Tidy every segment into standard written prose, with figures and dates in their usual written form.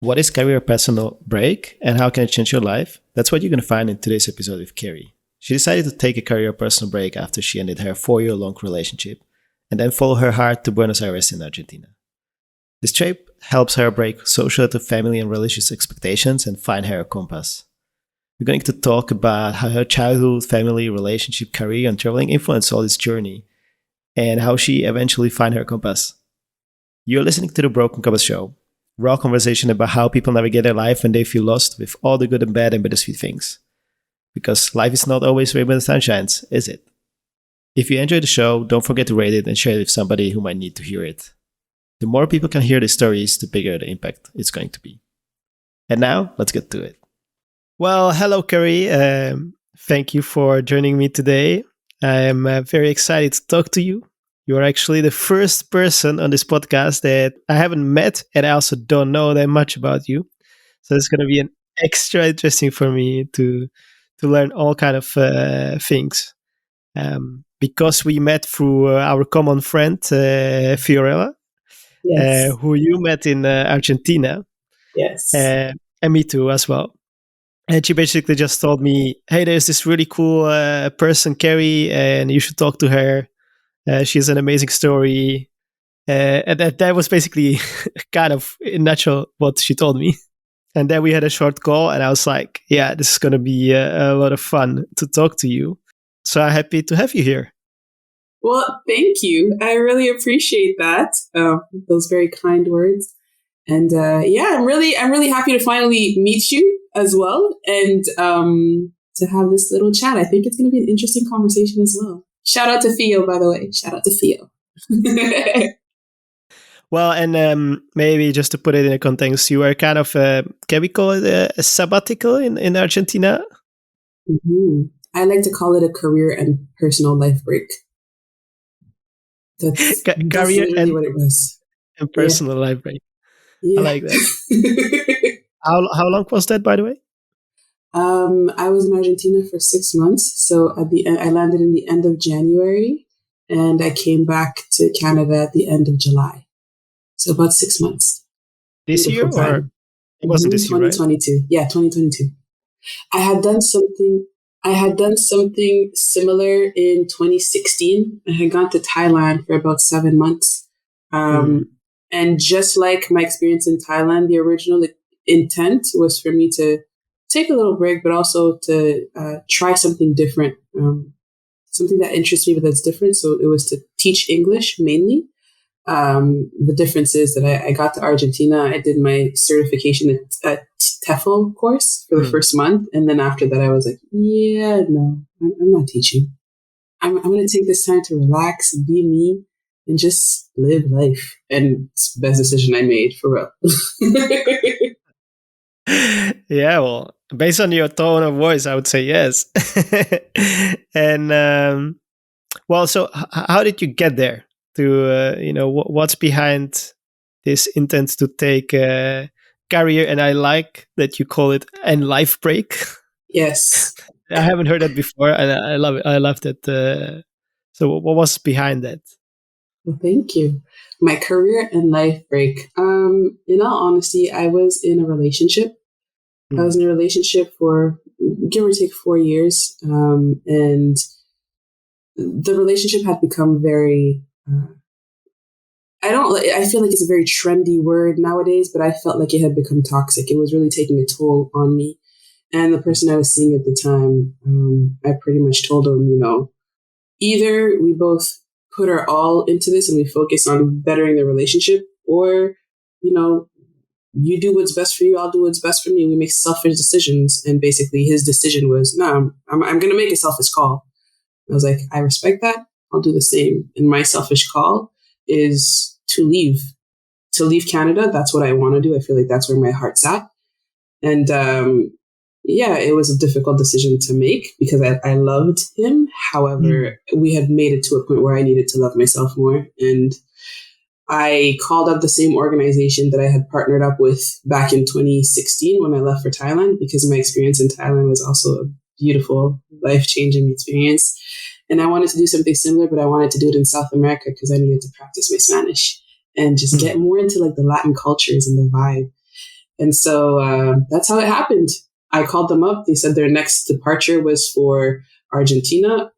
What is career personal break and how can it change your life? That's what you're going to find in today's episode with Kerry. She decided to take a career personal break after she ended her 4-year long relationship and then follow her heart to Buenos Aires in Argentina. This trip helps her break social to family and religious expectations and find her compass. We're going to talk about how her childhood, family, relationship, career, and traveling influenced all this journey and how she eventually found her compass. You're listening to the Broken Compass Show, raw conversation about how people navigate their life when they feel lost with all the good and bad and bittersweet things. Because life is not always rainbows and sunshines, is it? If you enjoyed the show, don't forget to rate it and share it with somebody who might need to hear it. The more people can hear these stories, the bigger the impact it's going to be. And now, let's get to it. Well, hello, Kerry. Thank you for joining me today. I'm very excited to talk to you. You are actually the first person on this podcast that I haven't met, and I also don't know that much about you. So it's going to be an extra interesting for me to learn all kind of things. Because we met through our common friend, Fiorella, Yes. who you met in Argentina. Yes. And me too as well. And she basically just told me, hey, there's this really cool person, Kerry, and you should talk to her. She has an amazing story. And that was basically kind of in nutshell what she told me. And then we had a short call and I was like, yeah, this is going to be a lot of fun to talk to you. So I'm happy to have you here. Well, thank you. I really appreciate that. Those very kind words. And I'm really happy to finally meet you as well. And to have this little chat. I think it's going to be an interesting conversation as well. Shout out to Theo, by the way. Shout out to Theo. Well, and maybe just to put it in a context, you were kind of, can we call it a sabbatical in Argentina? Mm-hmm. I like to call it a career and personal life break. That's career and what it was. And personal life break. Yeah. I like that. How long was that, by the way? I was in Argentina for 6 months. So at the end, I landed in the end of January and I came back to Canada at the end of July. So about 6 months. This year or it wasn't this year, 2022. Right? Yeah, 2022. I had done something similar in 2016. I had gone to Thailand for about 7 months. And just like my experience in Thailand, the original intent was for me to take a little break, but also to try something different, something that interests me, but that's different. So it was to teach English mainly. The difference is that I got to Argentina. I did my certification at TEFL course for the first month. And then after that, I was like, yeah, no, I'm not teaching. I'm going to take this time to relax, be me, and just live life. And it's the best decision I made, for real. Yeah, well, based on your tone of voice, I would say yes. And, well, so how did you get there? What's behind this intent to take a career, and I like that you call it a life break. Yes. I haven't heard that before, and I love it. I love that. So what was behind that? Well, thank you. My career and life break. In all honesty, I was in a relationship. I was in a relationship for give or take 4 years. And the relationship had become very... I feel like it's a very trendy word nowadays, but I felt like it had become toxic. It was really taking a toll on me. And the person I was seeing at the time, I pretty much told him, either we both put our all into this and we focus on bettering the relationship, or, you do what's best for you, I'll do what's best for me. We make selfish decisions. And basically his decision was, no, I'm going to make a selfish call. I was like, I respect that. I'll do the same. And my selfish call is to leave Canada. That's what I want to do. I feel like that's where my heart's at. And it was a difficult decision to make because I loved him. However, we had made it to a point where I needed to love myself more. And I called up the same organization that I had partnered up with back in 2016 when I left for Thailand, because my experience in Thailand was also a beautiful, life-changing experience. And I wanted to do something similar, but I wanted to do it in South America because I needed to practice my Spanish and just get more into like the Latin cultures and the vibe. And so that's how it happened. I called them up. They said their next departure was for Argentina.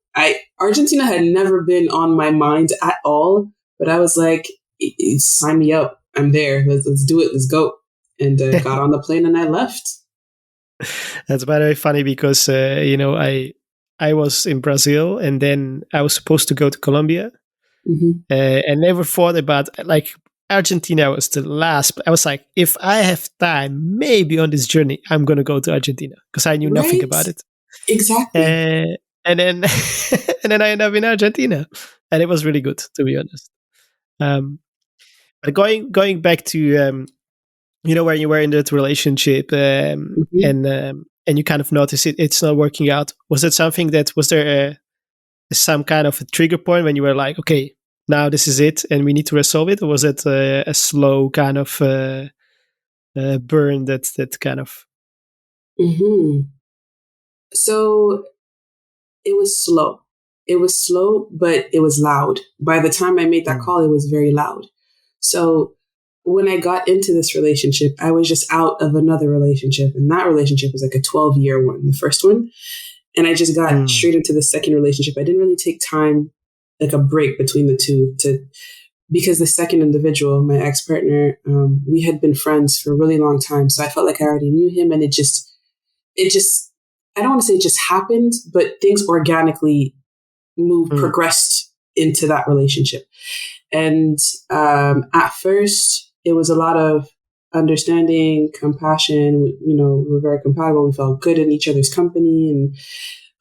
Argentina had never been on my mind at all, but I was like, sign me up. I'm there. Let's do it. Let's go. And got on the plane and I left. That's by the way funny because I was in Brazil and then I was supposed to go to Colombia. Mm-hmm. And never thought about like Argentina was the last. I was like, if I have time, maybe on this journey, I'm going to go to Argentina because I knew nothing about it. Exactly. And then and then I ended up in Argentina, and it was really good, to be honest. But going back to where you were in that relationship, Mm-hmm. and you kind of notice it's not working out. Was it something that was there some kind of a trigger point when you were like, okay, now this is it, and we need to resolve it, or was it a slow kind of burn that kind of? Mm-hmm. So it was slow. It was slow, but it was loud. By the time I made that call, it was very loud. So when I got into this relationship, I was just out of another relationship. And that relationship was like a 12-year one, the first one. And I just got straight into the second relationship. I didn't really take time, like a break between the two, because the second individual, my ex-partner, we had been friends for a really long time. So I felt like I already knew him, and it just, I don't want to say it just happened, but things organically progressed into that relationship. And at first, it was a lot of understanding, compassion. We were very compatible. We felt good in each other's company,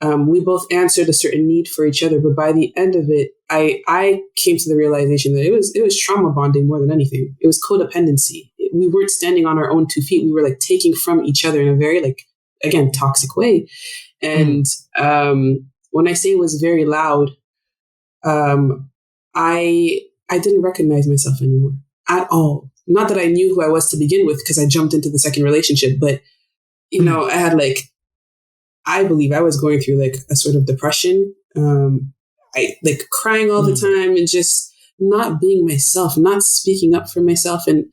and we both answered a certain need for each other. But by the end of it, I came to the realization that it was trauma bonding more than anything. It was codependency. We weren't standing on our own 2 feet. We were like taking from each other in a very, like, again, toxic way. And when I say it was very loud, I didn't recognize myself anymore at all. Not that I knew who I was to begin with, because I jumped into the second relationship, but I had I believe I was going through like a sort of depression. I like crying all the time and just not being myself, not speaking up for myself. And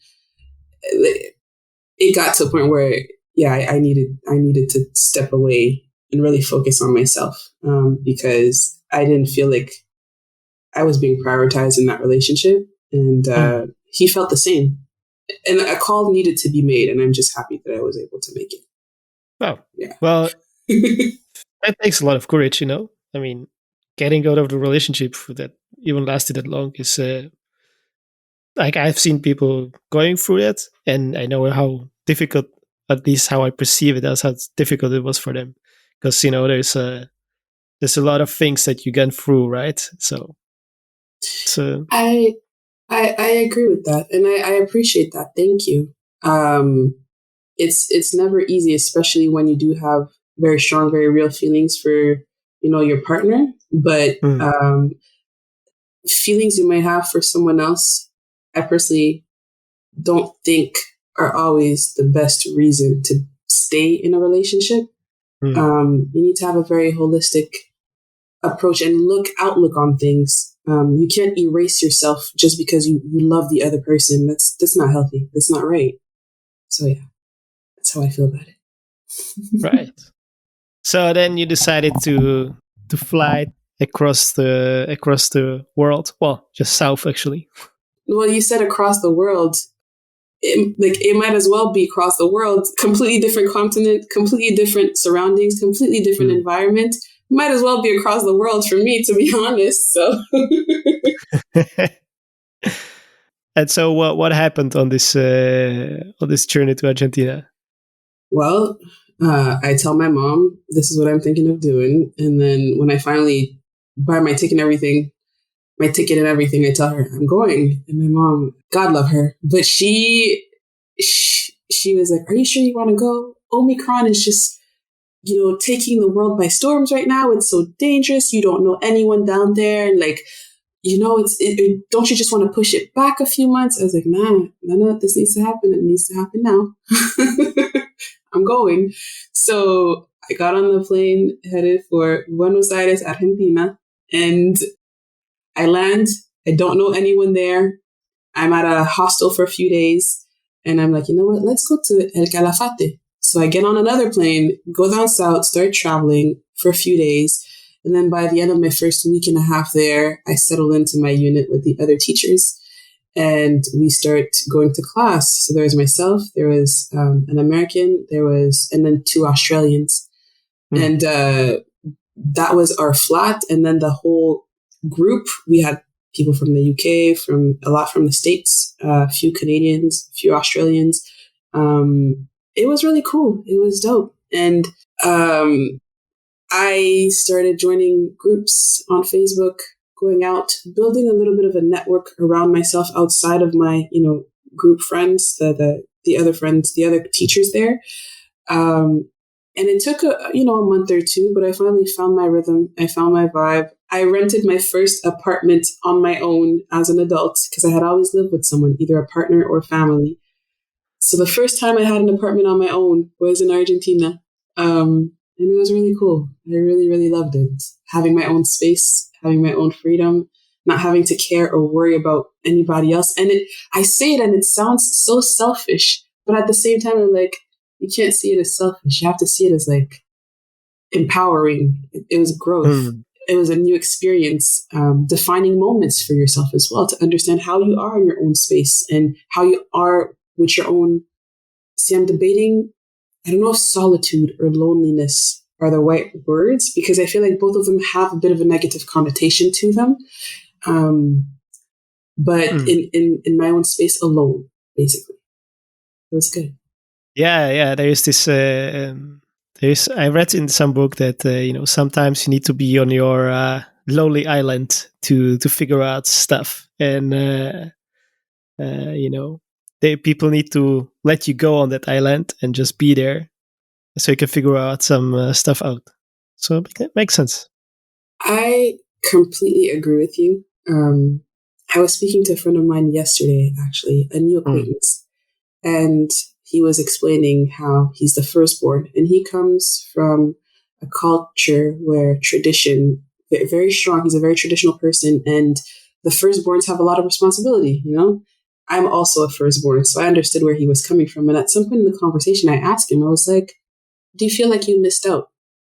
it got to a point where, I needed to step away and really focus on myself, because I didn't feel like I was being prioritized in that relationship. And he felt the same. And a call needed to be made, and I'm just happy that I was able to make it. Oh, yeah. Well, that takes a lot of courage, I mean, getting out of the relationship that even lasted that long is like I've seen people going through it, and I know how difficult, at least how I perceive it as, how difficult it was for them, because there's a lot of things that you get through, right? So I agree with that, and I appreciate that. Thank you. It's never easy, especially when you do have very strong, very real feelings for your partner. But feelings you might have for someone else, I personally don't think are always the best reason to stay in a relationship. You need to have a very holistic approach and outlook on things. You can't erase yourself just because you love the other person. That's not healthy. That's not right. So yeah, that's how I feel about it. Right. So then you decided to fly across the world. Well, just south actually. Well, you said across the world. It might as well be across the world. Completely different continent, completely different surroundings, completely different environment. Might as well be across the world for me, to be honest. So. And so, what happened on this journey to Argentina? Well, I tell my mom this is what I'm thinking of doing, and then when I finally buy my ticket and everything, I tell her I'm going. And my mom, God love her, but she was like, "Are you sure you want to go? Omicron is just, taking the world by storms right now. It's so dangerous. You don't know anyone down there. Like, don't you just want to push it back a few months?" I was like, no, this needs to happen. It needs to happen now. I'm going. So I got on the plane, headed for Buenos Aires, Argentina, and I land. I don't know anyone there. I'm at a hostel for a few days, And I'm like, you know what? Let's go to El Calafate. So I get on another plane, go down south, start traveling for a few days. And then by the end of my first week and a half there, I settle into my unit with the other teachers and we start going to class. So there was myself, there was an American, and then 2 Australians. And that was our flat. And then the whole group, we had people from the UK, a lot from the States, a few Canadians, a few Australians. It was really cool. It was dope. And I started joining groups on Facebook, going out, building a little bit of a network around myself outside of my, group friends, the other friends, the other teachers there. And it took a month or two, but I finally found my rhythm. I found my vibe. I rented my first apartment on my own as an adult because I had always lived with someone, either a partner or family. So the first time I had an apartment on my own was in Argentina. And it was really cool. I really, really loved it. Having my own space, having my own freedom, not having to care or worry about anybody else. And I say it and it sounds so selfish, but at the same time, I'm like, you can't see it as selfish. You have to see it as like empowering. It was growth. It was a new experience, defining moments for yourself as well, to understand how you are in your own space and how you are with your own. See, I'm debating. I don't know if solitude or loneliness are the right words because I feel like both of them have a bit of a negative connotation to them. But in my own space alone, basically, it was good. Yeah. There's this. I read in some book that sometimes you need to be on your lonely island to figure out stuff, and people need to let you go on that island and just be there, so you can figure out some stuff out. So it makes sense. I completely agree with you. I was speaking to a friend of mine yesterday, actually, a new acquaintance, and he was explaining how he's the firstborn and he comes from a culture where tradition, very strong. He's a very traditional person and the firstborns have a lot of responsibility. I'm also a firstborn, so I understood where he was coming from. And at some point in the conversation, I asked him, I was like, do you feel like you missed out?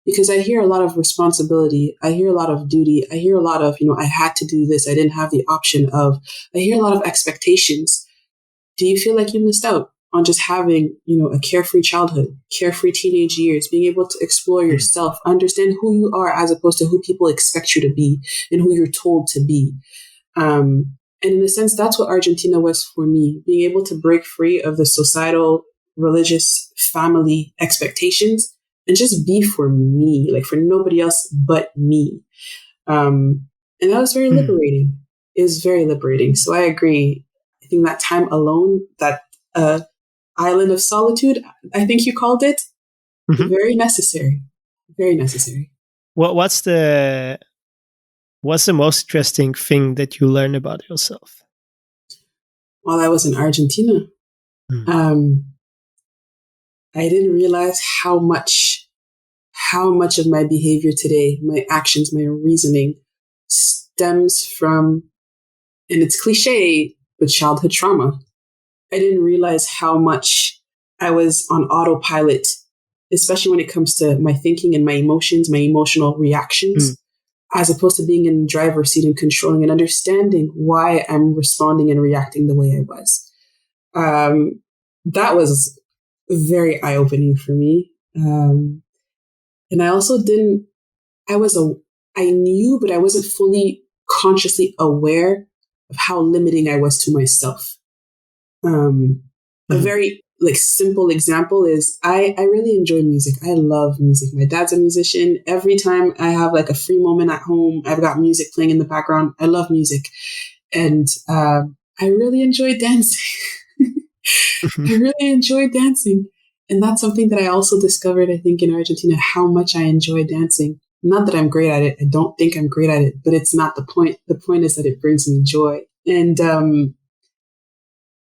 Because I hear a lot of responsibility. I hear a lot of duty. I hear a lot of, I had to do this. I didn't have the option of, I hear a lot of expectations. Do you feel like you missed out on just having, a carefree childhood, carefree teenage years, being able to explore yourself, understand who you are as opposed to who people expect you to be and who you're told to be? And in a sense, that's what Argentina was for me, being able to break free of the societal, religious, family expectations and just be for me, like for nobody else but me. And that was very liberating. It was very liberating. So I agree. I think that time alone, that island of solitude, I think you called it, very necessary. Very necessary. What's the most interesting thing that you learned about yourself? While I was in Argentina, I didn't realize how much of my behavior today, my actions, my reasoning stems from, and it's cliche, but childhood trauma. I didn't realize how much I was on autopilot, especially when it comes to my thinking and my emotions, my emotional reactions, as opposed to being in the driver's seat and controlling and understanding why I'm responding and reacting the way I was. That was very eye-opening for me. And I also I knew, but I wasn't fully consciously aware of how limiting I was to myself. A very simple example is I really enjoy music. I love music. My dad's a musician. Every time I have a free moment at home, I've got music playing in the background. I love music. And I really enjoy dancing. I really enjoy dancing. And that's something that I also discovered, I think, in Argentina, how much I enjoy dancing. Not that I'm great at it. I don't think I'm great at it, but it's not the point. The point is that it brings me joy. And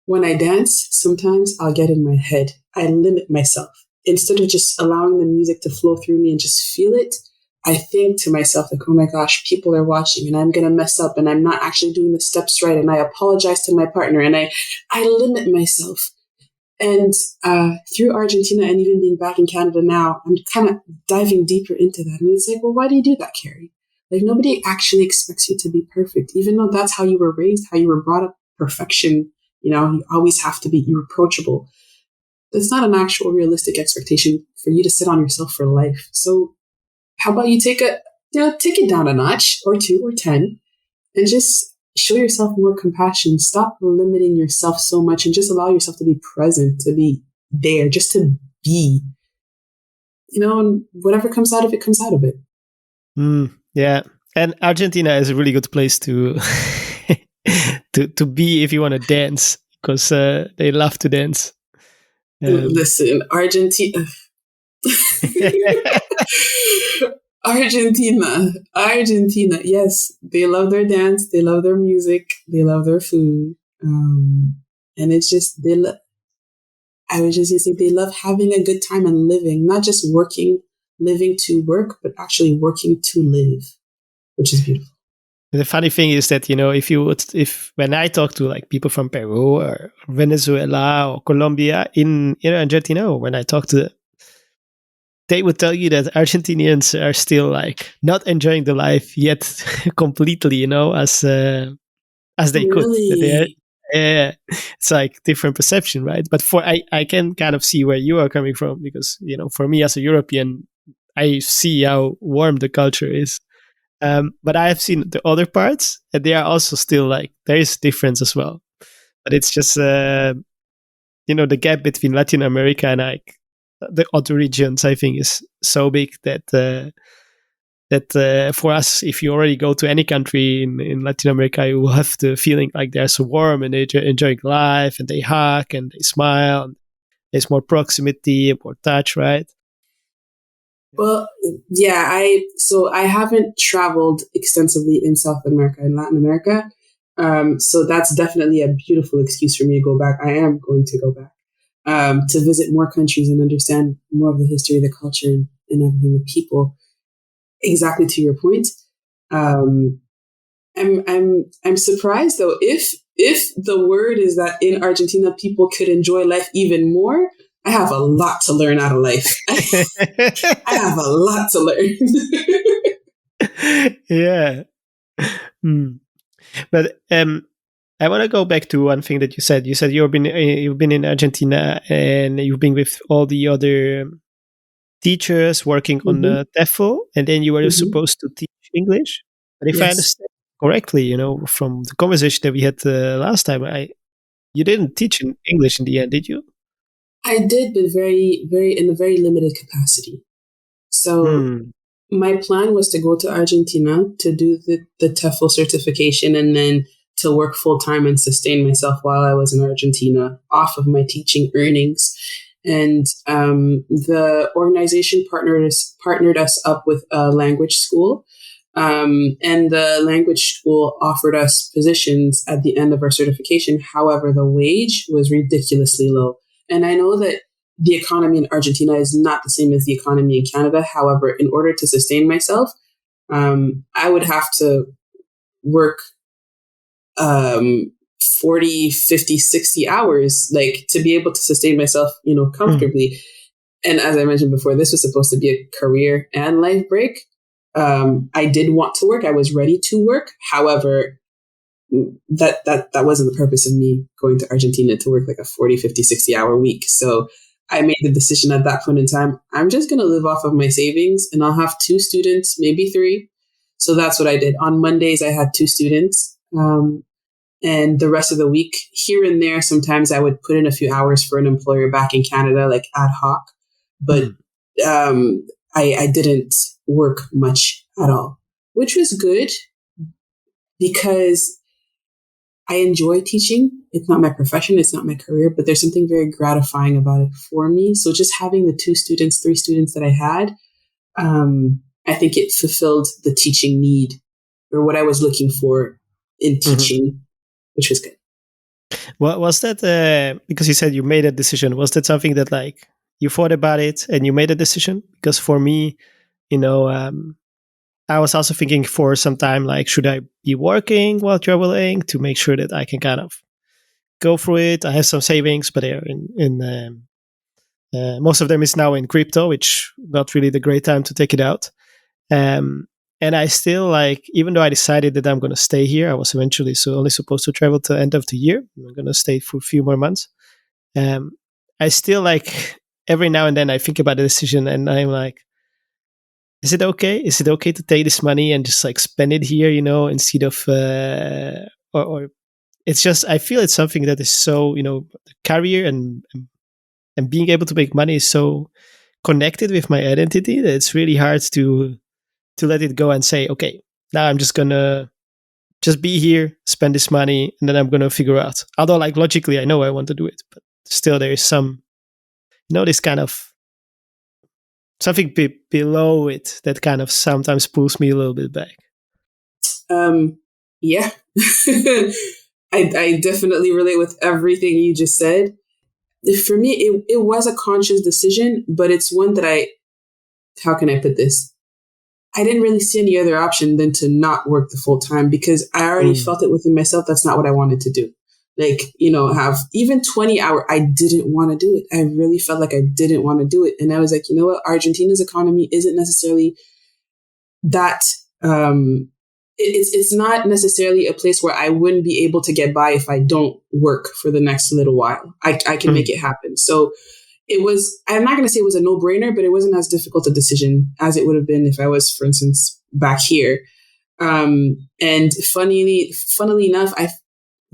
when I dance, sometimes I'll get in my head. I limit myself. Instead of just allowing the music to flow through me and just feel it, I think to myself, oh my gosh, people are watching and I'm going to mess up and I'm not actually doing the steps right. And I apologize to my partner and I limit myself. And through Argentina and even being back in Canada now, I'm kind of diving deeper into that. And it's like, well, why do you do that, Kerry? Like, nobody actually expects you to be perfect, even though that's how you were raised, how you were brought up. Perfection, you always have to be irreproachable. That's not an actual realistic expectation for you to sit on yourself for life. So how about you take it down a notch or 2 or 10 and just show yourself more compassion. Stop limiting yourself so much and just allow yourself to be present, to be there, just to be. And whatever comes out of it, comes out of it. Yeah. And Argentina is a really good place to to be if you want to dance, because they love to dance. Listen, Argentina. Argentina. Yes, they love their dance. They love their music. They love their food. And it's just, I was just going to say, they love having a good time and living, not just living to work, but actually working to live, which is beautiful. The funny thing is that, if when I talk to like people from Peru or Venezuela or Colombia in Argentina, or when I talk to them, they would tell you that Argentinians are still like not enjoying the life yet completely, as they Really? could. Yeah, it's like different perception, right? But I can kind of see where you are coming from, because for me as a European, I see how warm the culture is. But I have seen the other parts, and they are also still like there is difference as well. But it's just the gap between Latin America and like the other regions, I think, is so big that for us, if you already go to any country in Latin America, you will have the feeling like they're so warm and they enjoy life and they hug and they smile. And there's more proximity, more touch, right? Well, yeah, I haven't traveled extensively in South America and Latin America. So that's definitely a beautiful excuse for me to go back. I am going to go back to visit more countries and understand more of the history, the culture, and everything, the people. Exactly to your point. I'm surprised though, if the word is that in Argentina people could enjoy life even more. I have a lot to learn out of life. I have a lot to learn. Yeah. But I want to go back to one thing that you said. You said you've been in Argentina and you've been with all the other teachers working on the TEFL, and then you were supposed to teach English. But if I understand correctly, from the conversation that we had last time, you didn't teach in English in the end, did you? I did, but very, very in a very limited capacity. So my plan was to go to Argentina to do the TEFL certification and then to work full time and sustain myself while I was in Argentina off of my teaching earnings. And the organization partnered us up with a language school. And the language school offered us positions at the end of our certification. However, the wage was ridiculously low. And I know that the economy in Argentina is not the same as the economy in Canada. However, in order to sustain myself, I would have to work 40, 50, 60 hours, like to be able to sustain myself, comfortably. And as I mentioned before, this was supposed to be a career and life break. I did want to work. I was ready to work. However, that wasn't the purpose of me going to Argentina to work like a 40, 50, 60 hour week. So I made the decision at that point in time, I'm just going to live off of my savings and I'll have 2 students, maybe 3. So that's what I did. On Mondays, I had 2 students. And the rest of the week, here and there, sometimes I would put in a few hours for an employer back in Canada, like ad hoc. But I didn't work much at all, which was good because I enjoy teaching. It's not my profession. It's not my career, but there's something very gratifying about it for me. So just having the 2 students, 3 students that I had, I think it fulfilled the teaching need or what I was looking for in teaching, which was good. Well, was that because you said you made a decision? Was that something that like you thought about it and you made a decision? Because for me, I was also thinking for some time, like, should I be working while traveling to make sure that I can kind of go through it. I have some savings, but they're in most of them is now in crypto, which not really the great time to take it out. And I still even though I decided that I'm going to stay here, I was eventually only supposed to travel to the end of the year. I'm going to stay for a few more months. I still every now and then I think about the decision, and I'm like, is it okay? Is it okay to take this money and just spend it here, instead of, or it's just, I feel it's something that is so, career and being able to make money is so connected with my identity that it's really hard to let it go and say, okay, now I'm just gonna just be here, spend this money, and then I'm gonna figure out. Although, logically, I know I want to do it, but still, there is some, this kind of something below it that kind of sometimes pulls me a little bit back. Yeah, I definitely relate with everything you just said. For me, it was a conscious decision, but it's one that how can I put this? I didn't really see any other option than to not work the full time, because I already felt it within myself. That's not what I wanted to do. Have even 20-hour, I didn't want to do it. I really felt like I didn't want to do it. And I was like, you know what? Argentina's economy isn't necessarily that, it's not necessarily a place where I wouldn't be able to get by if I don't work for the next little while. I can make it happen. So it was, I'm not going to say it was a no-brainer, but it wasn't as difficult a decision as it would have been if I was, for instance, back here. And funnily enough,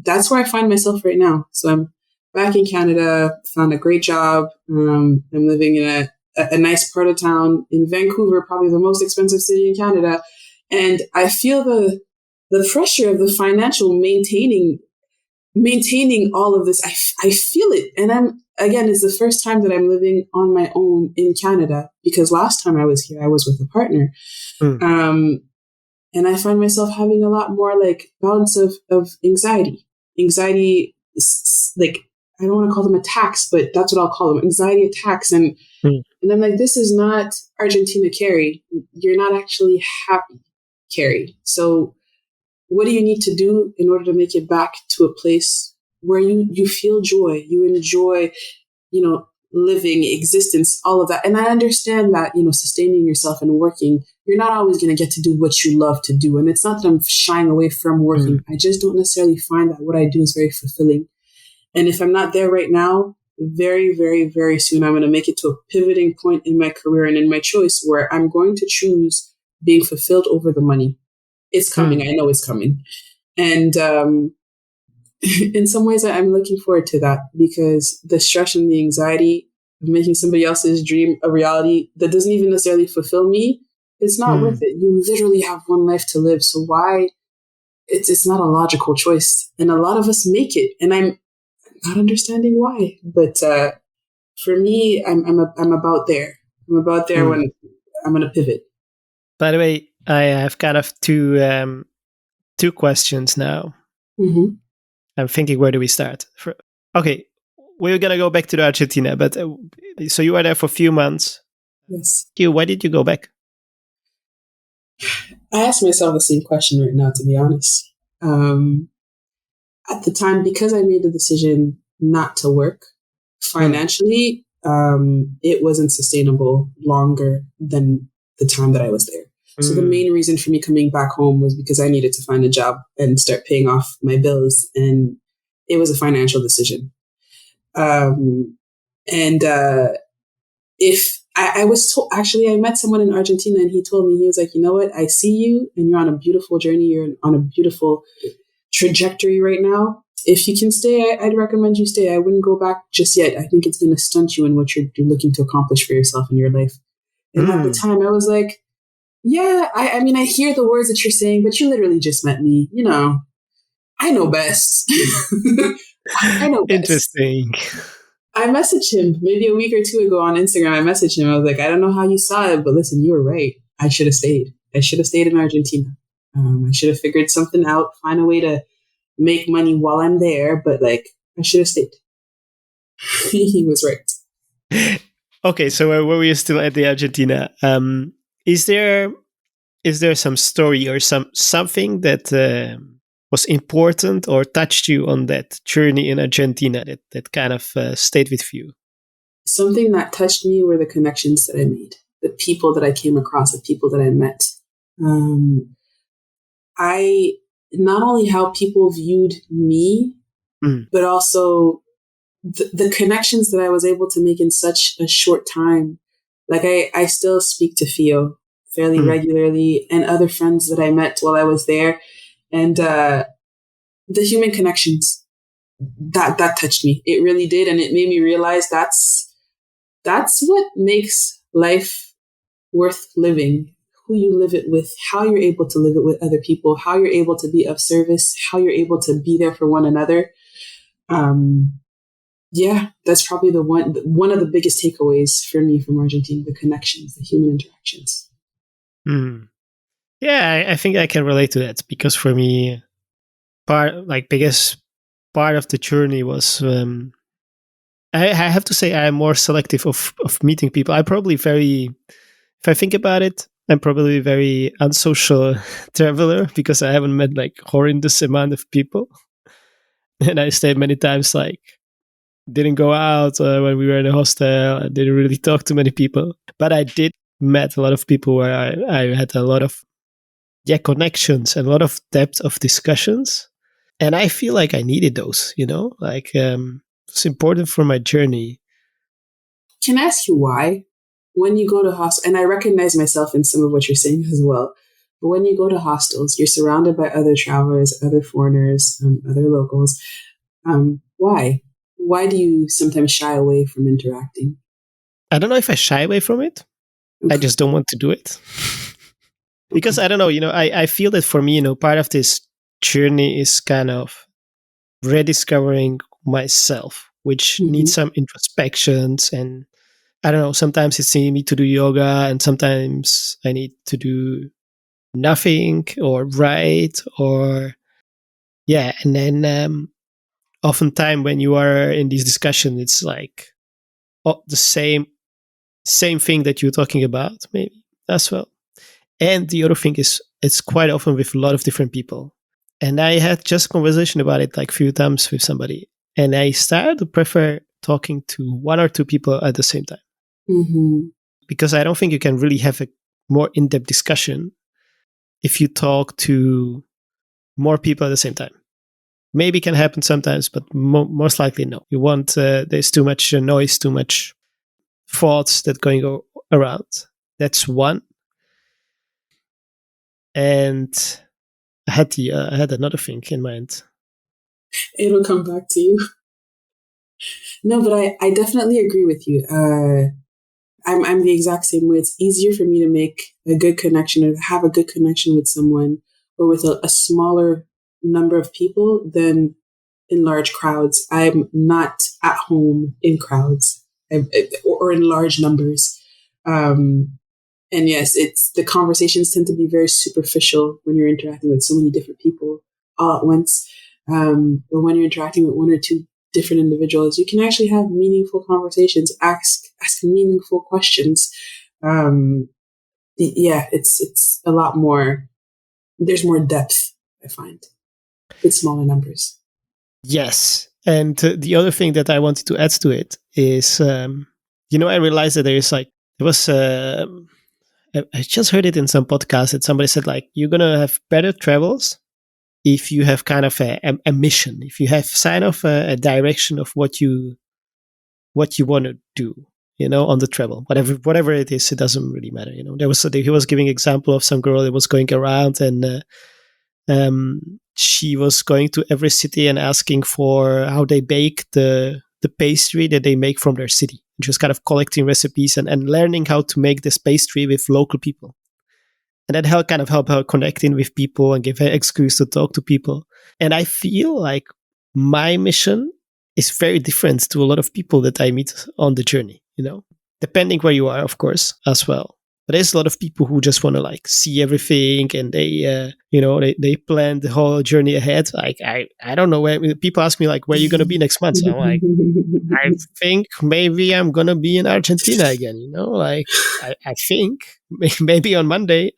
that's where I find myself right now. So I'm back in Canada, found a great job. I'm living in a nice part of town in Vancouver, probably the most expensive city in Canada. And I feel the pressure of the financial maintaining all of this. I feel it. And it's the first time that I'm living on my own in Canada, because last time I was here, I was with a partner. And I find myself having a lot more balance of anxiety, I don't want to call them attacks, but that's what I'll call them, anxiety attacks. And I'm like, this is not Argentina, Kerry. You're not actually happy, Kerry. So what do you need to do in order to make it back to a place where you feel joy, you enjoy, living, existence, all of that. And I understand that, sustaining yourself and working, you're not always going to get to do what you love to do. And it's not that I'm shying away from working. I just don't necessarily find that what I do is very fulfilling. And if I'm not there right now, very, very, very soon, I'm going to make it to a pivoting point in my career and in my choice where I'm going to choose being fulfilled over the money. It's coming. I know it's coming. And in some ways, I'm looking forward to that, because the stress and the anxiety of making somebody else's dream a reality that doesn't even necessarily fulfill me, it's not worth it. You literally have one life to live. So why? It's not a logical choice. And a lot of us make it. And I'm not understanding why. But for me, I'm about there. I'm about there when I'm going to pivot. By the way, I have kind of two questions now. Mm-hmm. I'm thinking, where do we start? Okay, we're going to go back to the Argentina, but so you were there for a few months. Yes. Why did you go back? I ask myself the same question right now, to be honest. At the time, because I made the decision not to work financially, it wasn't sustainable longer than the time that I was there. So the main reason for me coming back home was because I needed to find a job and start paying off my bills. And it was a financial decision. If I was told, actually, I met someone in Argentina and he told me, he was like, you know what? I see you and you're on a beautiful journey. You're on a beautiful trajectory right now. If you can stay, I'd recommend you stay. I wouldn't go back just yet. I think it's going to stunt you in what you're looking to accomplish for yourself in your life. And at the time I was like, yeah, I mean, I hear the words that you're saying, but you literally just met me. I know best. I know best. Interesting. I messaged him maybe a week or two ago on Instagram. I messaged him. I was like, I don't know how you saw it, but listen, you were right. I should have stayed. I should have stayed in Argentina. I should have figured something out, find a way to make money while I'm there. But I should have stayed. He was right. Okay, so were we still at the Argentina? Is there some story or something that was important or touched you on that journey in Argentina that kind of stayed with you? Something that touched me were the connections that I made, the people that I came across, the people that I met. I not only how people viewed me, but also the connections that I was able to make in such a short time. Like I still speak to Theo fairly regularly and other friends that I met while I was there. And the human connections, that touched me. It really did. And it made me realize that's what makes life worth living. Who you live it with, how you're able to live it with other people, how you're able to be of service, how you're able to be there for one another. Yeah, that's probably one of the biggest takeaways for me from Argentina, the connections, the human interactions. Yeah, I think I can relate to that, because for me, biggest part of the journey was I have to say I'm more selective of meeting people. If I think about it, I'm probably a very unsocial traveler, because I haven't met like horrendous amount of people. And I stayed many times like didn't go out when we were in a hostel. I didn't really talk to many people, but I did met a lot of people where I had a lot of connections and a lot of depth of discussions. And I feel like I needed those, it's important for my journey. Can I ask you why? When you go to hostels, and I recognize myself in some of what you're saying as well, but when you go to hostels, you're surrounded by other travelers, other foreigners, other locals. Why? Why do you sometimes shy away from interacting? I don't know if I shy away from it. Okay. I just don't want to do it. Because I don't know, I feel that for me, part of this journey is kind of rediscovering myself, which needs some introspections. And I don't know, sometimes it's me to do yoga, and sometimes I need to do nothing or write or and then oftentimes when you are in this discussion, it's like the same thing that you're talking about, maybe as well. And the other thing is, it's quite often with a lot of different people. And I had just a conversation about it like a few times with somebody, and I started to prefer talking to one or two people at the same time. Because I don't think you can really have a more in-depth discussion if you talk to more people at the same time. Maybe it can happen sometimes, but most likely no. You want there's too much noise, too much thoughts that going around. That's one. And I had another thing in mind. It'll come back to you. No, but I definitely agree with you. I'm the exact same way. It's easier for me to make a good connection or have a good connection with someone or with a smaller number of people than in large crowds. I'm not at home in crowds or in large numbers. And yes, it's the conversations tend to be very superficial when you're interacting with so many different people all at once. But when you're interacting with one or two different individuals, you can actually have meaningful conversations, ask meaningful questions. It's a lot more. There's more depth, I find, with smaller numbers. Yes, and the other thing that I wanted to add to it is, I realized that I just heard it in some podcast that somebody said like, you're gonna have better travels if you have kind of a mission, if you have sign of a direction of what you want to do, on the travel, whatever it is, it doesn't really matter. He was giving example of some girl that was going around and she was going to every city and asking for how they bake the pastry that they make from their city. Just kind of collecting recipes and learning how to make this pastry with local people. And that help her connecting with people and give her excuse to talk to people. And I feel like my mission is very different to a lot of people that I meet on the journey, depending where you are, of course, as well. But there's a lot of people who just want to like see everything, and they, they plan the whole journey ahead. Like I don't know where people ask me like, where are you going to be next month? So I'm like, I think maybe I'm going to be in Argentina again. Like I think maybe on Monday,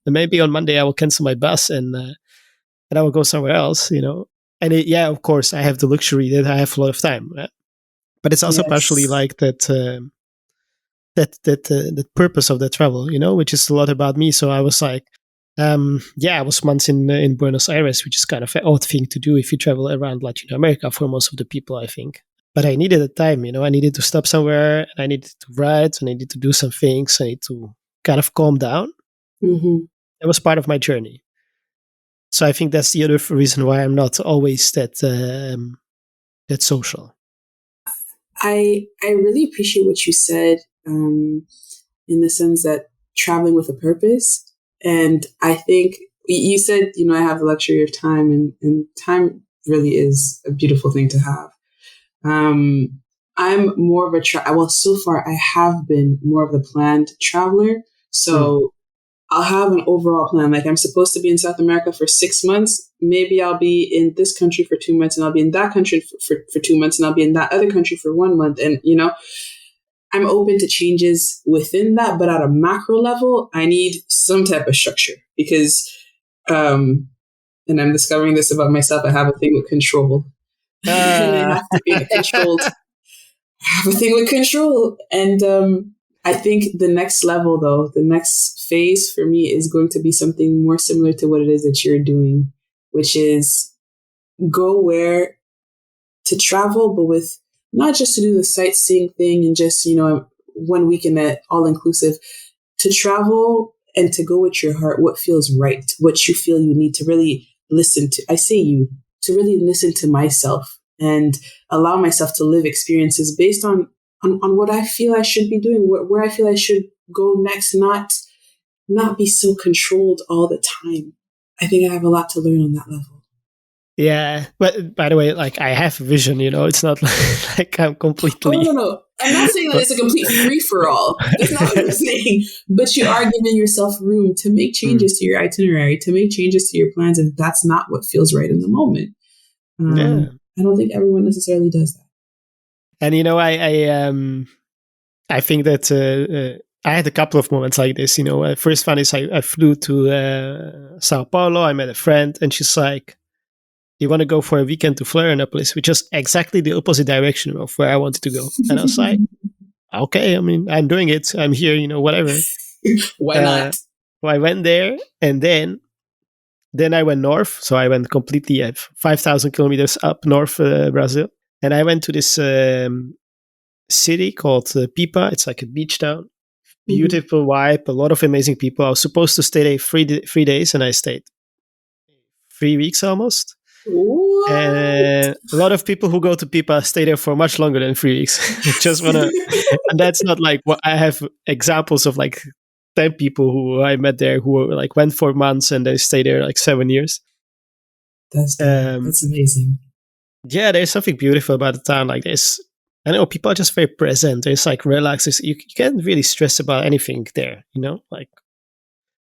maybe on Monday I will cancel my bus and and I will go somewhere else, And yeah, of course, I have the luxury that I have a lot of time, right? But it's also partially Yes. like that. The purpose of the travel, which is a lot about me. So I was like, I was months in Buenos Aires, which is kind of an odd thing to do if you travel around Latin America for most of the people, I think. But I needed a time, I needed to stop somewhere, and I needed to write, I needed to do some things, I need to kind of calm down. Mm-hmm. It was part of my journey. So I think that's the other reason why I'm not always that social. I really appreciate what you said, in the sense that traveling with a purpose. And I think you said, I have the luxury of time, and time really is a beautiful thing to have. I'm more of well, so far I have been more of the planned traveler. So I'll have an overall plan. Like, I'm supposed to be in South America for 6 months. Maybe I'll be in this country for 2 months, and I'll be in that country for 2 months, and I'll be in that other country for 1 month. And, I'm open to changes within that. But at a macro level, I need some type of structure because, and I'm discovering this about myself, I have a thing with control. And I have to be in a controlled, I have a thing with control. And I think the next level, though, the next phase for me is going to be something more similar to what it is that you're doing, which is go where to travel, but with not just to do the sightseeing thing and just, 1 weekend at all inclusive, to travel and to go with your heart, what feels right, what you feel you need to really listen to. I say to really listen to myself and allow myself to live experiences based on what I feel I should be doing, where I feel I should go next, not be so controlled all the time. I think I have a lot to learn on that level. Yeah, but by the way, like, I have a vision, it's not like I'm completely... Oh, no. I'm not saying that it's a complete free-for-all. That's not what I'm saying. But you are giving yourself room to make changes to your itinerary, to make changes to your plans if that's not what feels right in the moment. I don't think everyone necessarily does that. And I think that I had a couple of moments like this. First one is I flew to Sao Paulo. I met a friend, and she's like, "You want to go for a weekend to Florianopolis," which is exactly the opposite direction of where I wanted to go. And I was like, "Okay, I mean, I'm doing it. I'm here. Whatever. Why not?" So I went there, and then I went north. So I went completely at 5,000 kilometers up north Brazil, and I went to this city called Pipa. It's like a beach town. Beautiful vibe, a lot of amazing people. I was supposed to stay there 3 days, and I stayed 3 weeks almost. What? And a lot of people who go to Pipa stay there for much longer than 3 weeks. Just wanna, and that's not like what I have examples of, like 10 people who I met there who like went for months and they stay there like 7 years. That's amazing. Yeah, there's something beautiful about the town. Like, I know people are just very present. There's like relaxed. You can't really stress about anything there. Like,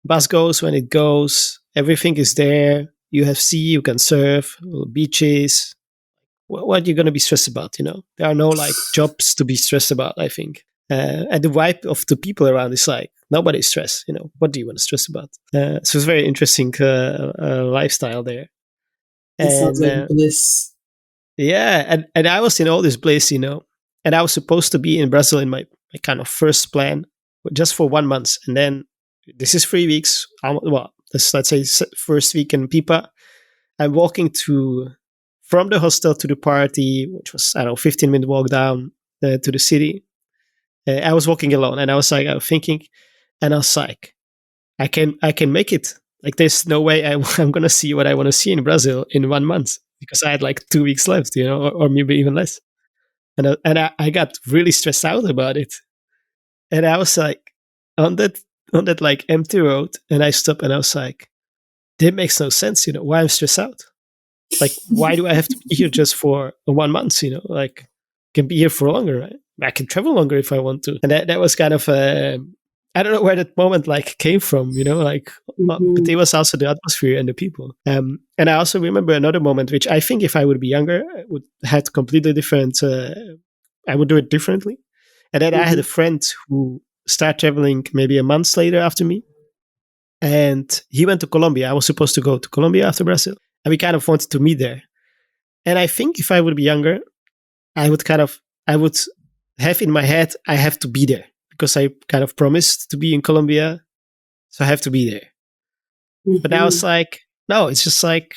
bus goes when it goes. Everything is there. You have sea. You can surf. Beaches. What are you going to be stressed about? There are no like jobs to be stressed about, I think. And the vibe of the people around is like, nobody's stressed. What do you want to stress about? So it's very interesting lifestyle there. It sounds like bliss. Yeah, and I was in all this place, and I was supposed to be in Brazil in my kind of first plan, just for 1 month, and then this is 3 weeks. Well, let's say first week in Pipa. I'm walking from the hostel to the party, which was, I don't know, 15-minute walk down to the city. I was walking alone, and I was thinking, and I was like, I can make it. Like, there's no way I'm gonna see what I want to see in Brazil in 1 month, because I had like 2 weeks left, or maybe even less. And I got really stressed out about it. And I was like, on that like empty road, and I stopped and I was like, that makes no sense, why I'm stressed out. Like, why do I have to be here just for 1 month, like, I can be here for longer, right? I can travel longer if I want to. And that was kind of I don't know where that moment like came from, like, but it was also the atmosphere and the people. And I also remember another moment, which I think if I would be younger, I would had completely different. I would do it differently. And then I had a friend who started traveling maybe a month later after me, and he went to Colombia. I was supposed to go to Colombia after Brazil, and we kind of wanted to meet there. And I think if I would be younger, I would have in my head, I have to be there because I kind of promised to be in Colombia, so I have to be there. Mm-hmm. But now it's like, no, it's just like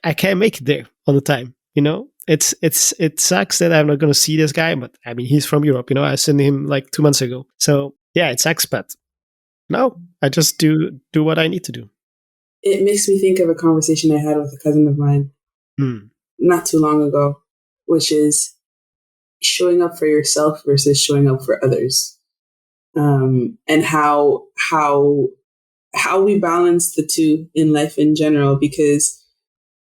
I can't make it there on the time. It sucks that I'm not going to see this guy, but I mean, he's from Europe. I sent him like 2 months ago, so yeah, it sucks. But no, I just do what I need to do. It makes me think of a conversation I had with a cousin of mine not too long ago, which is showing up for yourself versus showing up for others, and how we balance the two in life in general. Because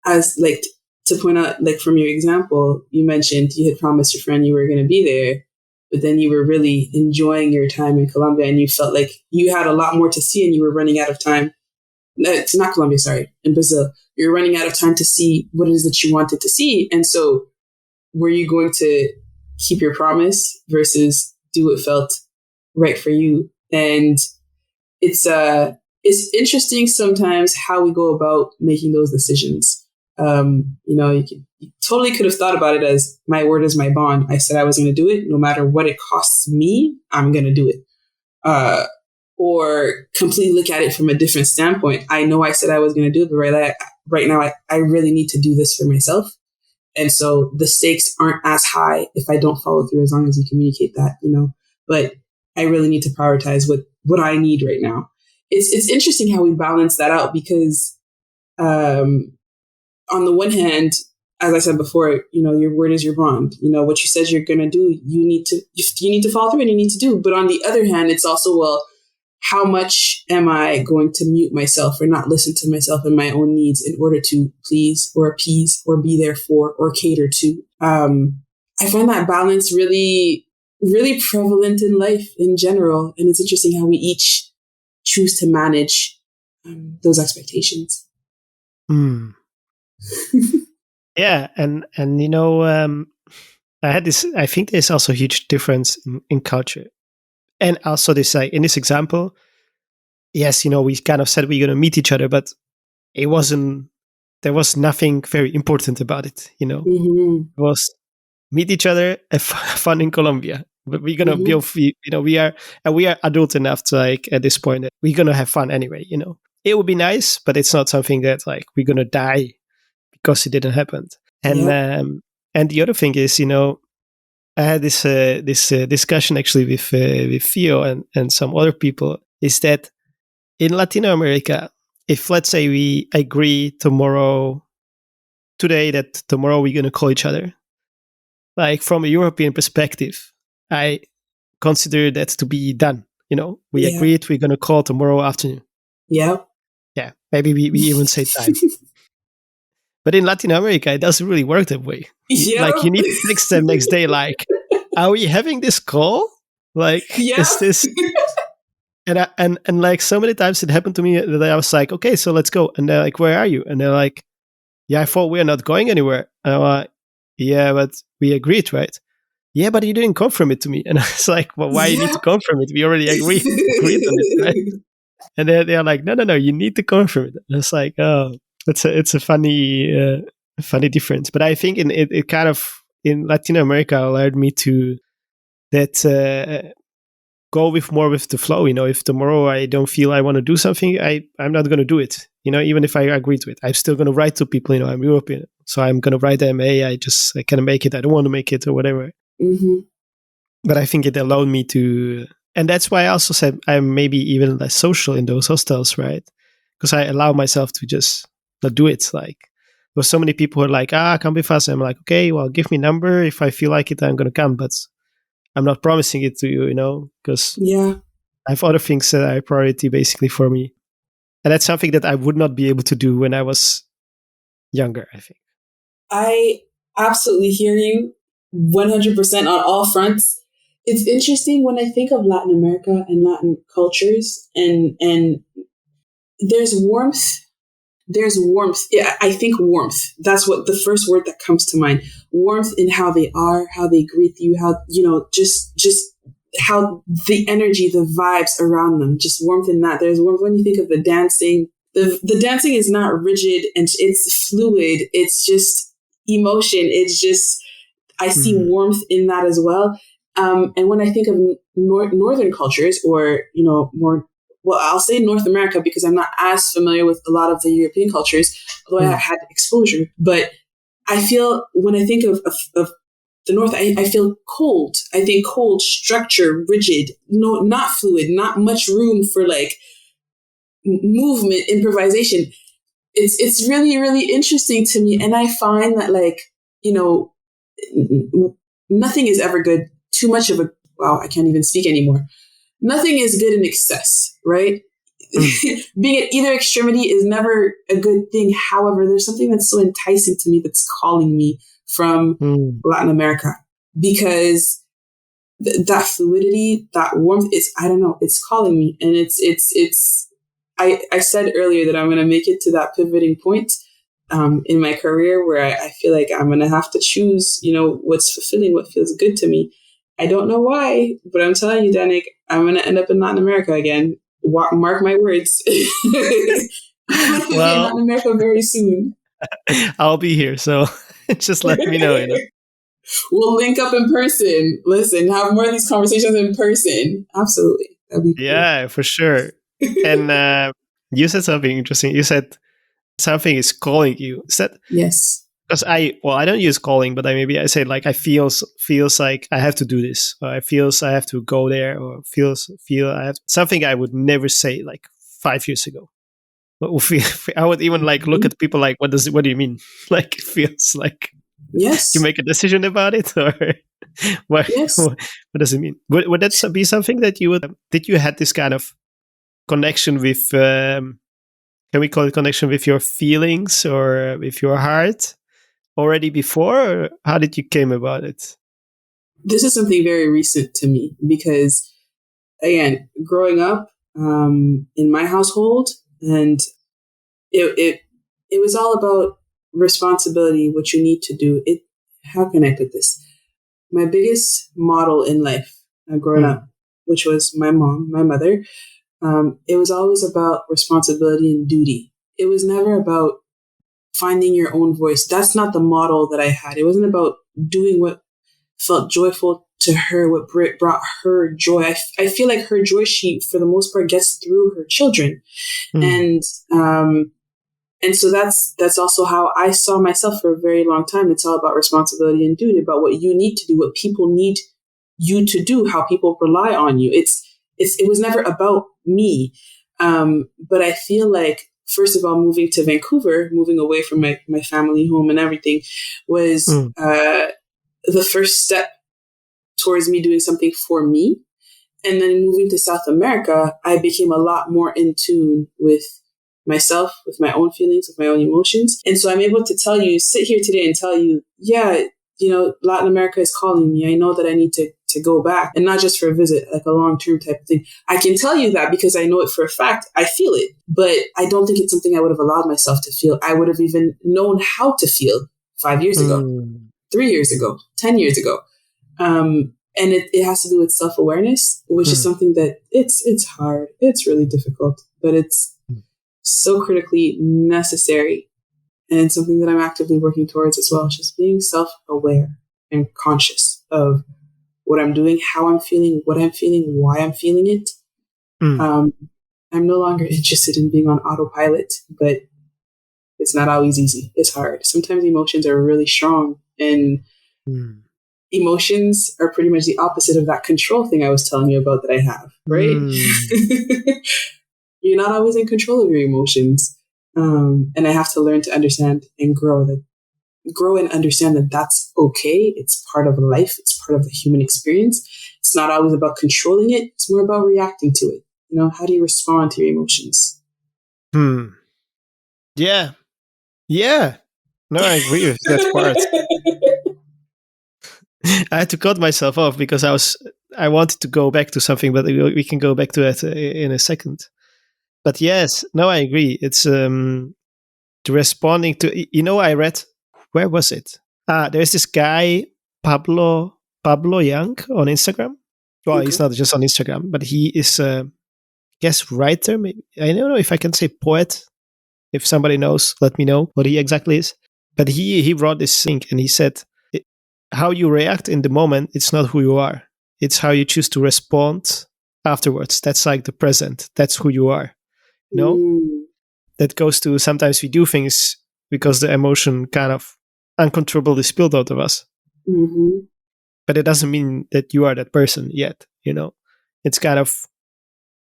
as like to point out, like from your example, you mentioned you had promised your friend you were going to be there, but then you were really enjoying your time in Colombia and you felt like you had a lot more to see and you were running out of time. It's not Colombia, sorry, in Brazil. You're running out of time to see what it is that you wanted to see. And so were you going to keep your promise versus do what felt right for you? And it's interesting sometimes how we go about making those decisions. You totally could have thought about it as my word is my bond. I said I was going to do it. No matter what it costs me, I'm going to do it. Or completely look at it from a different standpoint. I know I said I was going to do it, but right now, I really need to do this for myself. And so the stakes aren't as high if I don't follow through, as long as you communicate that, but I really need to prioritize what I need right now. It's interesting how we balance that out because, on the one hand, as I said before, your word is your bond. What you said you're going to do, you need to follow through and you need to do. But on the other hand, it's also, well, how much am I going to mute myself or not listen to myself and my own needs in order to please or appease or be there for or cater to? I find that balance really, really prevalent in life in general. And it's interesting how we each choose to manage those expectations. Yeah. And I think there's also a huge difference in culture. And also this, in this example, yes, we kind of said we're going to meet each other, but there was nothing very important about it, Mm-hmm. It was meet each other, have fun in Colombia. But we're going to build, we are adult enough to at this point, that we're going to have fun anyway, It would be nice, but it's not something that we're going to die because it didn't happen. And, and the other thing is, I had this discussion actually with Theo and some other people, is that in Latin America, if let's say we agree today that tomorrow we're going to call each other, from a European perspective, I consider that to be done. We agreed we're going to call tomorrow afternoon. Yeah. Yeah. Maybe we even say time. But in Latin America, it doesn't really work that way. Yeah. You need to text them next day, are we having this call? Is this? And so many times it happened to me that I was like, okay, so let's go. And they're like, where are you? And they're like, yeah, I thought we're not going anywhere. And I'm like, yeah, but we agreed, right? Yeah, but you didn't confirm it to me. And I was like, well, why you need to confirm it? We already agreed on it, right? And they're like, no, you need to confirm it. And it's like, oh, it's a funny difference. But I think it kind of in Latin America allowed me to go with the flow. If tomorrow I don't feel I want to do something, I'm not going to do it. Even if I agree to it, I'm still going to write to people. I'm European, so I'm going to write them, hey, I can't make it. I don't want to make it or whatever. Mm-hmm. But I think it allowed me to, and that's why I also said I'm maybe even less social in those hostels, right? Because I allow myself to just not do it. There were so many people who are like, come with us. I'm like, okay, well, give me a number. If I feel like it, I'm going to come. But I'm not promising it to you, because I have other things that are priority basically for me. And that's something that I would not be able to do when I was younger, I think. I absolutely hear you 100% on all fronts. It's interesting when I think of Latin America and Latin cultures and there's warmth. There's warmth. Yeah, I think warmth. That's what the first word that comes to mind. Warmth in how they are, how they greet you, how, just how the energy, the vibes around them, just warmth in that. There's warmth when you think of the dancing, the dancing is not rigid and it's fluid. It's just emotion. It's just, I see warmth in that as well. And when I think of northern cultures, or, more, well, I'll say North America because I'm not as familiar with a lot of the European cultures, although I have had exposure. But I feel when I think of the North, I feel cold. I think cold, structure, rigid, no, not fluid, not much room for like movement, improvisation. It's really, really interesting to me. And I find that like, nothing is ever good. Too much of wow, I can't even speak anymore. Nothing is good in excess, right? Being at either extremity is never a good thing. However, there's something that's so enticing to me that's calling me from Latin America, because that fluidity, that warmth, I don't know, it's calling me. And I said earlier that I'm going to make it to that pivoting point in my career where I feel like I'm going to have to choose, what's fulfilling, what feels good to me. I don't know why, but I'm telling you, Danik, I'm going to end up in Latin America again. Mark my words. I'm going to be in Latin America very soon. I'll be here, so just let me know. We'll link up in person. Listen, have more of these conversations in person. Absolutely. That'd be cool. Yeah, for sure. And you said something interesting. You said something is calling you. Is that? Yes. Because I don't use calling, but I say like I feels like I have to do this, or I feels I have to go there, or feel I have something I would never say like 5 years ago. But I would even like look at people like, what do you mean? Like it feels like you make a decision about it, or what? Yes. What does it mean? Would that be something that you would? Did you had this kind of connection with? Can we call it connection with your feelings or with your heart already before, or how did you came about it? This is something very recent to me because, again, growing up in my household, and it was all about responsibility, what you need to do. How can I put this? My biggest model in life growing up, which was my mom, my mother, it was always about responsibility and duty. It was never about finding your own voice. That's not the model that I had. It wasn't about doing what felt joyful to her, what brought her joy. I feel like her joy, she, for the most part, gets through her children. And so that's also how I saw myself for a very long time. It's all about responsibility and duty, about what you need to do, what people need you to do, how people rely on you. It was never about me. But I feel like, first of all, moving to Vancouver, moving away from my family home and everything was the first step towards me doing something for me. And then moving to South America, I became a lot more in tune with myself, with my own feelings, with my own emotions. And so I'm able to sit here today and tell you, yeah, Latin America is calling me. I know that I need to go back, and not just for a visit, like a long-term type of thing. I can tell you that because I know it for a fact. I feel it, but I don't think it's something I would have allowed myself to feel. I would have even known how to feel 5 years ago, 3 years ago, 10 years ago. And it has to do with self-awareness, which is something that it's hard. It's really difficult, but it's so critically necessary. And it's something that I'm actively working towards as well. Just being self-aware and conscious of what I'm doing, how I'm feeling, what I'm feeling, why I'm feeling it. I'm no longer interested in being on autopilot, but it's not always easy. It's hard. Sometimes emotions are really strong, and emotions are pretty much the opposite of that control thing I was telling you about that I have, right? You're not always in control of your emotions. And I have to learn to understand and grow and understand that that's okay. It's part of life. It's part of the human experience. It's not always about controlling it. It's more about reacting to it. How do you respond to your emotions? Yeah. No, I agree with that part. I had to cut myself off because I wanted to go back to something, but we can go back to that in a second. But yes, no, I agree. It's to responding to, I read, where was it? There's this guy, Pablo Young on Instagram. Well, he's not just on Instagram, but he is, I guess, writer. Maybe. I don't know if I can say poet. If somebody knows, let me know what he exactly is. But he wrote this thing and he said, how you react in the moment, it's not who you are. It's how you choose to respond afterwards. That's like the present. That's who you are. You know? That goes to sometimes we do things because the emotion kind of uncontrollably spilled out of us. Mm-hmm. But it doesn't mean that you are that person yet, you know? It's kind of,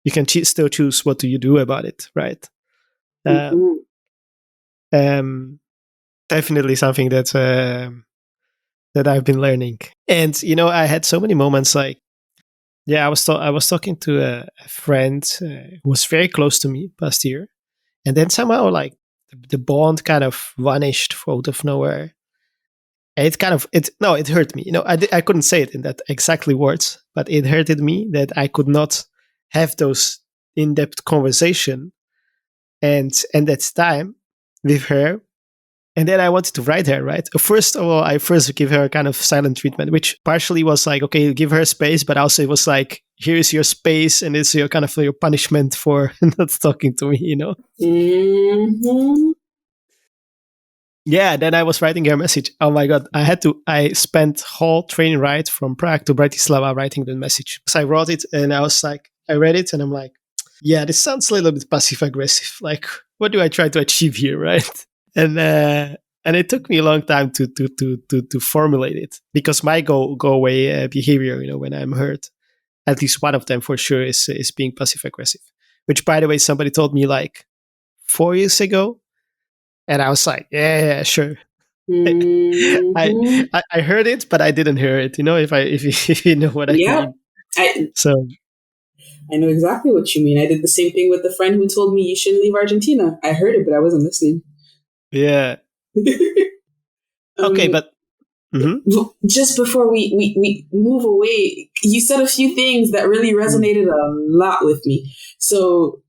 you can still choose what do you do about it, right? Definitely something that I've been learning. And, you know, I had so many moments like, I was talking to a friend who was very close to me past year. And then somehow like the bond kind of vanished out of nowhere. And it hurt me. You know, I couldn't say it in that exactly words, but it hurted me that I could not have those in-depth conversation and that time with her. And then I wanted to write her, right? First of all, I first give her a kind of silent treatment, which partially was like, okay, give her space, but also it was like, here is your space, and it's your kind of your punishment for not talking to me, you know? Mm-hmm. Yeah, then I was writing her a message. Oh my God, I spent whole train ride from Prague to Bratislava writing the message. So I wrote it and I was like, I read it and I'm like, yeah, this sounds a little bit passive aggressive. Like, what do I try to achieve here, right? And it took me a long time to formulate it because my go away behavior, you know, when I'm hurt, at least one of them for sure is being passive aggressive. Which, by the way, somebody told me like 4 years ago, and I was like, yeah, sure. Mm-hmm. I heard it, but I didn't hear it. You know, if you know what I mean. I know exactly what you mean. I did the same thing with the friend who told me you shouldn't leave Argentina. I heard it, but I wasn't listening. Yeah. Okay, but just before we move away, you said a few things that really resonated a lot with me. So,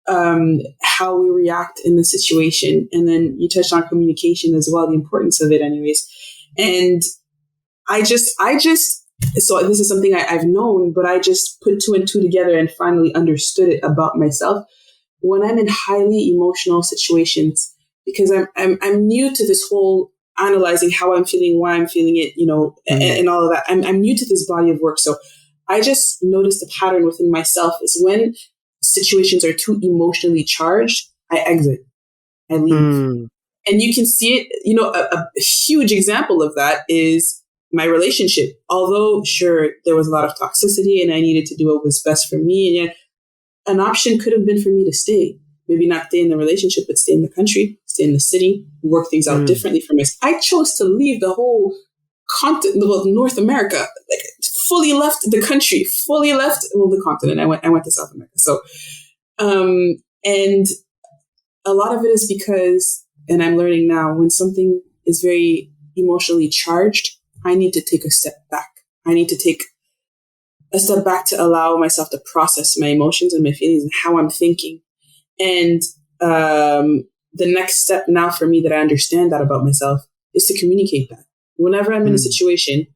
how we react in the situation, and then you touched on communication as well, the importance of it, anyways. And I just. So this is something I've known, but I just put two and two together and finally understood it about myself. When I'm in highly emotional situations, because I'm new to this whole analyzing how I'm feeling, why I'm feeling it, you know, and all of that. I'm new to this body of work. So I just noticed a pattern within myself is when situations are too emotionally charged, I exit, I leave. And you can see it, you know, a huge example of that is my relationship. Although, sure, there was a lot of toxicity and I needed to do what was best for me. And yet an option could have been for me to stay. Maybe not stay in the relationship, but stay in the country, stay in the city, work things out differently for myself. I chose to leave the whole continent, well, North America, like fully left the country, fully left, well, the continent. I went to South America. So, and a lot of it is because, and I'm learning now, when something is very emotionally charged, I need to take a step back. I need to take a step back to allow myself to process my emotions and my feelings and how I'm thinking. And the next step now for me that I understand that about myself is to communicate that. Whenever I'm in a situation,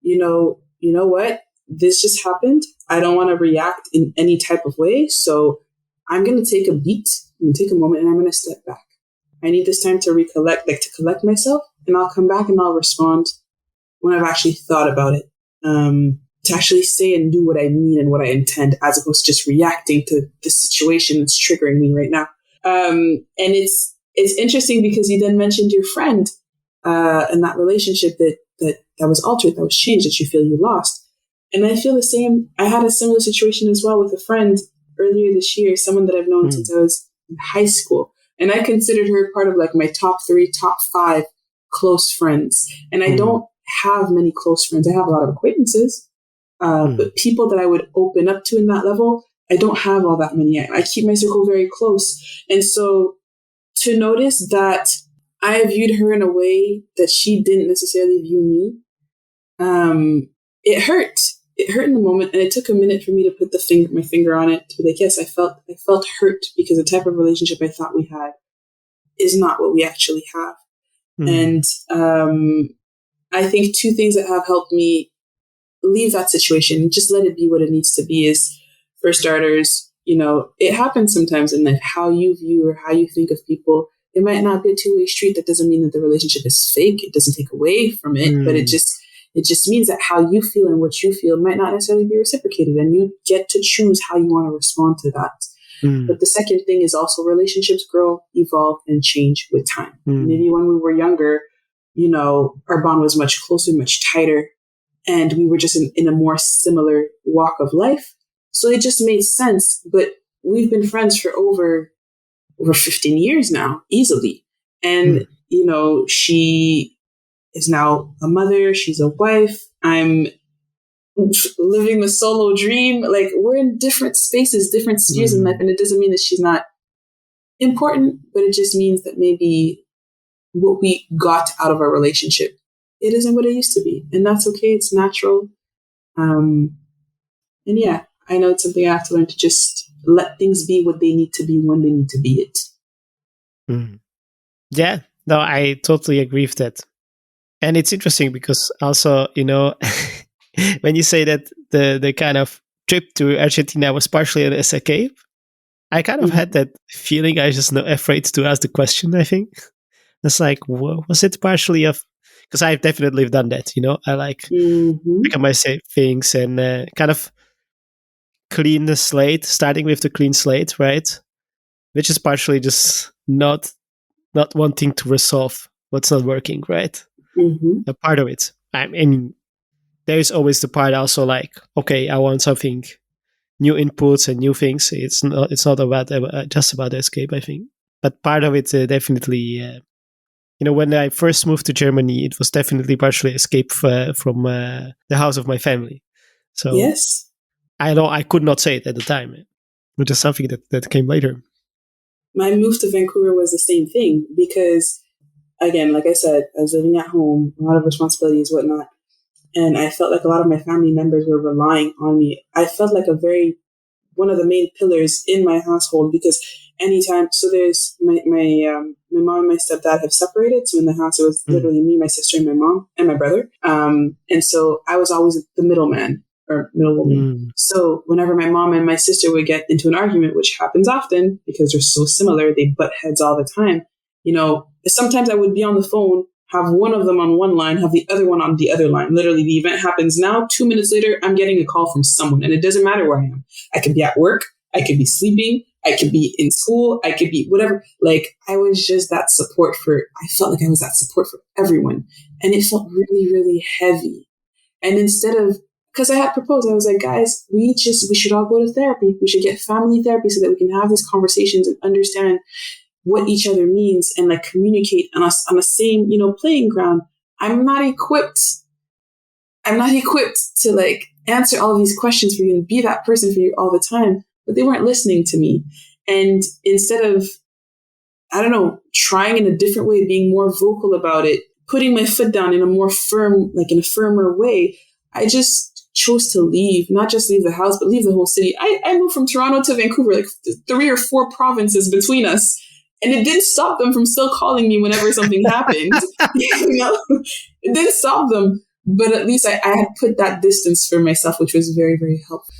you know what? This just happened. I don't want to react in any type of way. So I'm going to take a beat, I'm going to take a moment, and I'm going to step back. I need this time to recollect, like to collect myself, and I'll come back and I'll respond when I've actually thought about it, to actually say and do what I mean and what I intend, as opposed to just reacting to the situation that's triggering me right now. And it's interesting because you then mentioned your friend and that relationship that was altered, that was changed, that you feel you lost. And I feel the same. I had a similar situation as well with a friend earlier this year, someone that I've known since I was in high school. And I considered her part of like my top 3, top 5 close friends. And I don't have many close friends. I have a lot of acquaintances, but people that I would open up to in that level, I don't have all that many. I keep my circle very close. And so to notice that I viewed her in a way that she didn't necessarily view me, it hurt. It hurt in the moment. And it took a minute for me to put my finger on it, to be like, yes, I felt hurt because the type of relationship I thought we had is not what we actually have. And I think 2 things that have helped me leave that situation, just let it be what it needs to be, is, for starters, it happens sometimes in life. How you view or how you think of people, it might not be a two-way street. That doesn't mean that the relationship is fake. It doesn't take away from it, but it just means that how you feel and what you feel might not necessarily be reciprocated, and you get to choose how you want to respond to that. But the second thing is also relationships grow, evolve, and change with time. Maybe when we were younger, our bond was much closer, much tighter, and we were just in a more similar walk of life. So it just made sense. But we've been friends for over 15 years now, easily. And, she is now a mother. She's a wife. I'm living the solo dream. Like, we're in different spaces, different spheres in life. And it doesn't mean that she's not important, but it just means that maybe what we got out of our relationship, it isn't what it used to be. And that's okay. It's natural. And yeah, I know it's something I have to learn, to just let things be what they need to be when they need to be it. Yeah, no, I totally agree with that. And it's interesting because also, when you say that the kind of trip to Argentina was partially an escape, I kind of had that feeling. I was just afraid to ask the question, I think. It's like, was it partially of... Because I've definitely done that, I like pick up my things and kind of clean the slate, starting with the clean slate, right? Which is partially just not wanting to resolve what's not working, right? A part of it. I mean, there is always the part also like, okay, I want something, new inputs and new things. It's not about just about the escape, I think. But part of it definitely, when I first moved to Germany, it was definitely partially escape from the house of my family. So yes, I know I could not say it at the time, which is something that came later. My move to Vancouver was the same thing because, again, like I said, I was living at home, a lot of responsibilities, whatnot. And I felt like a lot of my family members were relying on me. I felt like one of the main pillars in my household, because anytime, so there's my mom and my stepdad have separated. So in the house, it was literally me, my sister, and my mom and my brother. And so I was always the middleman or middlewoman. So whenever my mom and my sister would get into an argument, which happens often because they're so similar, they butt heads all the time. Sometimes I would be on the phone, have one of them on one line, have the other one on the other line. Literally, the event happens now. 2 minutes later, I'm getting a call from someone, and it doesn't matter where I am. I could be at work. I could be sleeping. I could be in school. I could be whatever. Like, I was just that support I felt like I was that support for everyone. And it felt really, really heavy. And instead of, because I had proposed, I was like, guys, we should all go to therapy. We should get family therapy so that we can have these conversations and understand what each other means and like communicate on the same, playing ground. I'm not equipped to like answer all of these questions for you and be that person for you all the time. But they weren't listening to me. And instead of, trying in a different way, being more vocal about it, putting my foot down in a firmer way, I just chose to leave, not just leave the house, but leave the whole city. I moved from Toronto to Vancouver, like 3 or 4 provinces between us. And it didn't stop them from still calling me whenever something happened. It didn't stop them. But at least I had put that distance for myself, which was very, very helpful.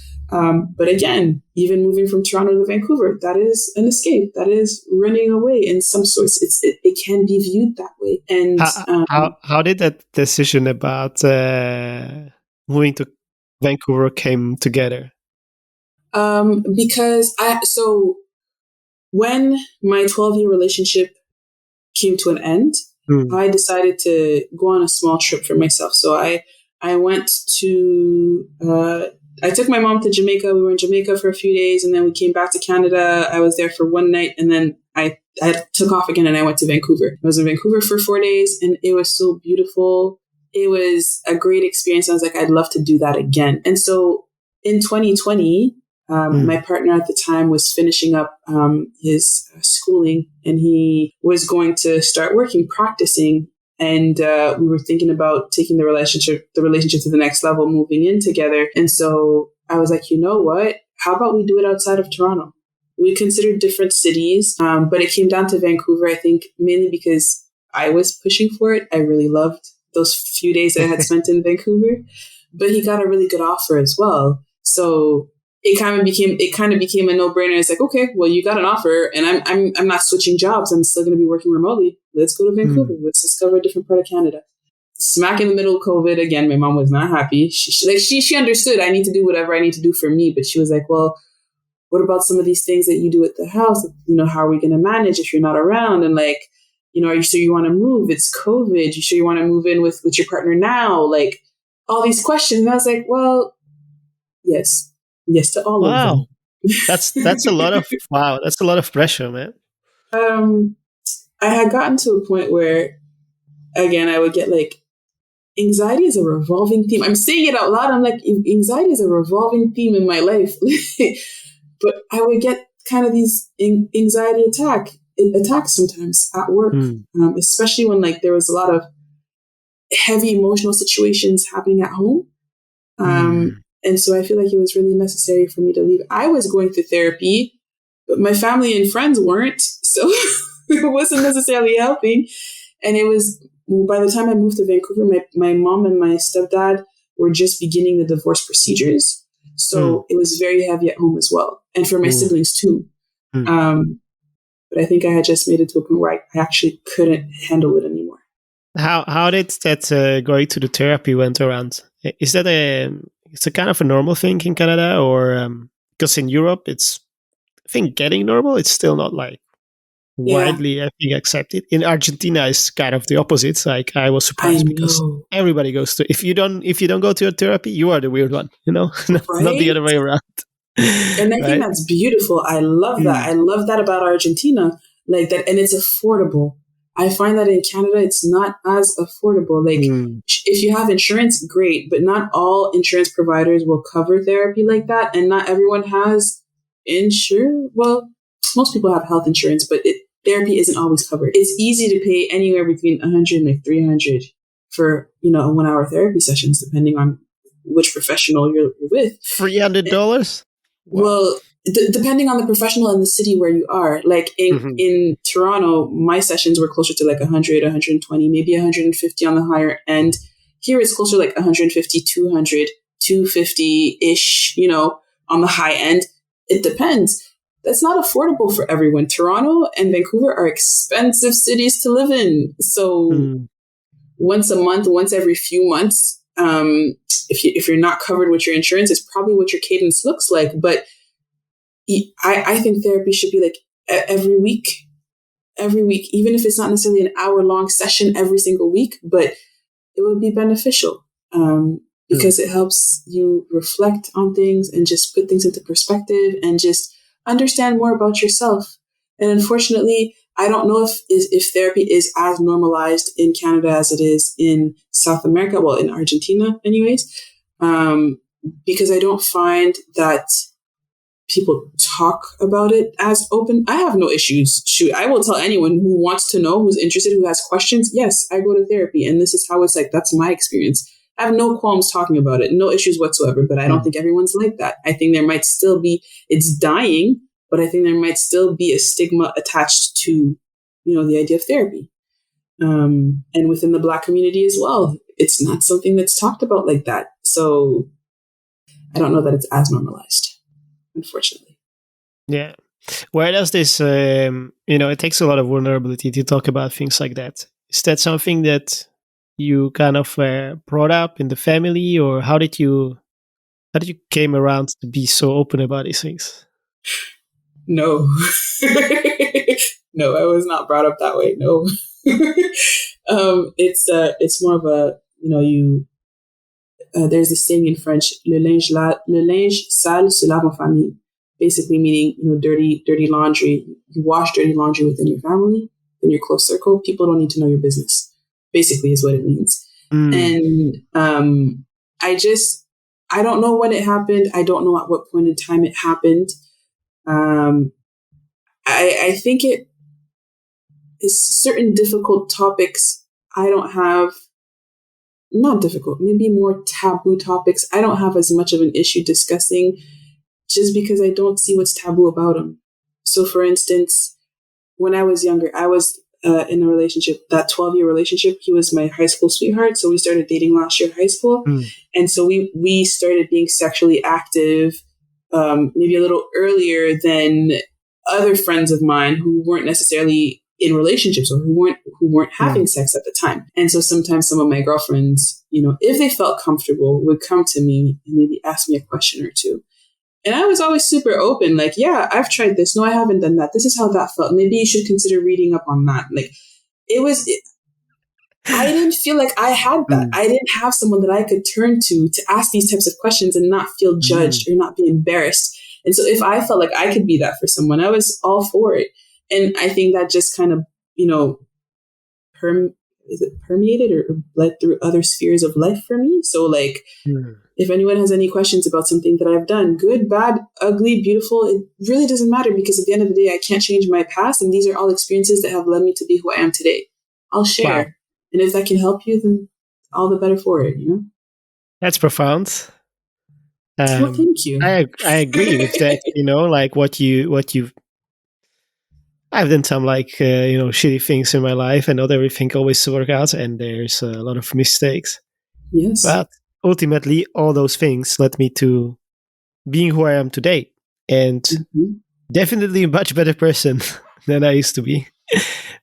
But again, even moving from Toronto to Vancouver, that is an escape. That is running away in some sorts. It can be viewed that way. And how did that decision about moving to Vancouver came together? Because when my 12-year relationship came to an end, I decided to go on a small trip for myself. So I went to, I took my mom to Jamaica. We were in Jamaica for a few days, and then we came back to Canada. I was there for one night, and then I took off again and I went to Vancouver. I was in Vancouver for 4 days, and it was so beautiful. It was a great experience. I was like, I'd love to do that again. And so in 2020, my partner at the time was finishing up his schooling, and he was going to start working, practicing. And we were thinking about taking the relationship to the next level, moving in together. And so I was like, you know what? How about we do it outside of Toronto? We considered different cities, but it came down to Vancouver, I think, mainly because I was pushing for it. I really loved those few days that I had spent in Vancouver, but he got a really good offer as well. So it kind of became a no-brainer. It's like, okay, well, you got an offer, and I'm not switching jobs. I'm still going to be working remotely. Let's go to Vancouver. Let's discover a different part of Canada. Smack in the middle of COVID again. My mom was not happy. She understood I need to do whatever I need to do for me, but she was like, well, what about some of these things that you do at the house? You know, how are we going to manage if you're not around? And like, you know, are you sure you want to move? It's COVID. You sure you want to move in with your partner now? Like all these questions. And I was like, well, yes to all of them. That's a lot of that's a lot of pressure, man. I had gotten to a point where, again, I would get like, anxiety is a revolving theme. I'm saying it out loud. I'm like, anxiety is a revolving theme in my life. But I would get kind of these anxiety attacks sometimes at work, especially when like there was a lot of heavy emotional situations happening at home. And so I feel like it was really necessary for me to leave. I was going through therapy, but my family and friends weren't. So it wasn't necessarily helping. And it was, by the time I moved to Vancouver, my mom and my stepdad were just beginning the divorce procedures. So it was very heavy at home as well. And for my siblings too. But I think I had just made it to a point where I actually couldn't handle it anymore. How did that going to the therapy went around? Is that it's a kind of a normal thing in Canada, or because in Europe I think getting normal, it's still not like widely I think accepted. In Argentina, it's kind of the opposite. Like I was surprised because everybody goes to. If you don't go to a therapy, you are the weird one. You know, not the other way around. And I think that's beautiful. I love that. I love that about Argentina, like that, and it's affordable. I find that in Canada, it's not as affordable. Like if you have insurance, great, but not all insurance providers will cover therapy like that. And not everyone has insurance. Well, most people have health insurance, but therapy isn't always covered. It's easy to pay anywhere between 100 and like 300 for, you know, a 1 hour therapy sessions, depending on which professional you're with. $300? Well, depending on the professional and the city where you are. Like in Toronto, my sessions were closer to like 100, 120, maybe 150 on the higher end. Here it's closer to like 150, 200, 250-ish, you know, on the high end. It depends. That's not affordable for everyone. Toronto and Vancouver are expensive cities to live in. So once a month, once every few months, if you're not covered with your insurance, it's probably what your cadence looks like. But I think therapy should be like every week, even if it's not necessarily an hour-long session every single week, but it would be beneficial because it helps you reflect on things and just put things into perspective and just understand more about yourself. And unfortunately, I don't know if therapy is as normalized in Canada as it is in South America, well, in Argentina anyways, because I don't find that people talk about it as open. I have no issues. Shoot, I will tell anyone who wants to know, who's interested, who has questions. Yes, I go to therapy, and this is how it's like. That's my experience. I have no qualms talking about it, no issues whatsoever, but I don't think everyone's like that. I think there might still be, it's dying, but I think there might still be a stigma attached to, you know, the idea of therapy. And within the Black community as well, it's not something that's talked about like that. So I don't know that it's as normalized, unfortunately. Yeah. Where does this, it takes a lot of vulnerability to talk about things like that. Is that something that you kind of brought up in the family, or how did you came around to be so open about these things? No, no, I was not brought up that way. No, it's more of a, there's this saying in French, le linge sale se lave en famille, basically meaning, dirty laundry. You wash dirty laundry within your family, in your close circle. People don't need to know your business, basically is what it means. And I don't know when it happened. I don't know at what point in time it happened. I think it is certain difficult topics. I don't have, not difficult, maybe more taboo topics. I don't have as much of an issue discussing, just because I don't see what's taboo about them. So for instance, when I was younger, I was in a relationship, that 12-year relationship. He was my high school sweetheart. So we started dating last year, high school. And so we started being sexually active maybe a little earlier than other friends of mine who weren't necessarily in relationships or who weren't having sex at the time. And so sometimes some of my girlfriends, if they felt comfortable, would come to me and maybe ask me a question or two. And I was always super open, like, yeah, I've tried this. No, I haven't done that. This is how that felt. Maybe you should consider reading up on that. Like, I didn't feel like I had that. I didn't have someone that I could turn to ask these types of questions and not feel judged or not be embarrassed. And so if I felt like I could be that for someone, I was all for it. And I think that just kind of, permeated or bled through other spheres of life for me. So like, if anyone has any questions about something that I've done, good, bad, ugly, beautiful, it really doesn't matter, because at the end of the day, I can't change my past. And these are all experiences that have led me to be who I am today. I'll share. Wow. And if that can help you, then all the better for it, That's profound. Well, thank you. I agree with that, like what you've, I've done some shitty things in my life, and not everything always works out, and there's a lot of mistakes. Yes. But ultimately, all those things led me to being who I am today, and definitely a much better person than I used to be.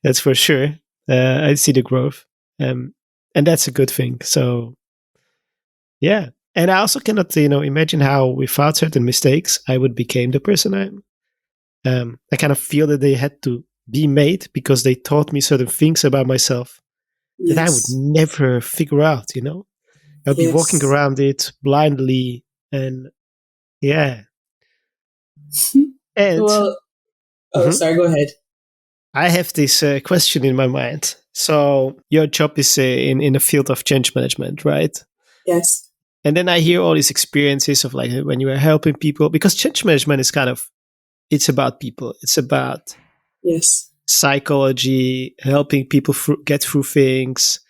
That's for sure. I see the growth, and that's a good thing. So, yeah. And I also cannot, imagine how without certain mistakes, I would become the person I am. I kind of feel that they had to be made because they taught me certain things about myself that I would never figure out, I'd be walking around it blindly, and yeah. And well, sorry, go ahead. I have this question in my mind. So your job is in the field of change management, right? Yes. And then I hear all these experiences of like when you are helping people, because change management is it's about people. It's about psychology, helping people get through things.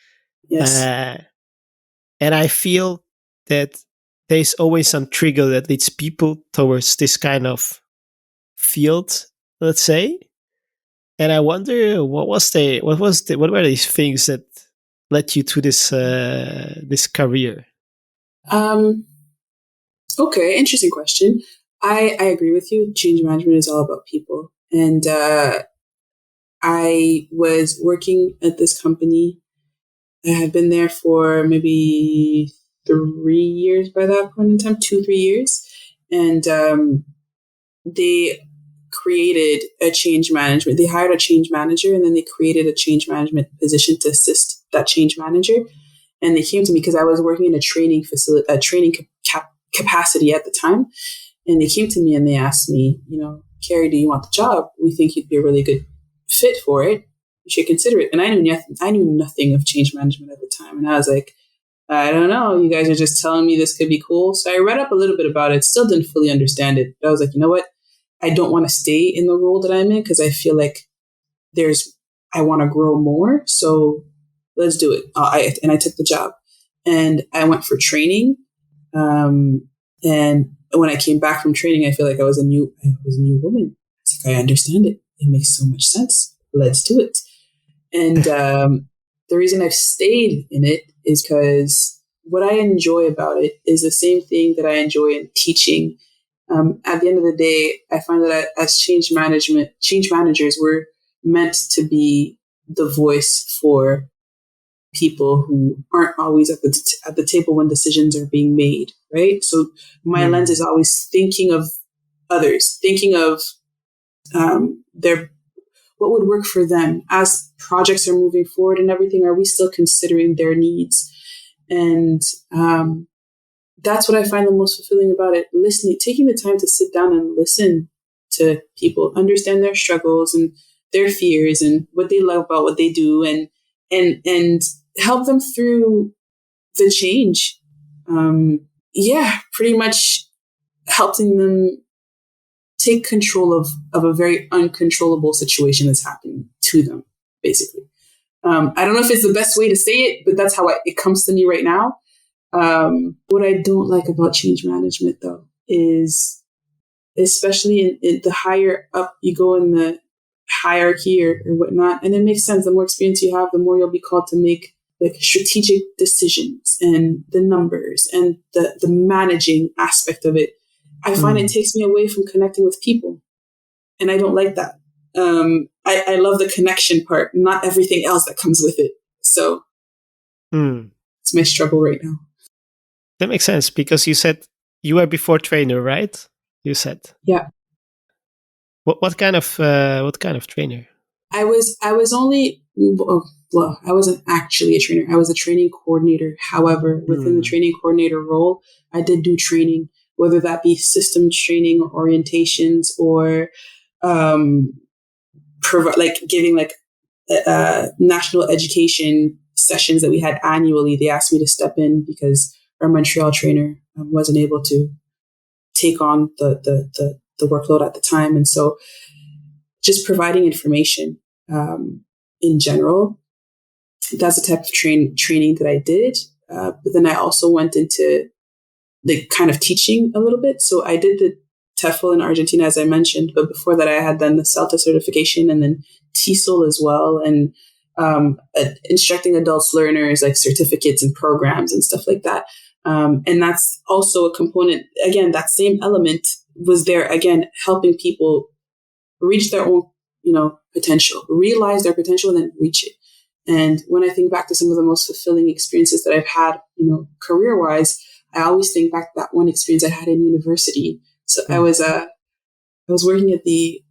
Yes. And I feel that there's always some trigger that leads people towards this kind of field, let's say. And I wonder what were these things that led you to this career? Okay, interesting question. I agree with you. Change management is all about people. And I was working at this company. I had been there for maybe 3 years by that point in time, 2-3 years. And they created a change management. They hired a change manager, and then they created a change management position to assist that change manager. And they came to me because I was working in a training facility, capacity at the time. And they came to me and they asked me, Kerry, do you want the job? We think you'd be a really good fit for it. You should consider it. And I knew nothing of change management at the time. And I was like, I don't know. You guys are just telling me this could be cool. So I read up a little bit about it. Still didn't fully understand it. But I was like, you know what? I don't want to stay in the role that I'm in because I feel like I want to grow more. So let's do it. And I took the job, and I went for training. And when I came back from training, I feel like I was a new woman. It's like, I understand it. It makes so much sense. Let's do it. And the reason I've stayed in it is because what I enjoy about it is the same thing that I enjoy in teaching. At the end of the day, I find that as change managers, we're meant to be the voice for people who aren't always at the table when decisions are being made, right? So my lens is always thinking of others, thinking of what would work for them as projects are moving forward and everything. Are we still considering their needs? And that's what I find the most fulfilling about it. Listening, taking the time to sit down and listen to people, understand their struggles and their fears and what they love about what they do, and help them through the change. Pretty much helping them take control of a very uncontrollable situation that's happening to them, basically. I don't know if it's the best way to say it, but that's how it comes to me right now. What I don't like about change management, though, is especially in the higher up you go in the hierarchy or whatnot, and it makes sense. The more experience you have, the more you'll be called to make like strategic decisions and the numbers and the managing aspect of it. I find it takes me away from connecting with people. And I don't like that. I love the connection part, not everything else that comes with it. So it's my struggle right now. That makes sense, because you said you were before trainer, right? You said. Yeah. What kind of trainer? I was only, well, I wasn't actually a trainer. I was a training coordinator. However, within the training coordinator role, I did do training, whether that be systems training or orientations or giving national education sessions that we had annually. They asked me to step in because our Montreal trainer wasn't able to take on the workload at the time. And so just providing information in general, that's the type of training that I did. But then I also went into the kind of teaching a little bit. So I did the TEFL in Argentina, as I mentioned, but before that I had done the CELTA certification and then TESOL as well, and instructing adults learners, like certificates and programs and stuff like that. And that's also a component. Again, that same element was there, again, helping people reach their own, potential, realize their potential, and then reach it. And when I think back to some of the most fulfilling experiences that I've had, career-wise, I always think back to that one experience I had in university. So I was working at the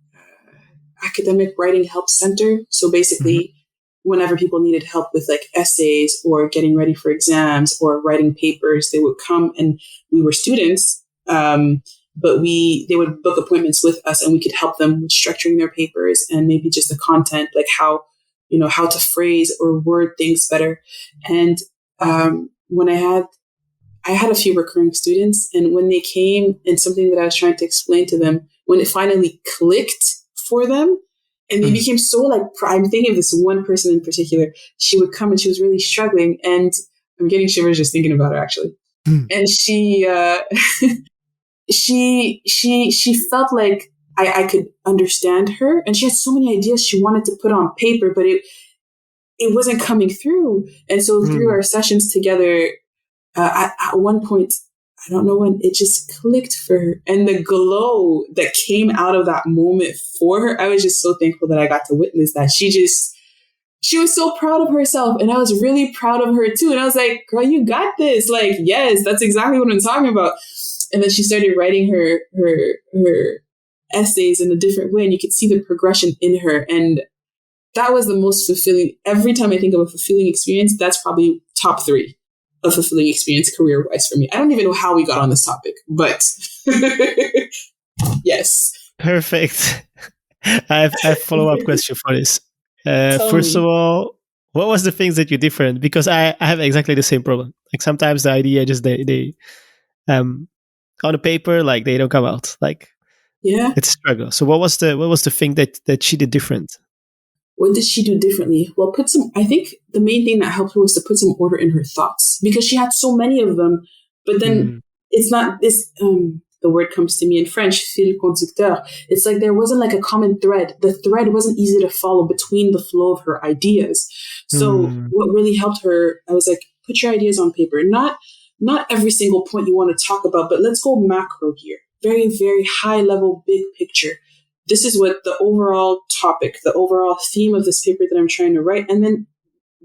Academic Writing Help Center. So basically, whenever people needed help with like essays or getting ready for exams or writing papers, they would come, and we were students, but they would book appointments with us, and we could help them with structuring their papers and maybe just the content, like how to phrase or word things better. And when I had a few recurring students, and when they came and something that I was trying to explain to them, when it finally clicked for them, and they became so I'm thinking of this one person in particular. She would come and she was really struggling, and I'm getting shivers just thinking about her, actually. And she felt like I could understand her, and she had so many ideas she wanted to put on paper, but it wasn't coming through. And so through our sessions together, at one point, I don't know when, it just clicked for her. And the glow that came out of that moment for her, I was just so thankful that I got to witness that. She was so proud of herself, and I was really proud of her too. And I was like, girl, you got this. Like, yes, that's exactly what I'm talking about. And then she started writing her essays in a different way, and you could see the progression in her. And that was the most fulfilling. Every time I think of a fulfilling experience, that's probably top 3 of fulfilling experience career-wise for me. I don't even know how we got on this topic, but yes. Perfect. I have a follow-up question for this. First of all, what was the things that you different? Because I have exactly the same problem. Like sometimes the idea just they on the paper, like they don't come out. Like it's a struggle. So what was the thing that she did different? What did she do differently? Well, I think the main thing that helped her was to put some order in her thoughts, because she had so many of them, but then it's not this, the word comes to me in French, fil conducteur. It's like there wasn't like a common thread. The thread wasn't easy to follow between the flow of her ideas. So what really helped her, I was like, put your ideas on paper. Not every single point you want to talk about, but let's go macro here. Very, very high level, big picture. This is what the overall topic, the overall theme of this paper that I'm trying to write, and then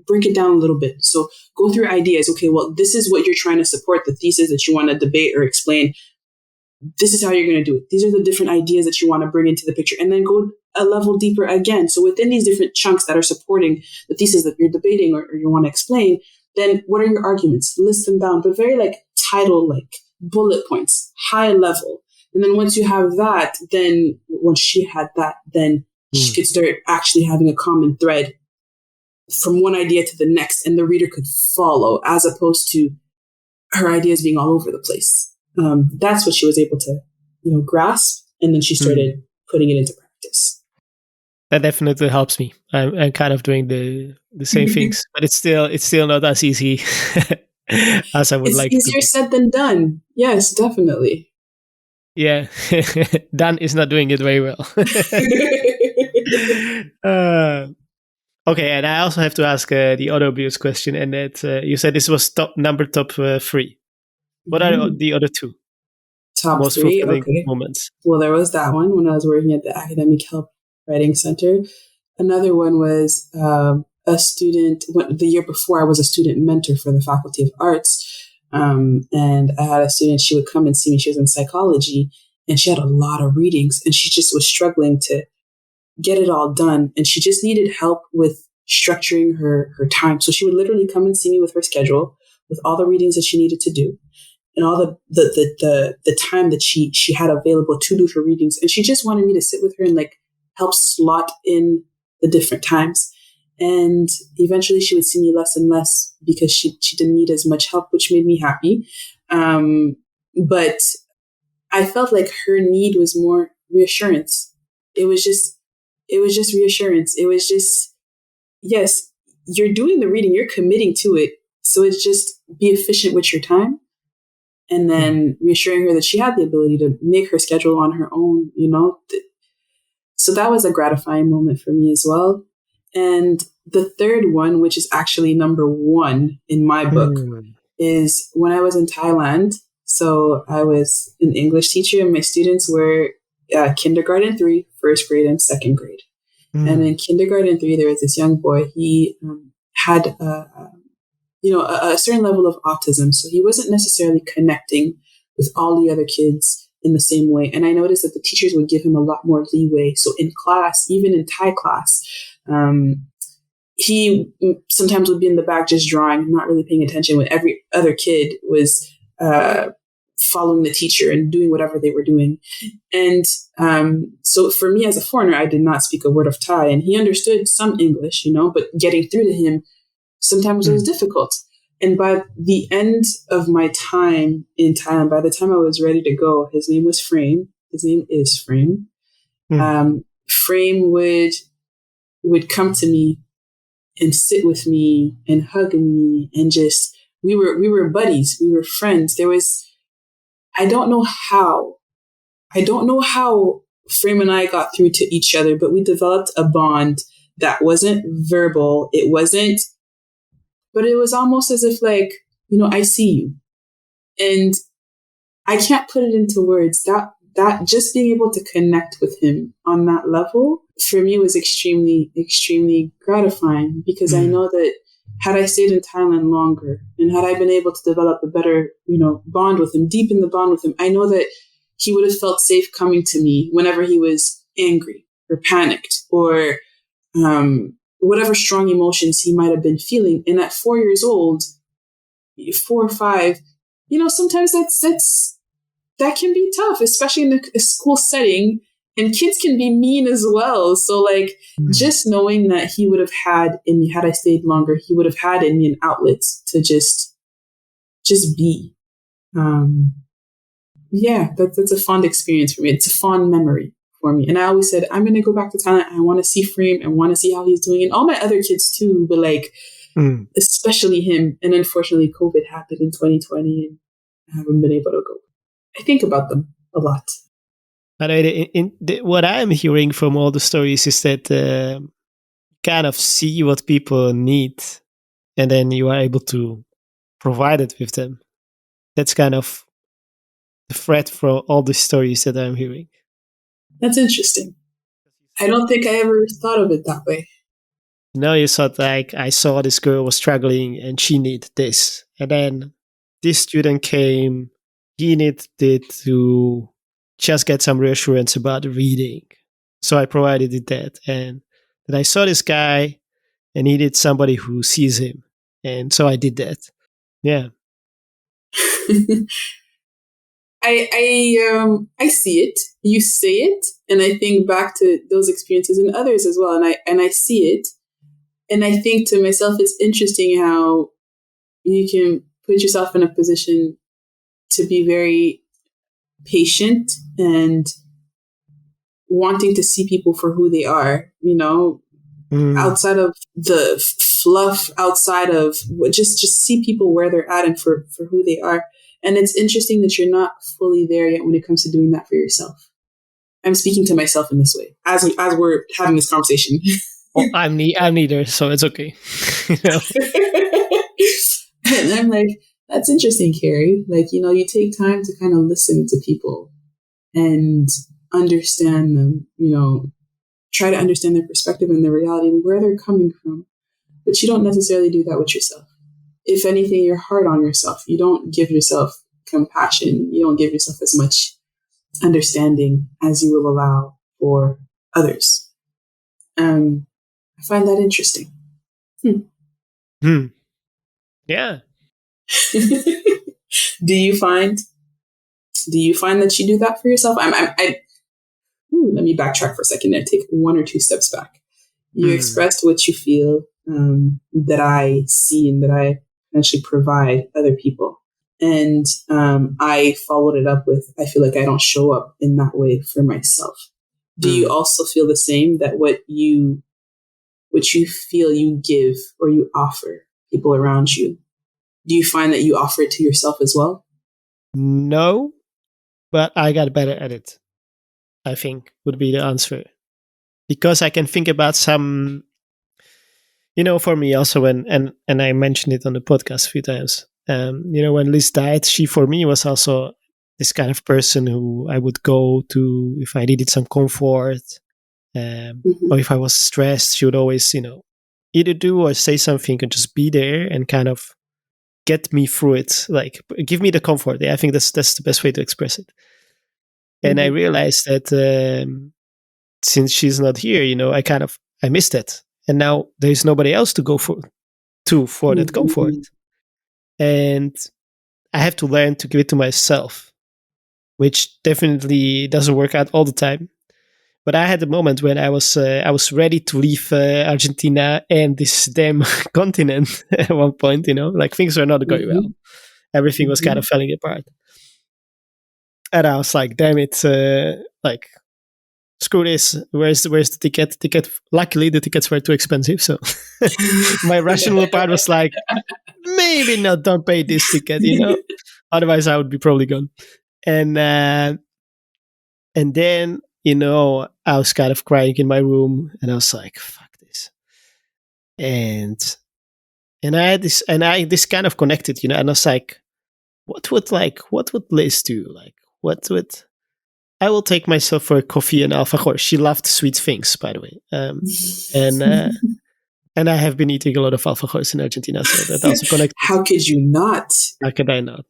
break it down a little bit. So go through ideas. Okay, well, this is what you're trying to support, the thesis that you want to debate or explain. This is how you're going to do it. These are the different ideas that you want to bring into the picture, and then go a level deeper again. So within these different chunks that are supporting the thesis that you're debating or you want to explain, then what are your arguments? List them down, but very title, bullet points, high level. And then once you have that, then once she had that, then she could start actually having a common thread from one idea to the next, and the reader could follow, as opposed to her ideas being all over the place. That's what she was able to, grasp, and then she started putting it into practice. That definitely helps me. I'm kind of doing the same things, but it's still not as easy as I would like. It's easier said than done. Yes, definitely. Yeah, Dan is not doing it very well. Okay, and I also have to ask the other obvious question, and that you said this was top 3. What are the other 2? Top Most three. fulfilling Okay. moments. Well, there was that one when I was working at the Academic Help Writing Center. Another one was a student. The year before, I was a student mentor for the Faculty of Arts. And I had a student, she would come and see me. She was in psychology and she had a lot of readings and she just was struggling to get it all done. And she just needed help with structuring her time. So she would literally come and see me with her schedule, with all the readings that she needed to do and all the time that she had available to do her readings. And she just wanted me to sit with her and like help slot in the different times. And eventually she would see me less and less because she didn't need as much help, which made me happy. But I felt like her need was more reassurance. It was just reassurance. It was just, yes, you're doing the reading, you're committing to it. So it's just be efficient with your time. And then reassuring her that she had the ability to make her schedule on her own, you know. So that was a gratifying moment for me as well. And the third one, which is actually number one in my book, is when I was in Thailand. So I was an English teacher and my students were kindergarten 3, first grade, and second grade. And in kindergarten 3, there was this young boy. He had a certain level of autism. So he wasn't necessarily connecting with all the other kids in the same way. And I noticed that the teachers would give him a lot more leeway. So in class, even in Thai class, he sometimes would be in the back just drawing, not really paying attention when every other kid was following the teacher and doing whatever they were doing. And so for me as a foreigner, I did not speak a word of Thai, and he understood some English, but getting through to him sometimes it was difficult. And by the end of my time in Thailand, by the time I was ready to go, his name was Frame. His name is Frame. Frame would come to me and sit with me and hug me and just, we were buddies. We were friends. I don't know how Frame and I got through to each other, but we developed a bond that wasn't verbal. But it was almost as if like, I see you. And I can't put it into words. That just being able to connect with him on that level for me was extremely, extremely gratifying, because I know that had I stayed in Thailand longer and had I been able to develop a better, bond with him, deepen the bond with him, I know that he would have felt safe coming to me whenever he was angry or panicked or whatever strong emotions he might have been feeling. And at 4 years old, 4 or 5, sometimes that can be tough, especially in a school setting. And kids can be mean as well. So like just knowing that he would have had in me, had I stayed longer, he would have had in me an outlet to just be. That's a fond experience for me. It's a fond memory for me. And I always said, I'm going to go back to Thailand. I want to see Frame. I want to see how he's doing. And all my other kids too, but like, especially him. And unfortunately, COVID happened in 2020 and I haven't been able to go. I think about them a lot. But what I'm hearing from all the stories is that kind of see what people need and then you are able to provide it with them. That's kind of the thread for all the stories that I'm hearing. That's interesting. I don't think I ever thought of it that way. You thought like, I saw this girl was struggling and she needed this. And then this student came, he needed to just get some reassurance about reading. So I provided it that. And then I saw this guy and he needed somebody who sees him. And so I did that. Yeah. I see it. You say it. And I think back to those experiences and others as well. And I see it. And I think to myself, it's interesting how you can put yourself in a position to be very patient and wanting to see people for who they are, outside of the fluff, outside of just see people where they're at and for who they are. And it's interesting that you're not fully there yet when it comes to doing that for yourself. I'm speaking to myself in this way as we're having this conversation. Well, I'm neither, so it's okay. And I'm like, That's interesting, Kerry. Like, you take time to kind of listen to people and understand them, try to understand their perspective and their reality and where they're coming from. But you don't necessarily do that with yourself. If anything, you're hard on yourself. You don't give yourself compassion. You don't give yourself as much understanding as you will allow for others. I find that interesting. Yeah. Do you find that you do that for yourself? Let me backtrack for a second and take one or two steps back. You expressed what you feel that I see and that I actually provide other people. And I followed it up with, I feel like I don't show up in that way for myself. Do you also feel the same, that what you feel you give or you offer people around you, do you find that you offer it to yourself as well? No, but I got better at it, I think, would be the answer. Because I can think about some, for me also when, and I mentioned it on the podcast a few times, when Liz died, she for me was also this kind of person who I would go to if I needed some comfort, or if I was stressed. She would always, either do or say something and just be there and kind of get me through it, like give me the comfort. I think that's the best way to express it. And I realized that since she's not here, I missed it, and now there's nobody else to go for that comfort, and I have to learn to give it to myself, which definitely doesn't work out all the time. But I had a moment when I was ready to leave Argentina and this damn continent at one point. Like things were not going well. Everything was kind of falling apart, and I was like, "Damn it! Like, screw this. Where's the ticket? Luckily, the tickets were too expensive. So my rational part was like, maybe not. Don't pay this ticket. Otherwise, I would be probably gone. And then, I was kind of crying in my room, and I was like, fuck this. And I had this kind of connected, and I was like, what would Liz do? Like, what would, I will take myself for a coffee and alfajor. She loved sweet things, by the way. And I have been eating a lot of alfajors in Argentina, so that also connected. How could you not? How could I not?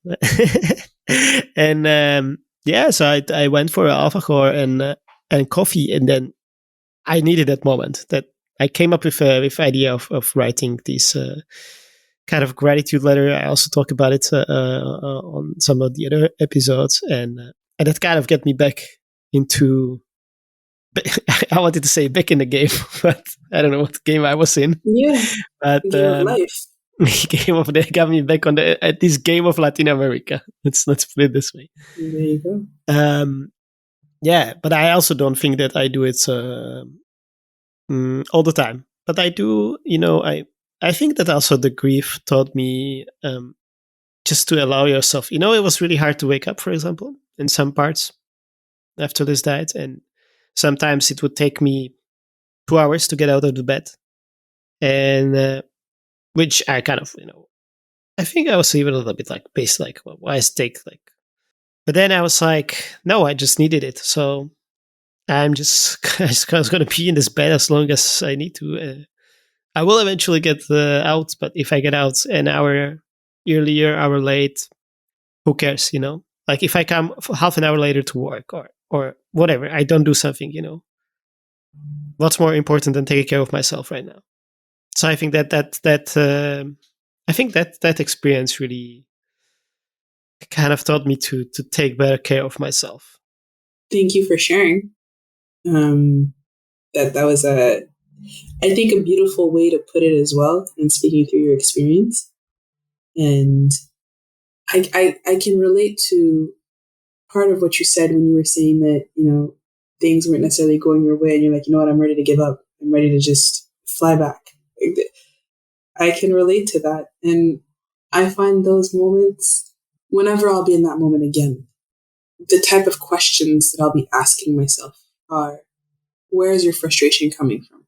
And so I went for alfajor and coffee, and then I needed that moment. That I came up with idea of writing this kind of gratitude letter. I also talk about it on some of the other episodes, and that kind of get me back into. I wanted to say back in the game, but I don't know what game I was in. Yeah, but game of life. Game of they got me back on at this game of Latin America. Let's put it this way. There you go. Yeah, but I also don't think that I do it all the time. But I do, I think that also the grief taught me just to allow yourself. It was really hard to wake up, for example, in some parts after Liz died, and sometimes it would take me 2 hours to get out of the bed, and which I kind of, I think I was even a little bit like pissed, like, well, why is it take like? But then I was like, no, I just needed it, so I was going to be in this bed as long as I need to. I will eventually get out, but if I get out an hour earlier, hour late, who cares, Like if I come half an hour later to work or whatever, I don't do something, What's more important than taking care of myself right now? So I think that experience really kind of taught me to take better care of myself. Thank you for sharing. That was I think, a beautiful way to put it as well, and speaking through your experience. And I can relate to part of what you said when you were saying that, things weren't necessarily going your way and you're like, you know what, I'm ready to give up. I'm ready to just fly back. I can relate to that. And I find those moments, whenever I'll be in that moment again, the type of questions that I'll be asking myself are, where is your frustration coming from?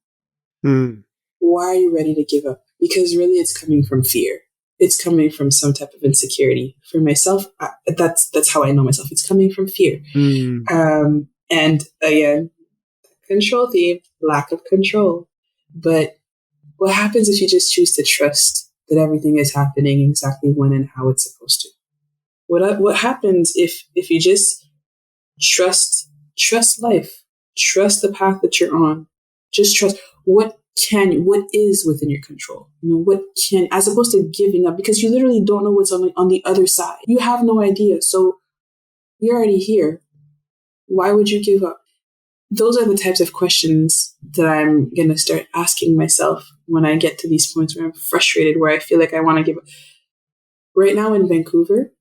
Why are you ready to give up? Because really it's coming from fear. it's coming from some type of insecurity. For myself, that's how I know myself. It's coming from fear. And again, control theme, lack of control. But what happens if you just choose to trust that everything is happening exactly when and how it's supposed to? What happens if you just trust life, trust the path that you're on, just trust what is within your control, what can, as opposed to giving up, because you literally don't know what's on the other side. You have no idea. So you're already here. Why would you give up? Those are the types of questions that I'm going to start asking myself when I get to these points where I'm frustrated, where I feel like I want to give up. Right now in Vancouver,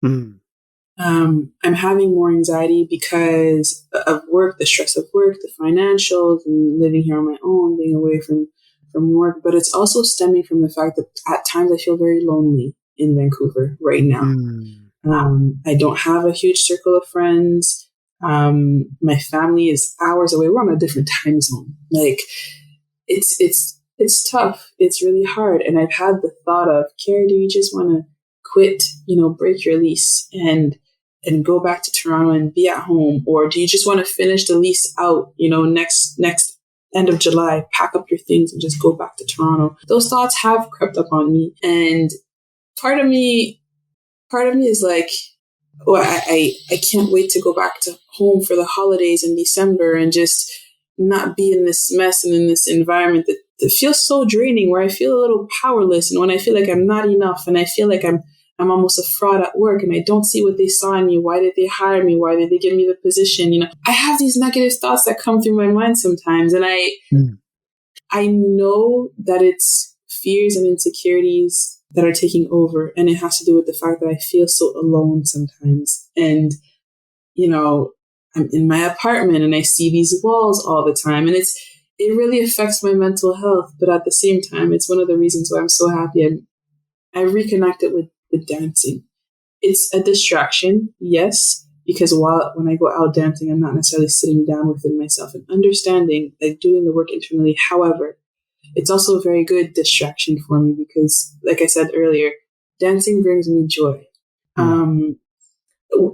I'm having more anxiety because of work, the stress of work, the financials, and living here on my own, being away from work. But it's also stemming from the fact that at times I feel very lonely in Vancouver right now. I don't have a huge circle of friends. My family is hours away. We're on a different time zone. Like it's tough. It's really hard. And I've had the thought of, Kerry, do you just want to quit, break your lease and go back to Toronto and be at home? Or do you just want to finish the lease out, next end of July, pack up your things and just go back to Toronto? Those thoughts have crept up on me. And part of me is like, well, I can't wait to go back to home for the holidays in December and just not be in this mess and in this environment that feels so draining, where I feel a little powerless, and when I feel like I'm not enough, and I feel like I'm almost a fraud at work, and I don't see what they saw in me. Why did they hire me? Why did they give me the position? I have these negative thoughts that come through my mind sometimes, and I know that it's fears and insecurities that are taking over, and it has to do with the fact that I feel so alone sometimes. And I'm in my apartment and I see these walls all the time, and it really affects my mental health. But at the same time, it's one of the reasons why I'm so happy I reconnected with dancing. It's a distraction, yes, because when I go out dancing, I'm not necessarily sitting down within myself and understanding, like doing the work internally. However, it's also a very good distraction for me because, like I said earlier, dancing brings me joy.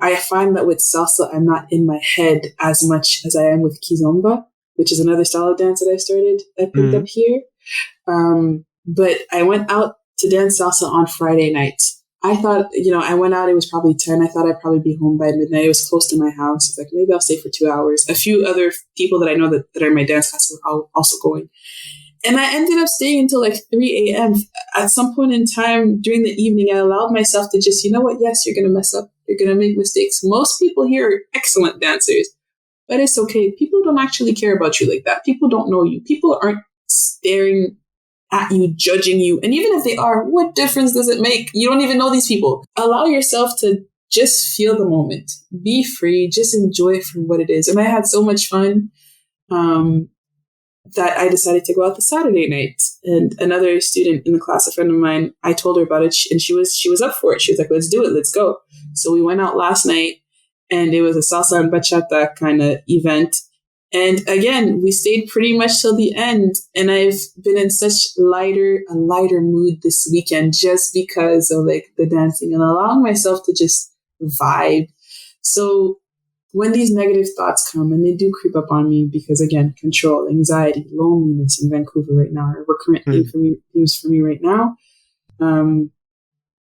I find that with salsa, I'm not in my head as much as I am with kizomba, which is another style of dance that I picked up here. But I went out to dance salsa on Friday night. I thought, I went out, it was probably 10. I thought I'd probably be home by midnight. It was close to my house. It's like, maybe I'll stay for 2 hours. A few other people that I know that are in my dance class were also going. And I ended up staying until like 3 a.m. At some point in time during the evening, I allowed myself to just, yes, you're going to mess up. You're going to make mistakes. Most people here are excellent dancers, but it's okay. People don't actually care about you like that. People don't know you. People aren't staring at you, judging you. And even if they are, what difference does it make? You don't even know these people. Allow yourself to just feel the moment. Be free. Just enjoy it for what it is. And I had so much fun. That I decided to go out the Saturday night. And another student in the class, a friend of mine, I told her about it, and she was up for it. She was like, let's do it, let's go. So we went out last night, and it was a salsa and bachata kind of event. And again, we stayed pretty much till the end. And I've been in such a lighter mood this weekend just because of like the dancing and allowing myself to just vibe. So when these negative thoughts come, and they do creep up on me because, again, control, anxiety, loneliness in Vancouver right now are recurrent themes for me right now.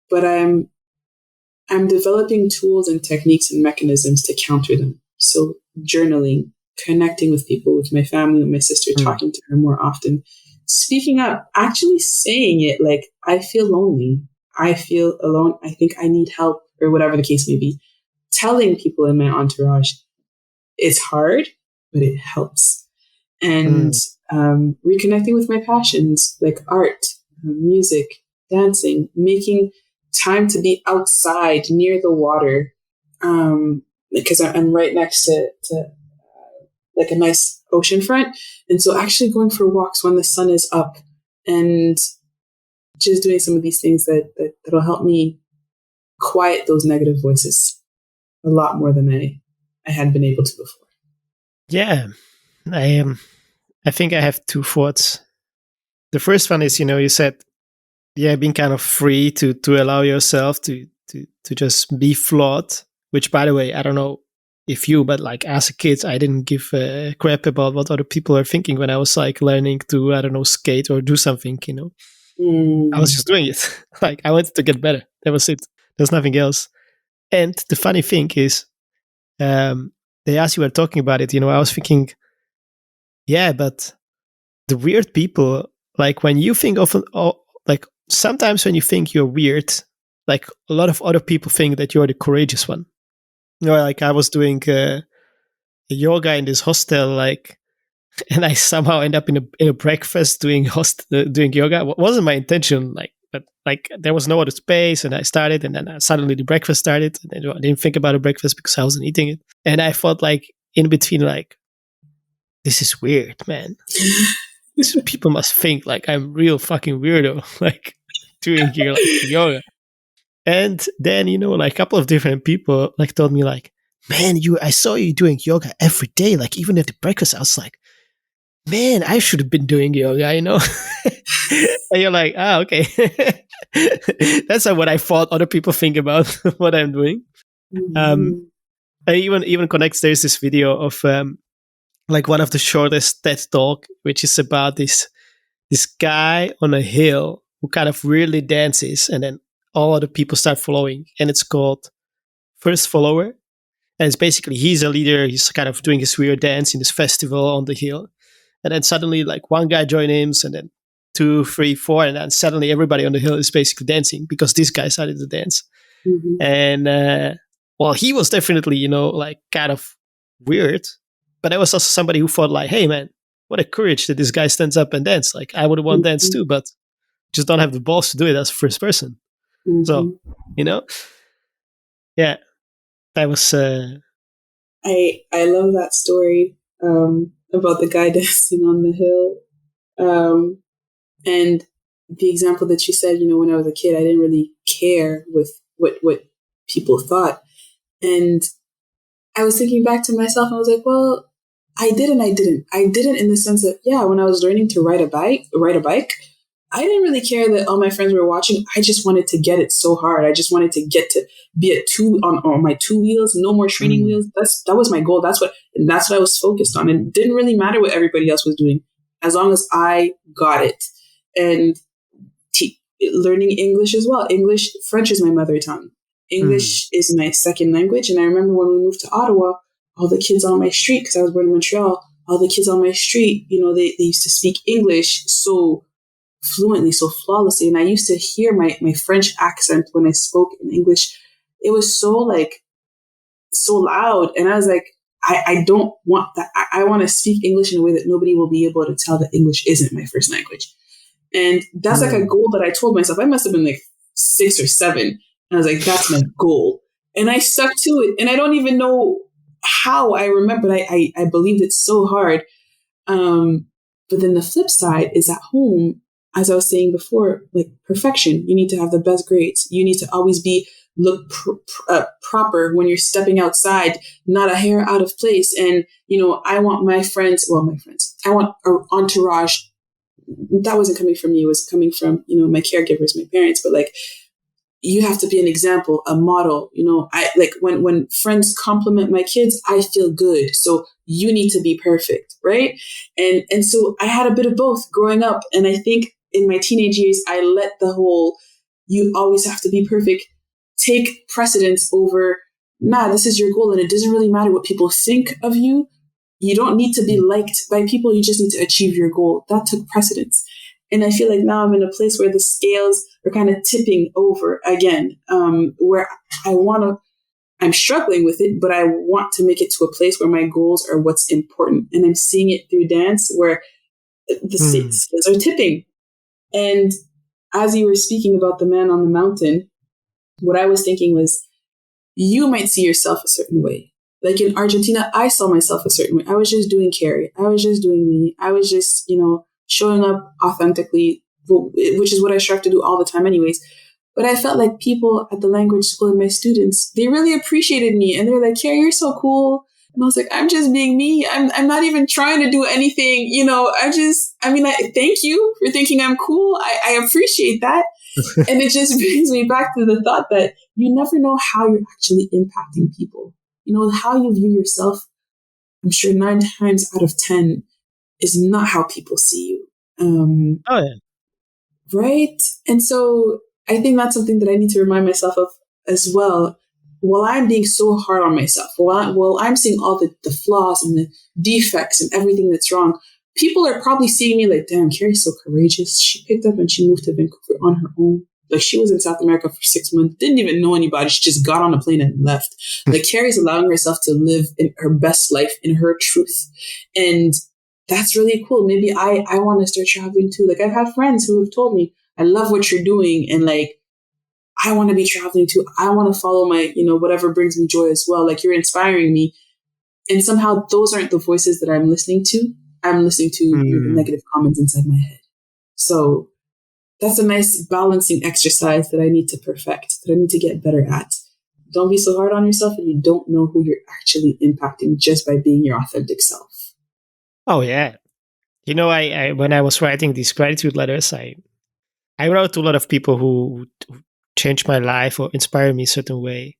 But I'm developing tools and techniques and mechanisms to counter them. So journaling, connecting with people, with my family, with my sister, talking to her more often, speaking up, actually saying it, like, I feel lonely, I feel alone, I think I need help, or whatever the case may be. Telling people in my entourage, it's hard, but it helps. And reconnecting with my passions like art, music, dancing, making time to be outside near the water, because I'm right next to like a nice ocean front. And so actually going for walks when the sun is up and just doing some of these things that'll help me quiet those negative voices a lot more than I had been able to before. Yeah, I think I have two thoughts. The first one is, you said yeah, being kind of free to allow yourself to just be flawed. Which, by the way, I don't know if you, but like as a kid, I didn't give a crap about what other people are thinking when I was like learning to, I don't know, skate or do something. I was just doing it. Like I wanted to get better. That was it. There's nothing else. And the funny thing is, as you were talking about it, I was thinking, yeah, but the weird people, like when you think of like sometimes when you think you're weird, like a lot of other people think that you're the courageous one. Like I was doing yoga in this hostel, like, and I somehow end up in a breakfast doing yoga. It wasn't my intention, like, but like there was no other space, and I started, and then suddenly the breakfast started, and I didn't think about the breakfast because I wasn't eating it, and I felt like in between, like, this is weird, man. People must think like I'm real fucking weirdo, like doing here like yoga. And then like a couple of different people like told me like, man, I saw you doing yoga every day, like even at the breakfast. I was like, man, I should have been doing yoga, And you're like, okay. That's not what I thought other people think about what I'm doing. I even connects. There's this video of like one of the shortest TED Talk, which is about this guy on a hill who kind of weirdly dances, and then all other people start following, and it's called First Follower. And it's basically he's a leader. He's kind of doing his weird dance in this festival on the hill, and then suddenly like one guy joins him, and then 2, 3, 4, and then suddenly everybody on the hill is basically dancing because this guy started to dance. And well, he was definitely like kind of weird, but there was also somebody who thought like, hey man, what a courage that this guy stands up and dance. Like I would have want to dance too, but just don't have the balls to do it as a first person. So yeah, that was I love that story about the guy dancing on the hill, and the example that you said. When I was a kid, I didn't really care with what people thought, and I was thinking back to myself, and I was like, well, I didn't in the sense that, yeah, when I was learning to ride a bike, I didn't really care that all my friends were watching. I just wanted to get it so hard. I just wanted to get to be on my 2 wheels, no more training wheels. That was my goal. That's what I was focused on. And it didn't really matter what everybody else was doing, as long as I got it. And learning English as well. French is my mother tongue. English is my second language. And I remember when we moved to Ottawa, all the kids on my street, because I was born in Montreal, all the kids on my street, they used to speak English so fluently, so flawlessly. And I used to hear my French accent when I spoke in English. It was so loud. And I was like, I don't want that. I want to speak English in a way that nobody will be able to tell that English isn't my first language. And that's like a goal that I told myself. I must have been like 6 or 7. And I was like, that's my goal. And I stuck to it. And I don't even know how I remember, but I believed it so hard. But then the flip side is at home, as I was saying before, like perfection. You need to have the best grades. You need to always look proper when you're stepping outside, not a hair out of place. And, I want my friends, I want our entourage. That wasn't coming from me. It was coming from, my caregivers, my parents. But like, you have to be an example, a model. I like when friends compliment my kids, I feel good. So you need to be perfect, right? And so I had a bit of both growing up. And I think in my teenage years, I let the whole "you always have to be perfect" take precedence over, this is your goal, and it doesn't really matter what people think of you. You don't need to be liked by people. You just need to achieve your goal. That took precedence. And I feel like now I'm in a place where the scales are kind of tipping over again, where I'm struggling with it, but I want to make it to a place where my goals are what's important. And I'm seeing it through dance where the scales are tipping. And as you were speaking about the man on the mountain, what I was thinking was, you might see yourself a certain way. Like in Argentina, I saw myself a certain way. I was just doing Kerry. I was just doing me. I was just, showing up authentically, which is what I strive to do all the time anyways. But I felt like people at the language school and my students, they really appreciated me. And they're like, Kerry, you're so cool. And I was like, I'm just being me. I'm not even trying to do anything. I thank you for thinking I'm cool. I appreciate that. And it just brings me back to the thought that you never know how you're actually impacting people. You know, how you view yourself, I'm sure 9 times out of 10 is not how people see you. Oh yeah. Right? And so I think that's something that I need to remind myself of as well. While I'm being so hard on myself, while I'm seeing all the flaws and the defects and everything that's wrong, people are probably seeing me like, damn, Kerry's so courageous. She picked up and she moved to Vancouver on her own. Like, she was in South America for 6 months, didn't even know anybody. She just got on a plane and left. Like, Kerry's allowing herself to live in her best life, in her truth. And that's really cool. Maybe I want to start traveling too. Like, I've had friends who have told me, I love what you're doing. And like, I want to be traveling too. I want to follow my, whatever brings me joy as well. Like, you're inspiring me. And somehow those aren't the voices that I'm listening to. I'm listening to the negative comments inside my head. So that's a nice balancing exercise that I need to perfect, that I need to get better at. Don't be so hard on yourself, and you don't know who you're actually impacting just by being your authentic self. Oh yeah. I when I was writing these gratitude letters, I wrote to a lot of people who changed my life or inspired me a certain way.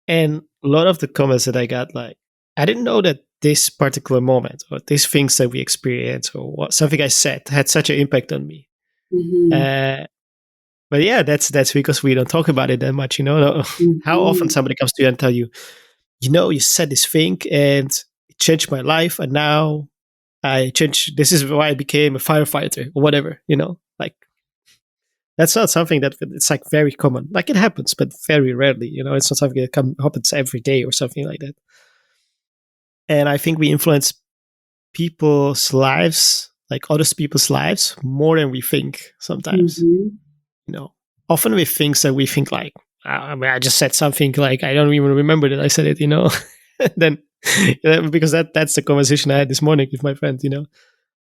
And a lot of the comments that I got, like, I didn't know that this particular moment or these things that we experienced or something I said had such an impact on me. Mm-hmm. But yeah, that's because we don't talk about it that much. Mm-hmm. How often somebody comes to you and tell you, you said this thing and it changed my life, and now I changed. This is why I became a firefighter or whatever. Like, that's not something that it's like very common. Like, it happens, but very rarely. It's not something that happens every day or something like that. And I think we influence people's lives, like other people's lives, more than we think sometimes. Mm-hmm. Often with things that we think like, I just said something, like, I don't even remember that I said it, then because that's the conversation I had this morning with my friend, And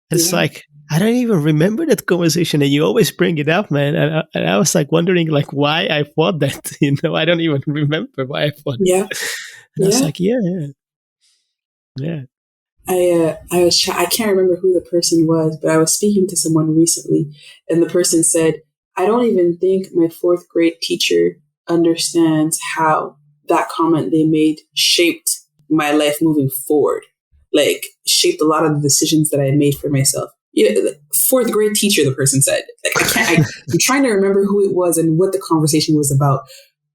it's like, I don't even remember that conversation, and you always bring it up, man. And I was like wondering, like, why I thought that, I don't even remember why I thought it. And I was like, yeah. I can't remember who the person was, but I was speaking to someone recently, and the person said, I don't even think my 4th grade teacher understands how that comment they made shaped my life moving forward, like shaped a lot of the decisions that I made for myself. 4th grade teacher, the person said. Like, I'm trying to remember who it was and what the conversation was about,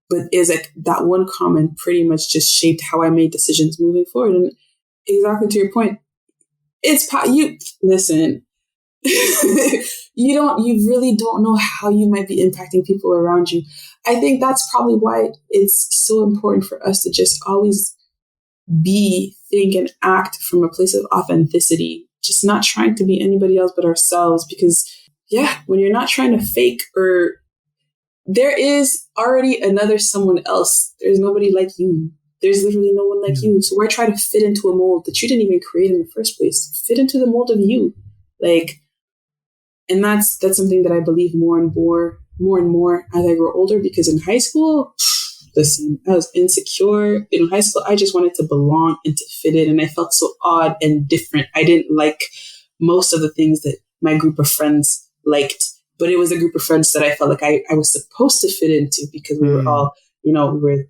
but it's like that one comment pretty much just shaped how I made decisions moving forward. And exactly to your point, you listen. You really don't know how you might be impacting people around you. I think that's probably why it's so important for us to just always think, and act from a place of authenticity, just not trying to be anybody else but ourselves. Because when you're not trying to fake, or there is already another someone else. There's nobody like you. There's literally no one like you. So why try to fit into a mold that you didn't even create in the first place? Fit into the mold of you. And that's something that I believe more and more as I grow older, because in high school, listen, I was insecure. In high school, I just wanted to belong and to fit in. And I felt so odd and different. I didn't like most of the things that my group of friends liked, but it was a group of friends that I felt like I was supposed to fit into, because we were all, we were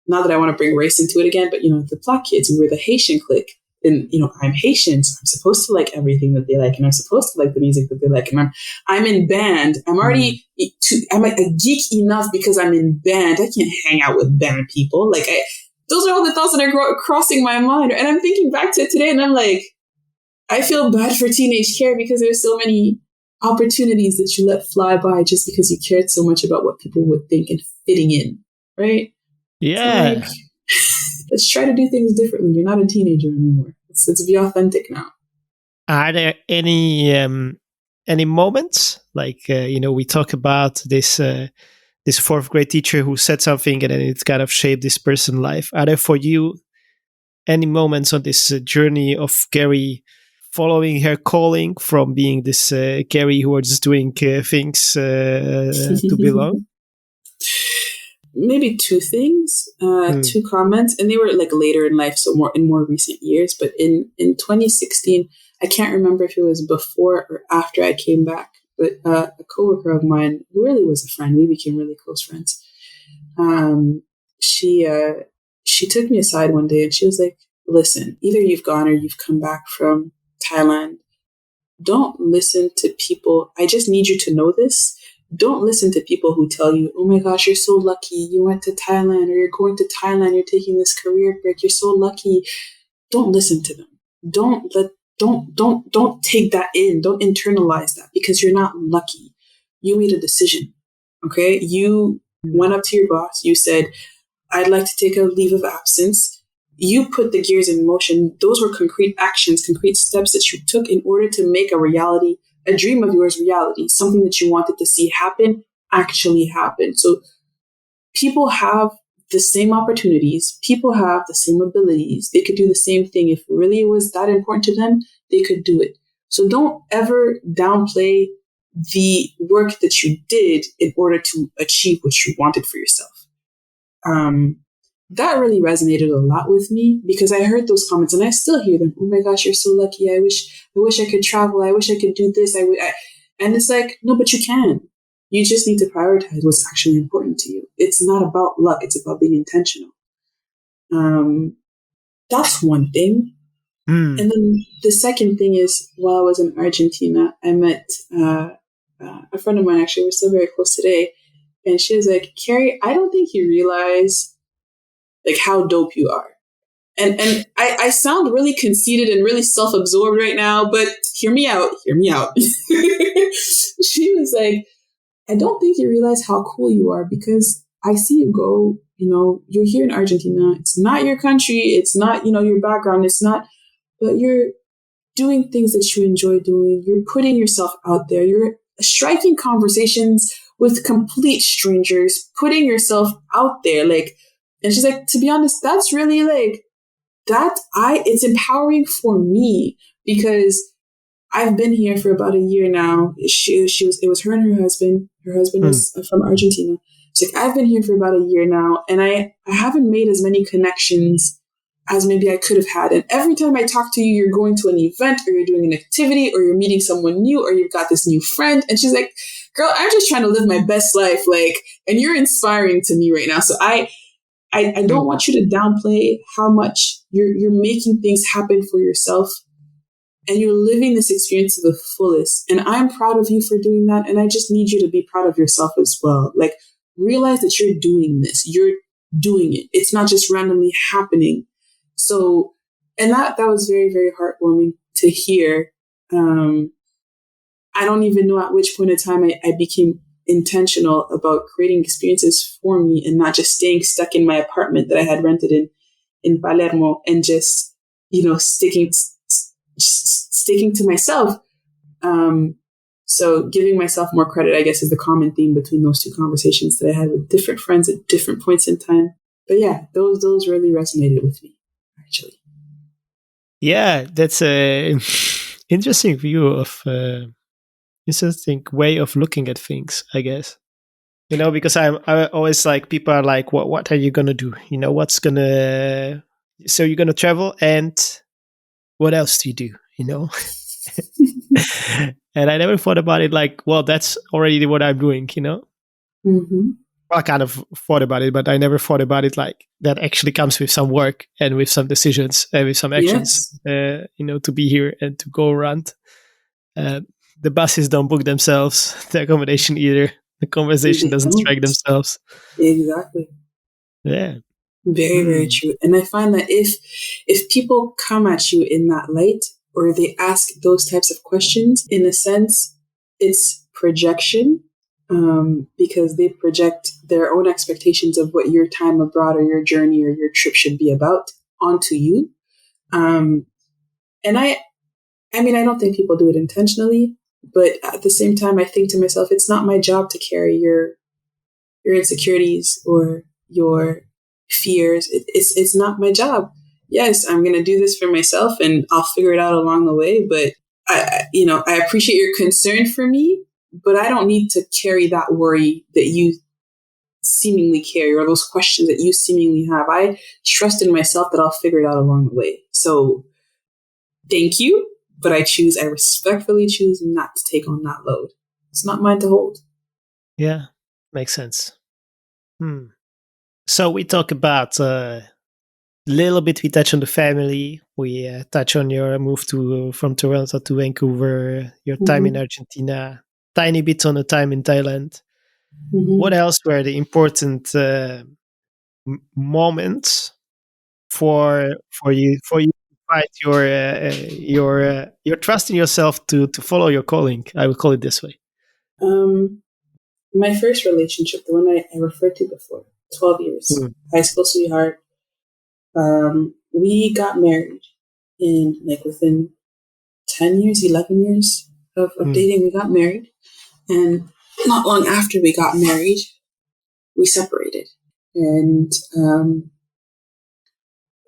not that I want to bring race into it again, but, the Black kids, we were the Haitian clique. And, I'm Haitian, so I'm supposed to like everything that they like, and I'm supposed to like the music that they like. And I'm in band. I'm already, I'm like a geek enough because I'm in band. I can't hang out with band people. Like, those are all the thoughts that are crossing my mind. And I'm thinking back to it today, and I'm like, I feel bad for teenage Kerry, because there's so many opportunities that you let fly by just because you cared so much about what people would think and fitting in, right? Yeah. So let's try to do things differently. You're not a teenager anymore. Let's be authentic now. Are there any moments, like, we talk about this 4th grade teacher who said something and then it kind of shaped this person's life? Are there for you any moments on this journey of Kerry following her calling from being this Kerry who was just doing things to belong? Maybe 2 things, 2 comments, and they were like later in life, so more recent years. But in 2016, I can't remember if it was before or after I came back. but a coworker of mine who really was a friend, we became really close friends. She took me aside one day and she was like, listen, either you've gone or you've come back from Thailand. Don't listen to people. I just need you to know this. Don't listen to people who tell you, oh my gosh, you're so lucky. You went to Thailand, or you're going to Thailand. You're taking this career break. You're so lucky. Don't listen to them. Don't take that in. Don't internalize that, because you're not lucky. You made a decision. Okay. You went up to your boss. You said, I'd like to take a leave of absence. You put the gears in motion. Those were concrete actions, concrete steps that you took in order to make a reality, a dream of yours reality, something that you wanted to see happen, actually happen. So people have the same opportunities. People have the same abilities. They could do the same thing. If really it was that important to them, they could do it. So don't ever downplay the work that you did in order to achieve what you wanted for yourself. That really resonated a lot with me, because I heard those comments and I still hear them. Oh my gosh, you're so lucky. I wish I could travel. I wish I could do this. And it's like, no, but you can. You just need to prioritize what's actually important to you. It's not about luck. It's about being intentional. That's one thing. And then the second thing is, while I was in Argentina, I met a friend of mine. Actually, we're still very close today. And she was like, Kerry, I don't think you realize like how dope you are. And I sound really conceited and really self-absorbed right now, but hear me out. She was like, I don't think you realize how cool you are, because I see you go, you're here in Argentina. It's not your country. It's not, your background. It's not, but you're doing things that you enjoy doing. You're putting yourself out there. You're striking conversations with complete strangers, putting yourself out there. And she's like, to be honest, that's really it's empowering for me, because I've been here for about a year now. It was her and her husband. Her husband is from Argentina. She's like, I've been here for about a year now, and I haven't made as many connections as maybe I could have had. And every time I talk to you, you're going to an event, or you're doing an activity, or you're meeting someone new, or you've got this new friend. And she's like, girl, I'm just trying to live my best life. And you're inspiring to me right now. So I don't want you to downplay how much you're making things happen for yourself, and you're living this experience to the fullest. And I'm proud of you for doing that. And I just need you to be proud of yourself as well. Realize that you're doing this. You're doing it. It's not just randomly happening. So, and that was very, very heartwarming to hear. I don't even know at which point in time I became intentional about creating experiences for me, and not just staying stuck in my apartment that I had rented in Palermo, and just, sticking to myself. So giving myself more credit, I guess, is the common theme between those two conversations that I had with different friends at different points in time. But yeah, those really resonated with me, actually. Yeah, that's a interesting view of interesting way of looking at things, I guess. Because I always people are like, what are you gonna do? So you're gonna travel, and what else do you do? And I never thought about it that's already what I'm doing. Mm-hmm. I kind of thought about it, but I never thought about it that actually comes with some work and with some decisions and with some actions. Yes. To be here and to go around. The buses don't book themselves, the accommodation either. The conversation doesn't strike themselves. Exactly. Yeah. Very, very true. And I find that if people come at you in that light, or they ask those types of questions, in a sense, it's projection, because they project their own expectations of what your time abroad or your journey or your trip should be about onto you. And I don't think people do it intentionally, but at the same time, I think to myself, it's not my job to carry your insecurities or your fears. It's not my job. Yes, I'm going to do this for myself, and I'll figure it out along the way. But I appreciate your concern for me, but I don't need to carry that worry that you seemingly carry, or those questions that you seemingly have. I trust in myself that I'll figure it out along the way. So thank you, but I respectfully choose not to take on that load. It's not mine to hold. Yeah, makes sense. So we talk about little bit. We touch on the family. We touch on your move from Toronto to Vancouver. Your time in Argentina. Tiny bit on the time in Thailand. What else were the important moments for you to find your trust in yourself to follow your calling? I would call it this way. My first relationship, the one I referred to before, 12 years, high school sweetheart. We got married in within 10 years, 11 years of dating. We got married, and not long after we got married, we separated. And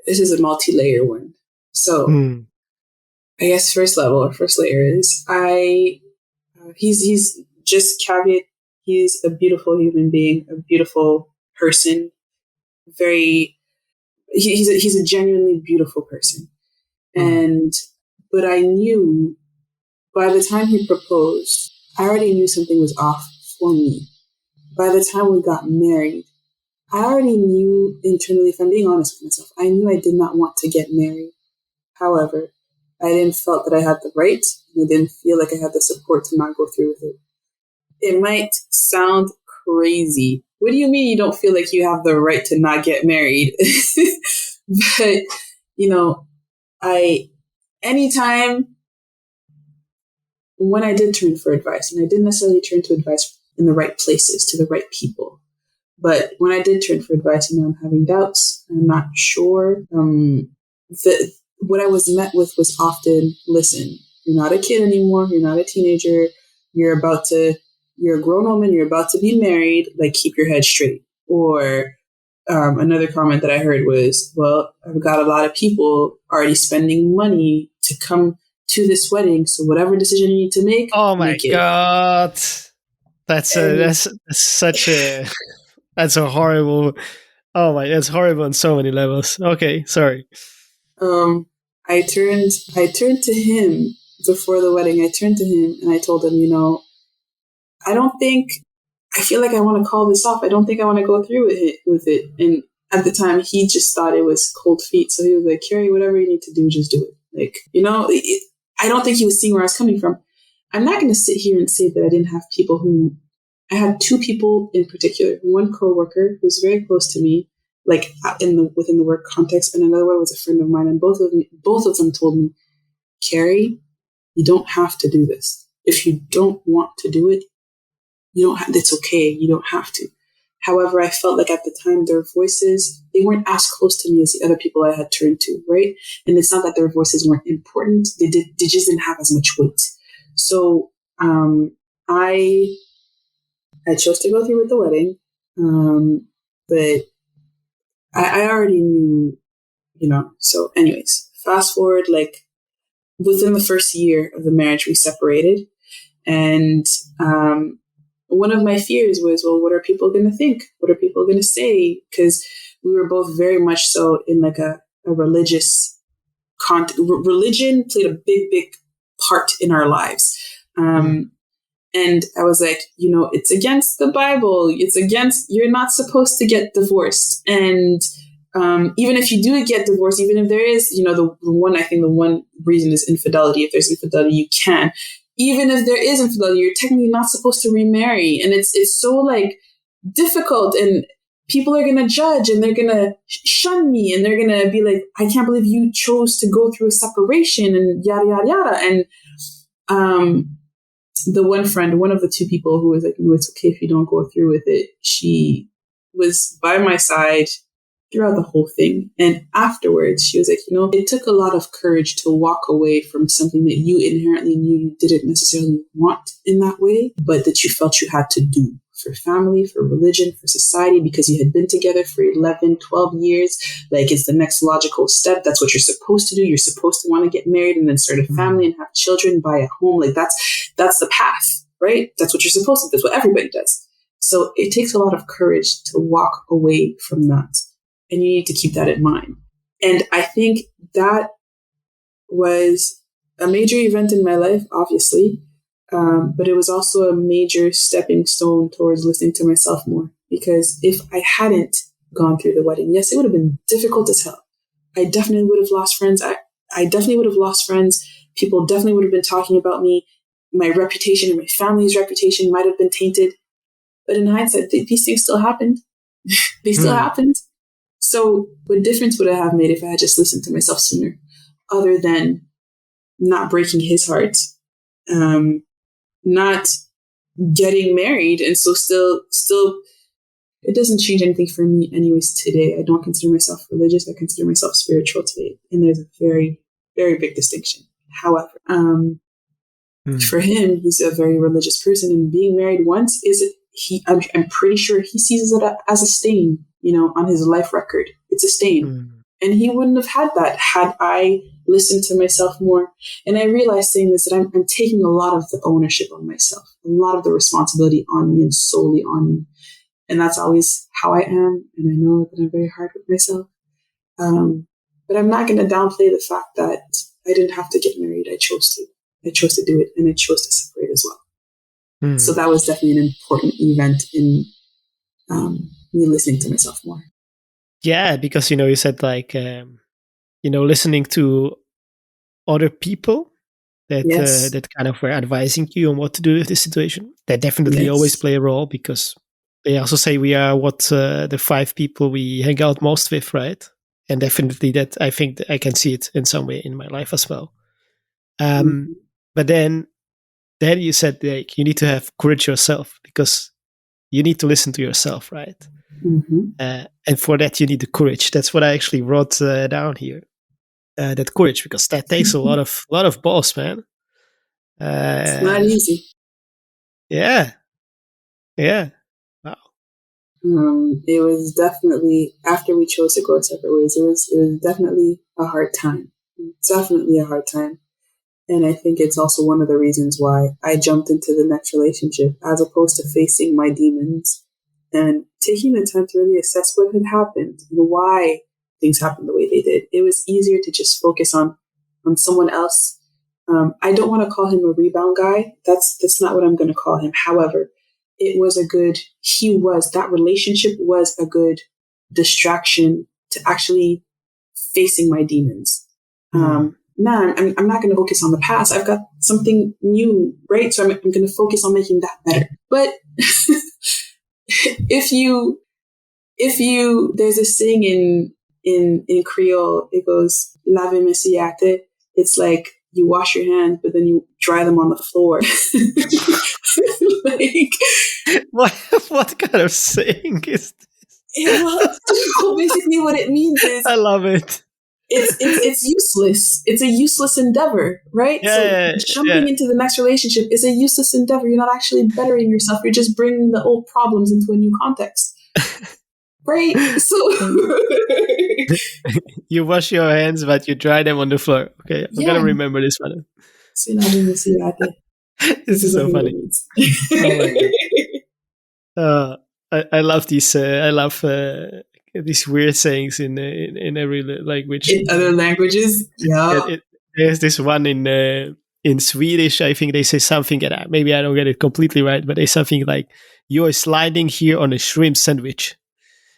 this is a multi-layer one. So I guess first layer is he's just caveat. He's a beautiful human being, a beautiful person. He's a genuinely beautiful person. But I knew by the time he proposed, I already knew something was off for me. By the time we got married, I already knew internally, if I'm being honest with myself, I knew I did not want to get married. However, I didn't felt that I had the right, and I didn't feel like I had the support to not go through with it. It might sound crazy. What do you mean you don't feel like you have the right to not get married? But, anytime when I did turn for advice, and I didn't necessarily turn to advice in the right places, to the right people, but when I did turn for advice, I'm having doubts, I'm not sure. What I was met with was often, listen, you're not a kid anymore, you're not a teenager, you're a grown woman, you're about to be married, keep your head straight. Or another comment that I heard was, well, I've got a lot of people already spending money to come to this wedding, so whatever decision you need to make, oh my God, that's horrible. Oh my, that's horrible on so many levels. Okay, sorry. I turned to him before the wedding. I turned to him and I told him, I feel like I want to call this off. I don't think I want to go through with it. And at the time, he just thought it was cold feet. So he was like, Kerry, whatever you need to do, just do it. I don't think he was seeing where I was coming from. I'm not going to sit here and say that I didn't have people who, I had two people in particular. One coworker who was very close to me, within the work context, and another one was a friend of mine. And both of them told me, Kerry, you don't have to do this. If you don't want to do it, you don't have, it's okay. You don't have to. However, I felt like at the time their voices, they weren't as close to me as the other people I had turned to, right? And it's not that their voices weren't important. They just didn't have as much weight. So I chose to go through with the wedding. But I already knew, so anyways, fast forward, within the first year of the marriage, we separated. And one of my fears was, well, what are people going to think? What are people going to say? Because we were both very much so in a religious religion played a big part in our lives. And I was like, it's against the Bible. It's against, you're not supposed to get divorced. And even if you do get divorced, even if there is, the one reason is infidelity. If there's infidelity, you can. Even if there is infidelity, you're technically not supposed to remarry. And it's so difficult, and people are going to judge, and they're going to shun me, and they're going to be like, I can't believe you chose to go through a separation, and yada, yada, yada. And one of the two people who was like, it's okay if you don't go through with it, she was by my side throughout the whole thing. And afterwards, she was like, it took a lot of courage to walk away from something that you inherently knew you didn't necessarily want in that way, but that you felt you had to do for family, for religion, for society, because you had been together for 11, 12 years. It's the next logical step. That's what you're supposed to do. You're supposed to want to get married and then start a family and have children, buy a home. That's the path, right? That's what you're supposed to do. That's what everybody does. So it takes a lot of courage to walk away from that. And you need to keep that in mind. And I think that was a major event in my life, obviously. But it was also a major stepping stone towards listening to myself more. Because if I hadn't gone through the wedding, yes, it would have been difficult as hell. I definitely would have lost friends. I definitely would have lost friends. People definitely would have been talking about me. My reputation and my family's reputation might have been tainted. But in hindsight, these things still happened. They still happened. So what difference would I have made if I had just listened to myself sooner, other than not breaking his heart, not getting married, and so still, it doesn't change anything for me anyways today. I don't consider myself religious. I consider myself spiritual today. And there's a very, very big distinction. However, for him, he's a very religious person, and being married once I'm pretty sure he sees it as a stain, on his life record. It's a stain. And he wouldn't have had that had I listened to myself more. And I realized saying this, that I'm taking a lot of the ownership on myself, a lot of the responsibility on me and solely on me. And that's always how I am. And I know that I'm very hard with myself. But I'm not going to downplay the fact that I didn't have to get married. I chose to. I chose to do it, and I chose to separate as well. So that was definitely an important event in me listening to myself more. Yeah, because, you said like, listening to other people that that kind of were advising you on what to do with this situation. They definitely always play a role, because they also say we are the 5 people we hang out most with, right? And definitely that, I think I can see it in some way in my life as well. But then you said, like, you need to have courage yourself, because you need to listen to yourself, right? And for that, you need the courage. That's what I actually wrote down here. That courage, because that takes a lot of balls, man. It's not easy. Yeah. Wow. It was definitely, after we chose to go separate ways, it was definitely a hard time. Definitely a hard time. And I think it's also one of the reasons why I jumped into the next relationship, as opposed to facing my demons and taking the time to really assess what had happened and why things happened the way they did. It was easier to just focus on someone else. I don't want to call him a rebound guy. That's not what I'm going to call him. However, that relationship was a good distraction to actually facing my demons. Now I'm not going to focus on the past. I've got something new, right? So I'm going to focus on making that better. But if you, there's a saying in Creole, it goes, lave mesiate. It's like you wash your hands, but then you dry them on the floor. Like, what kind of saying is this? Well, basically what it means is, I love it. It's useless. It's a useless endeavor, right? Jumping into the next relationship is a useless endeavor. You're not actually bettering yourself. You're just bringing the old problems into a new context, right? So you wash your hands, but you dry them on the floor. Okay, I'm gonna remember this one. This is so funny. Oh my God. I love these. I love these weird sayings in every language. In other languages, yeah. There's this one in Swedish. I think they say something, and maybe I don't get it completely right, but they say something like, "You're sliding here on a shrimp sandwich,"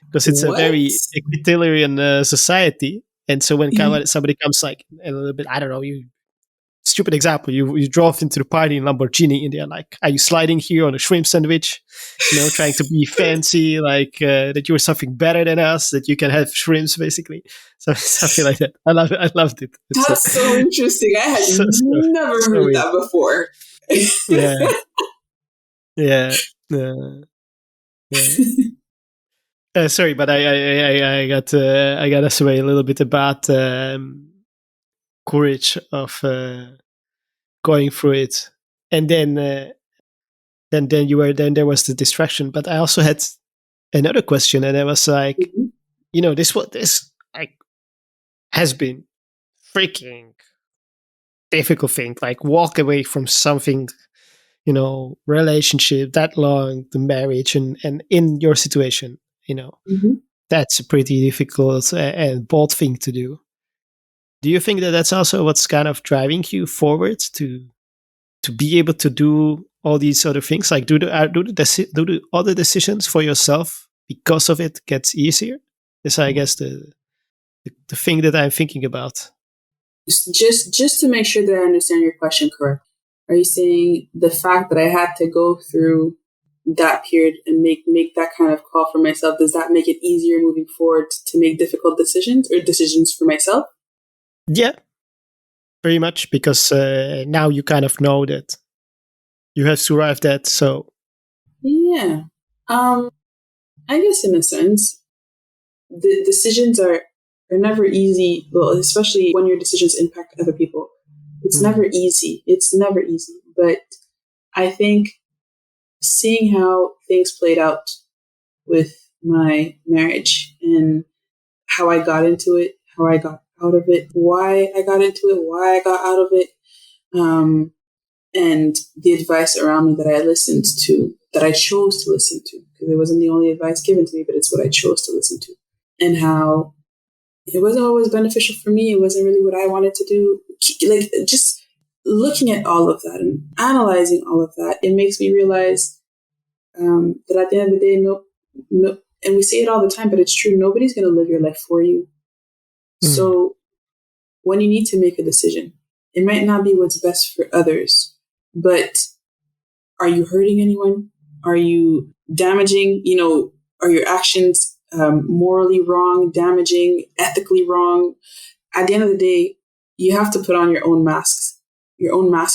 because it's a very egalitarian society, and so when somebody comes like a little bit, I don't know, stupid example, you drove into the party in Lamborghini, and they're like, "Are you sliding here on a shrimp sandwich?" Trying to be fancy, like that you were something better than us, that you can have shrimps, basically. Something like that. I love it. I loved it. That's so interesting. I had never heard that before. Yeah. Sorry, but I got us away a little bit about courage of going through it, and then there was the distraction. But I also had another question, and I was like, this like has been freaking difficult thing, like walk away from something, relationship that long, the marriage, and in your situation, that's a pretty difficult and bold thing to do. Do you think that that's also what's kind of driving you forward to to be able to do all these other things? Like, do the other decisions for yourself because of it gets easier? Is, I guess, the thing that I'm thinking about. Just to make sure that I understand your question correct, are you saying the fact that I had to go through that period and make that kind of call for myself, does that make it easier moving forward to make difficult decisions or decisions for myself? Yeah, very much, because now you kind of know that you have survived that. So Yeah, I guess in a sense, the decisions are never easy. Well, especially when your decisions impact other people, it's never easy. It's never easy. But I think seeing how things played out with my marriage and how I got into it, how I got out of it, why I got into it, why I got out of it, and the advice around me that I listened to, that I chose to listen to, because it wasn't the only advice given to me, but it's what I chose to listen to, and how it wasn't always beneficial for me. It wasn't really what I wanted to do. Like, just looking at all of that and analyzing all of that, it makes me realize that at the end of the day, no, and we say it all the time, but it's true. Nobody's going to live your life for you. So when you need to make a decision, it might not be what's best for others, but are you hurting anyone? Are you damaging? Are your actions morally wrong, damaging, ethically wrong? At the end of the day, you have to put on your own masks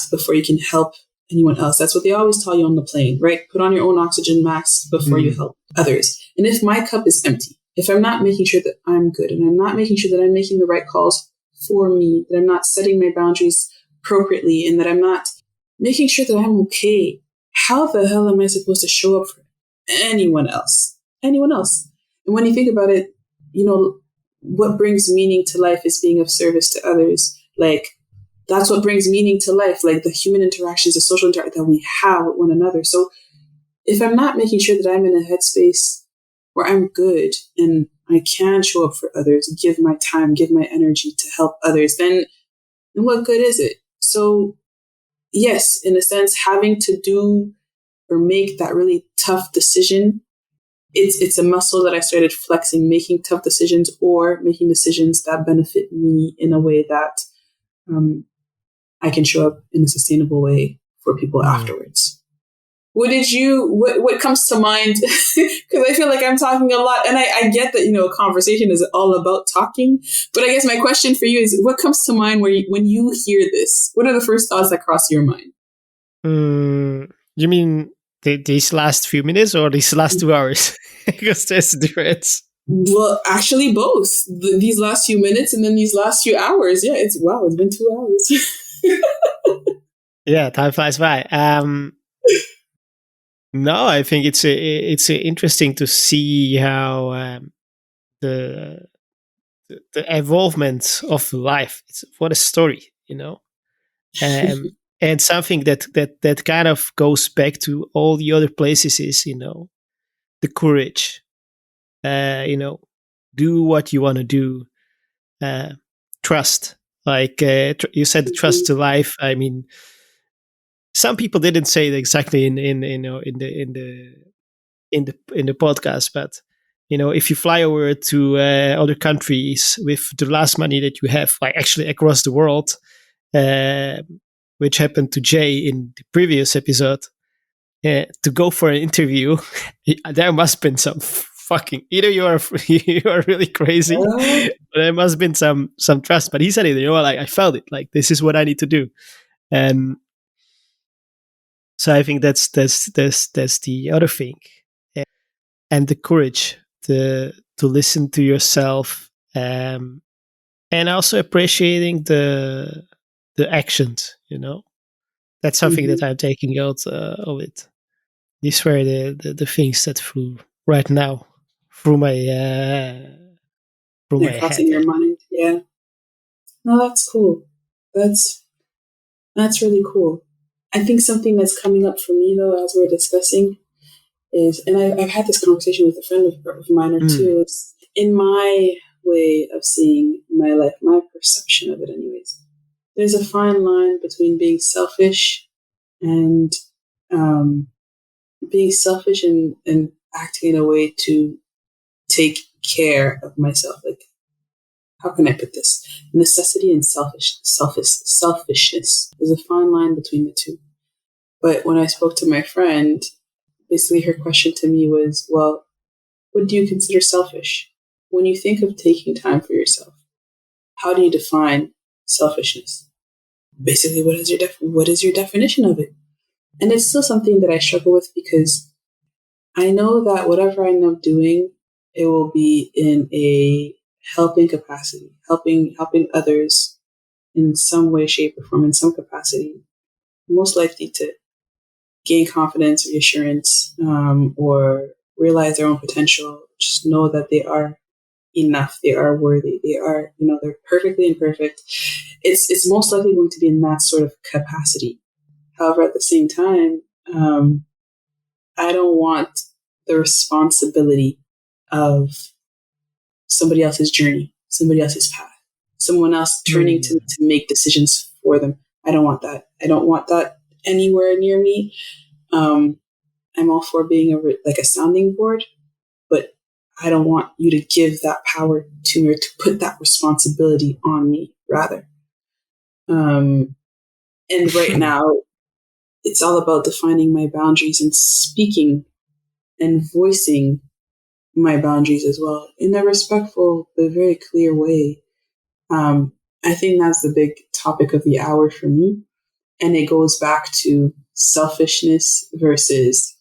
before you can help anyone else. That's what they always tell you on the plane, right? Put on your own oxygen mask before you help others. And if my cup is empty, if I'm not making sure that I'm good, and I'm not making sure that I'm making the right calls for me, that I'm not setting my boundaries appropriately, and that I'm not making sure that I'm okay, how the hell am I supposed to show up for anyone else? Anyone else? And when you think about it, what brings meaning to life is being of service to others. Like, that's what brings meaning to life, like the human interactions, the social interaction that we have with one another. So if I'm not making sure that I'm in a headspace where I'm good and I can show up for others, give my time, give my energy to help others, then what good is it? So yes, in a sense, having to do or make that really tough decision, it's a muscle that I started flexing, making tough decisions or making decisions that benefit me in a way that I can show up in a sustainable way for people afterwards. What comes to mind? Because I feel like I'm talking a lot, and I get that, conversation is all about talking, but I guess my question for you is, what comes to mind when you hear this? What are the first thoughts that cross your mind? You mean these last few minutes or these last 2 hours? Because there's a difference. Well, actually both. These last few minutes and then these last few hours. Yeah, it's been 2 hours. Yeah, time flies by. No, I think it's interesting to see how the evolvement of life. What a story, and something that kind of goes back to all the other places is the courage. Do what you want to do. Trust, like you said, the trust to life. I mean, some people didn't say it exactly in the podcast, but if you fly over to other countries with the last money that you have, like actually across the world, which happened to Jay in the previous episode, to go for an interview, there must have been some fucking, either you are really crazy, but there must have been some trust. But he said it, like, I felt it, like, this is what I need to do. And so I think that's the other thing, and the courage to listen to yourself, and also appreciating the actions. That's something that I'm taking out of it. These were the things that flew right now through my crossing head. Your mind. Yeah. No, that's cool. That's really cool. I think something that's coming up for me, though, as we're discussing, is, and I've had this conversation with a friend of mine or two, is in my way of seeing my life, my perception of it anyways, there's a fine line between being selfish and um, being selfish and acting in a way to take care of myself. Like, how can I put this? Necessity and selfishness. There's a fine line between the two. But when I spoke to my friend, basically her question to me was, well, what do you consider selfish? When you think of taking time for yourself, how do you define selfishness? Basically, what is your definition of it? And it's still something that I struggle with because I know that whatever I end up doing, it will be in a helping capacity, helping others in some way, shape, or form, in some capacity, most likely to gain confidence, reassurance, or realize their own potential. Just know that they are enough, they are worthy, they are, they're perfectly imperfect. It's most likely going to be in that sort of capacity. However, at the same time, I don't want the responsibility of somebody else's journey, somebody else's path, someone else turning to me to make decisions for them. I don't want that. I don't want that anywhere near me. I'm all for being like a sounding board, but I don't want you to give that power to me or to put that responsibility on me, rather. And right now, it's all about defining my boundaries and speaking and voicing my boundaries as well in a respectful but very clear way. I think that's the big topic of the hour for me. And it goes back to selfishness versus,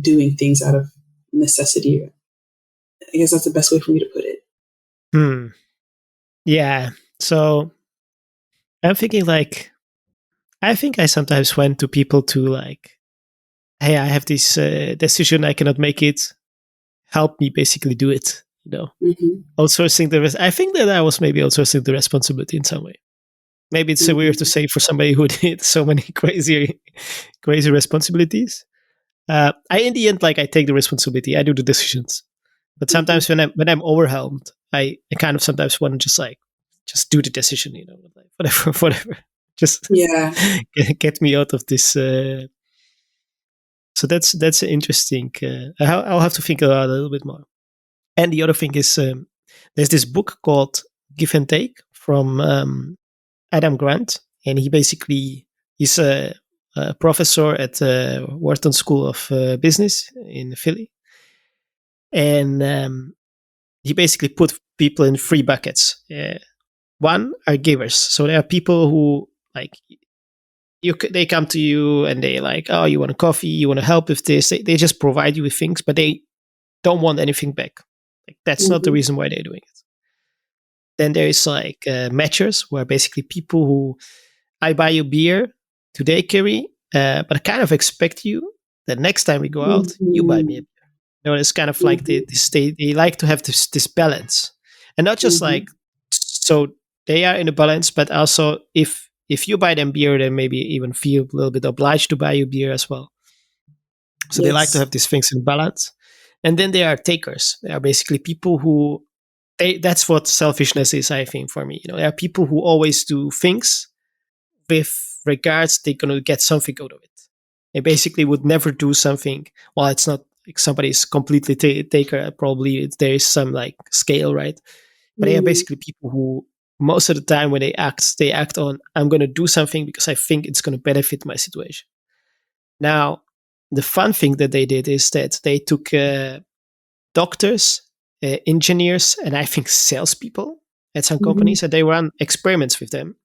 doing things out of necessity. I guess that's the best way for me to put it. Yeah. So I'm thinking I think I sometimes went to people to hey, I have this decision, I cannot make it. Help me basically do it, Mm-hmm. Outsourcing I think that I was maybe outsourcing the responsibility in some way. Maybe it's weird to say for somebody who did so many crazy responsibilities. In the end, I take the responsibility, I do the decisions. But sometimes when I'm overwhelmed, I kind of sometimes want to just do the decision, whatever. Just get me out of this. So that's interesting. I'll have to think about it a little bit more. And the other thing is, there's this book called Give and Take from Adam Grant, and he's a professor at Wharton School of Business in Philly, and he basically put people in three buckets. One are givers, so there are people who they come to you and they oh, you want a coffee, you want to help with this. They just provide you with things, but they don't want anything back. That's not the reason why they're doing it. Then there is matchers, who are basically people who I buy you beer today, Kerry, but I kind of expect you that next time we go out, you buy me a beer. It's kind of like they like to have this balance, and not just so they are in a balance, but also if you buy them beer, they maybe even feel a little bit obliged to buy you beer as well. So they like to have these things in balance. And then there are takers. They are basically people who that's what selfishness is, I think, for me. There are people who always do things with regards they're going to get something out of it. They basically would never do something. Well, it's not like somebody's completely taker. Probably there is some scale, right? But they are basically people who most of the time when they act on, I'm going to do something because I think it's going to benefit my situation. Now, the fun thing that they did is that they took doctors, engineers, and I think salespeople at some companies, and they ran experiments with them.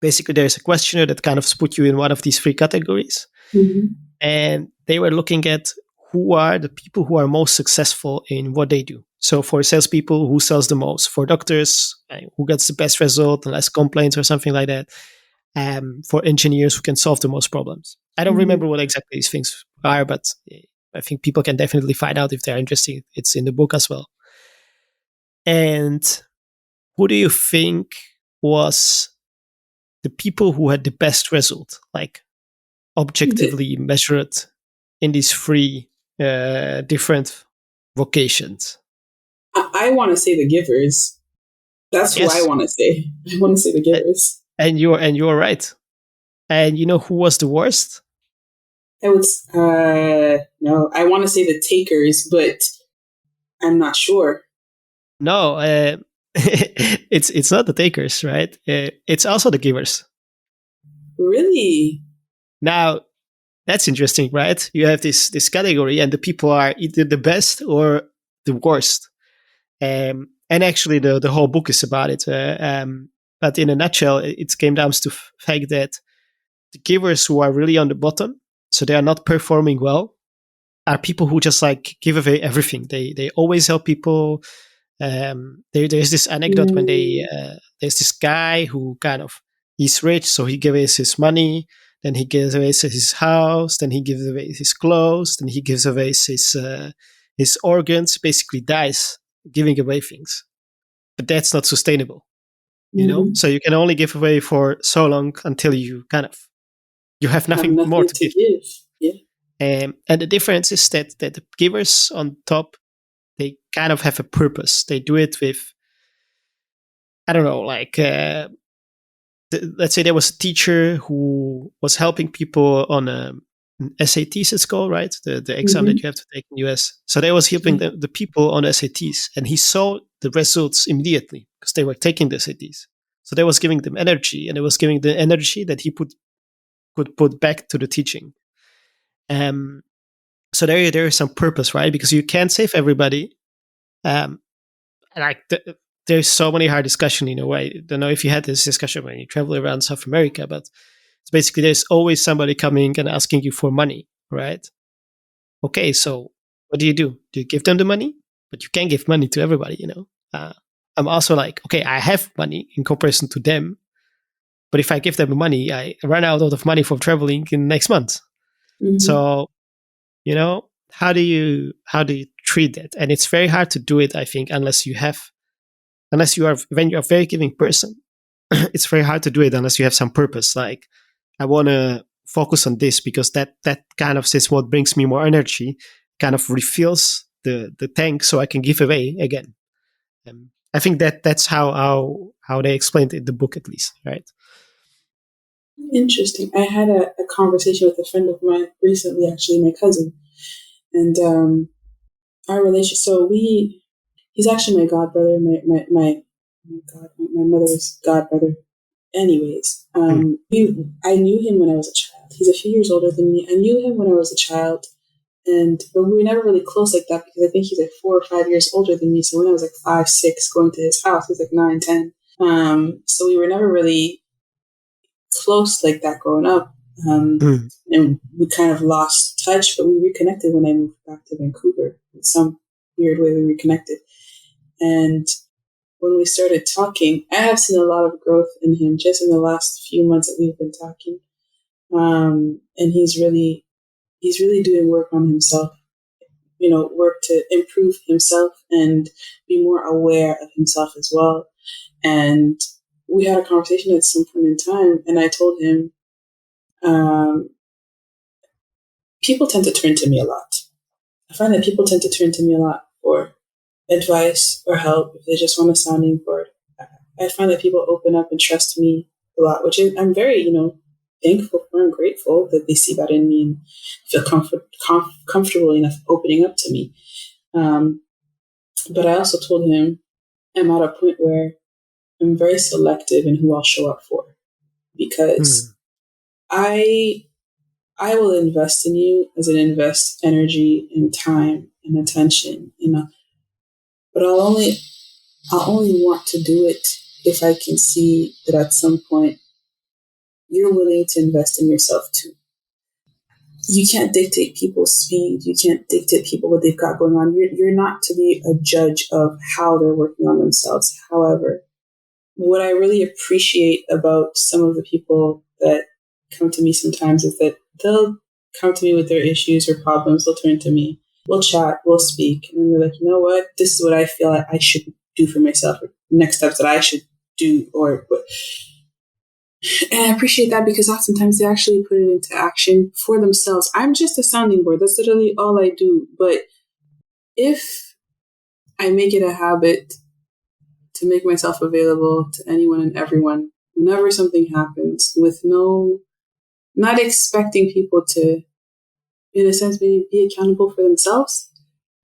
Basically, there's a questionnaire that kind of put you in one of these three categories. And they were looking at who are the people who are most successful in what they do. So for salespeople, who sells the most? For doctors, who gets the best result and less complaints or something like that? For engineers, who can solve the most problems. I don't remember what exactly these things are, but I think people can definitely find out if they're interested. It's in the book as well. And who do you think was the people who had the best result, objectively measured in these three different vocations? I want to say the givers. That's who I want to say. I want to say the givers. And you're right. And you know who was the worst? I would, no, I want to say the takers, but I'm not sure. No, it's not the takers, right? It's also the givers. Really? Now, that's interesting, right? You have this category, and the people are either the best or the worst. And actually, the whole book is about it. But in a nutshell, it came down to the fact that the givers who are really on the bottom, so they are not performing well, are people who just like give away everything. They always help people. There's this anecdote when there's this guy who kind of, he's rich, so he gives his money, then he gives away his house, then he gives away his clothes, then he gives away his organs. Basically, dies giving away things, but that's not sustainable. You know, so you can only give away for so long until you kind of you have nothing more to give. Yeah. And the difference is that the givers on top, they kind of have a purpose. They do it with, I don't know, like let's say there was a teacher who was helping people on an SATs, it's called, right? The exam that you have to take in the US. So they was helping the people on the SATs, and he saw the results immediately because they were taking the SATs. So they was giving them energy, and it was giving the energy that he could put back to the teaching. So there is some purpose, right? Because you can't save everybody. Like there's so many hard discussion in a way. I don't know if you had this discussion when you travel around South America, but it's basically there's always somebody coming and asking you for money, right? Okay, so what do? Do you give them the money? But you can't give money to everybody, you know. I'm also like, okay, I have money in comparison to them, but if I give them the money, I run out of money from traveling in next month. So, you know, how do you treat that? And it's very hard to do it, I think, unless you are when you're a very giving person. It's very hard to do it unless you have some purpose. Like, I want to focus on this because that kind of is what brings me more energy, kind of refills the tank so I can give away again. I think that's how they explained it in the book, at least, right? Interesting. I had a conversation with a friend of mine recently, actually, my cousin, and our relationship. So he's actually my godbrother, my mother's godbrother. Anyways, I knew him when I was a child. He's a few years older than me. I knew him when I was a child, but we were never really close like that because I think he's like 4 or 5 years older than me. So when I was like 5, 6, going to his house, he was like 9, 10. So we were never really close like that growing up. And we kind of lost touch, but we reconnected when I moved back to Vancouver. In some weird way, we reconnected. And when we started talking, I have seen a lot of growth in him just in the last few months that we've been talking. And he's really doing work on himself, you know, work to improve himself and be more aware of himself as well. And we had a conversation at some point in time, and I told him, people tend to turn to me a lot. I find that people tend to turn to me a lot for advice or help if they just want a sounding board. I find that people open up and trust me a lot, which I'm very, you know, thankful for and grateful that they see that in me and feel comfortable enough opening up to me. But I also told him I'm at a point where I'm very selective in who I'll show up for, because I will invest in you as an invest energy and time and attention, you know. But I'll only want to do it if I can see that at some point you're willing to invest in yourself too. You can't dictate people's speed. You can't dictate people what they've got going on. You're not to be a judge of how they're working on themselves. However, what I really appreciate about some of the people that come to me sometimes is that they'll come to me with their issues or problems. They'll turn to me. We'll chat. We'll speak. And then they're like, you know what? This is what I feel I should do for myself. Or next steps that I should do. And I appreciate that because oftentimes they actually put it into action for themselves. I'm just a sounding board. That's literally all I do. But if I make it a habit to make myself available to anyone and everyone whenever something happens with no not expecting people to, in a sense, maybe be accountable for themselves,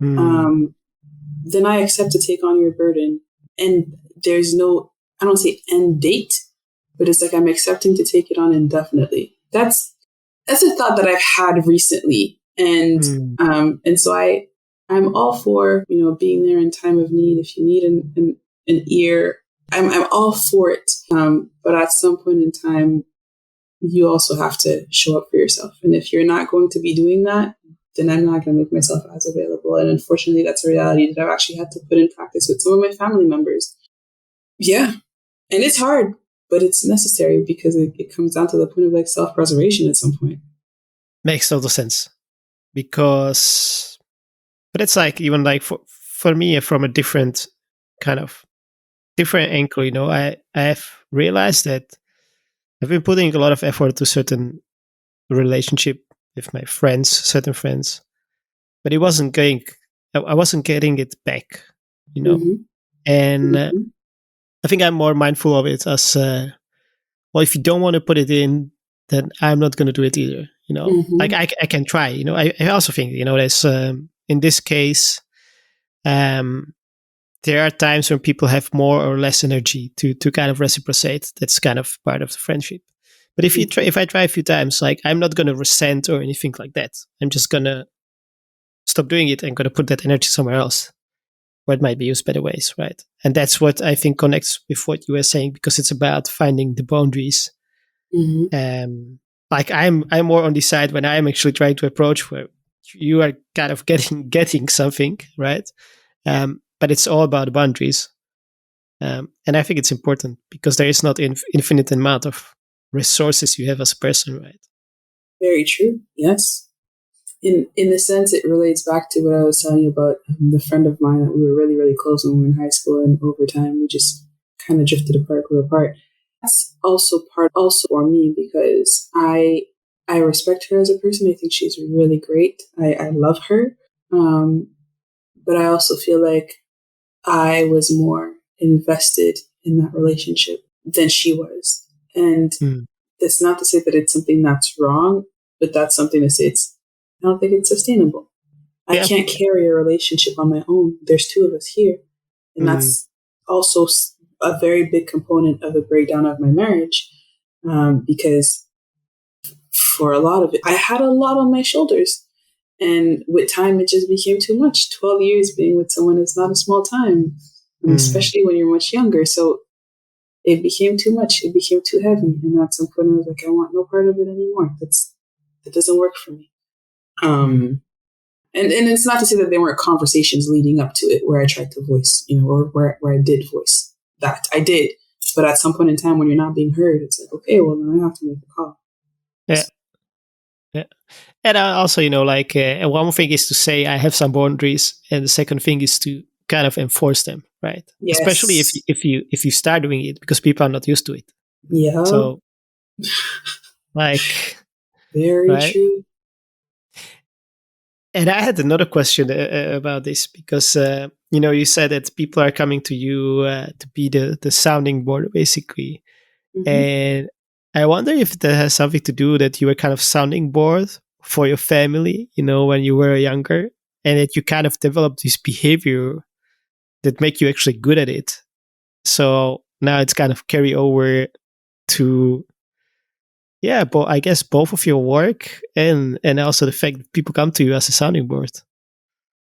then I accept to take on your burden. And there's no, I don't say end date, but it's like I'm accepting to take it on indefinitely. That's a thought that I've had recently. And so I'm all for, being there in time of need. If you need an ear, I'm all for it. But at some point in time, you also have to show up for yourself. And if you're not going to be doing that, then I'm not going to make myself as available. And unfortunately, that's a reality that I've actually had to put in practice with some of my family members. Yeah. And it's hard, but it's necessary because it comes down to the point of like self-preservation at some point. Makes total sense. But it's like, even like for me, from a different angle, I have realized that I've been putting a lot of effort to certain relationship with my friends, certain friends, but I wasn't getting it back, and I think I'm more mindful of it as, well, if you don't want to put it in, then I'm not going to do it either, like I can try, I also think, there's, in this case, there are times when people have more or less energy to kind of reciprocate. That's kind of part of the friendship. But if I try a few times, like, I'm not going to resent or anything like that. I'm just going to stop doing it and going to put that energy somewhere else where it might be used better ways, right? And that's what I think connects with what you were saying, because it's about finding the boundaries. Like, I'm more on the side when I'm actually trying to approach where you are kind of getting something, right? But it's all about boundaries. And I think it's important because there is not infinite amount of resources you have as a person, right? Very true. Yes. In a sense, it relates back to what I was telling you about the friend of mine that we were really, really close when we were in high school, and over time we just kind of drifted apart, grew apart. That's also for me because I respect her as a person. I think she's really great. I love her. But I also feel like I was more invested in that relationship than she was. And that's not to say that it's something that's wrong, but that's something to say I don't think it's sustainable. I can't carry a relationship on my own. There's two of us here. And that's also a very big component of the breakdown of my marriage. Because for a lot of it, I had a lot on my shoulders. And with time, it just became too much. 12 years being with someone is not a small time, especially when you're much younger. So it became too much. It became too heavy. And at some point, I was like, I want no part of it anymore. That doesn't work for me. And it's not to say that there weren't conversations leading up to it where I tried to voice, or where I did voice that. I did. But at some point in time when you're not being heard, it's like, okay, well, then I have to make a call. Yeah. Yeah. And also, like, one thing is to say I have some boundaries, and the second thing is to kind of enforce them, right? Yes. Especially if you start doing it, because people are not used to it. Yeah. So, like, very right? True. And I had another question about this, because you said that people are coming to you to be the sounding board, basically, and I wonder if that has something to do that you were kind of sounding board for your family, when you were younger, and that you kind of developed this behavior that make you actually good at it. So now it's kind of carry over to, I guess both of your work and also the fact that people come to you as a sounding board.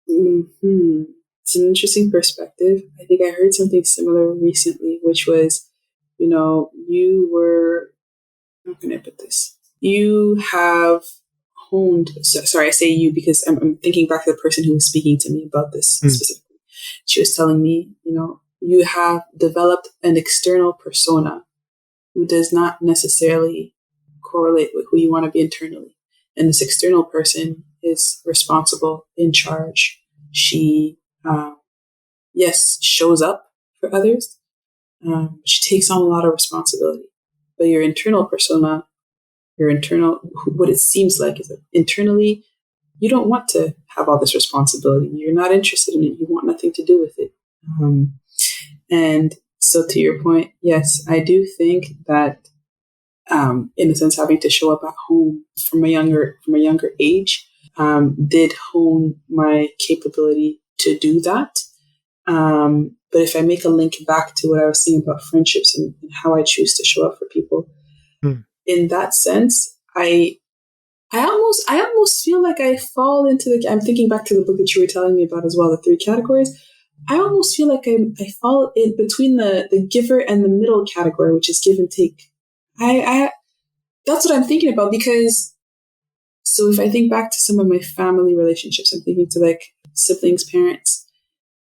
It's an interesting perspective. I think I heard something similar recently, which was, you were, how can I put this? You have honed, sorry, I say you because I'm thinking back to the person who was speaking to me about this specifically. She was telling me, you have developed an external persona who does not necessarily correlate with who you want to be internally. And this external person is responsible, in charge. She, shows up for others. She takes on a lot of responsibility. But your internal persona, what it seems like is that internally, you don't want to have all this responsibility. You're not interested in it. You want nothing to do with it. And so to your point, yes, I do think that in a sense, having to show up at home from a younger age, did hone my capability to do that. But if I make a link back to what I was saying about friendships and how I choose to show up for people, in that sense, I almost feel like I fall into I'm thinking back to the book that you were telling me about as well, the 3 categories. I almost feel like I fall in between the giver and the middle category, which is give and take. That's what I'm thinking about, because so if I think back to some of my family relationships, I'm thinking to like siblings, parents.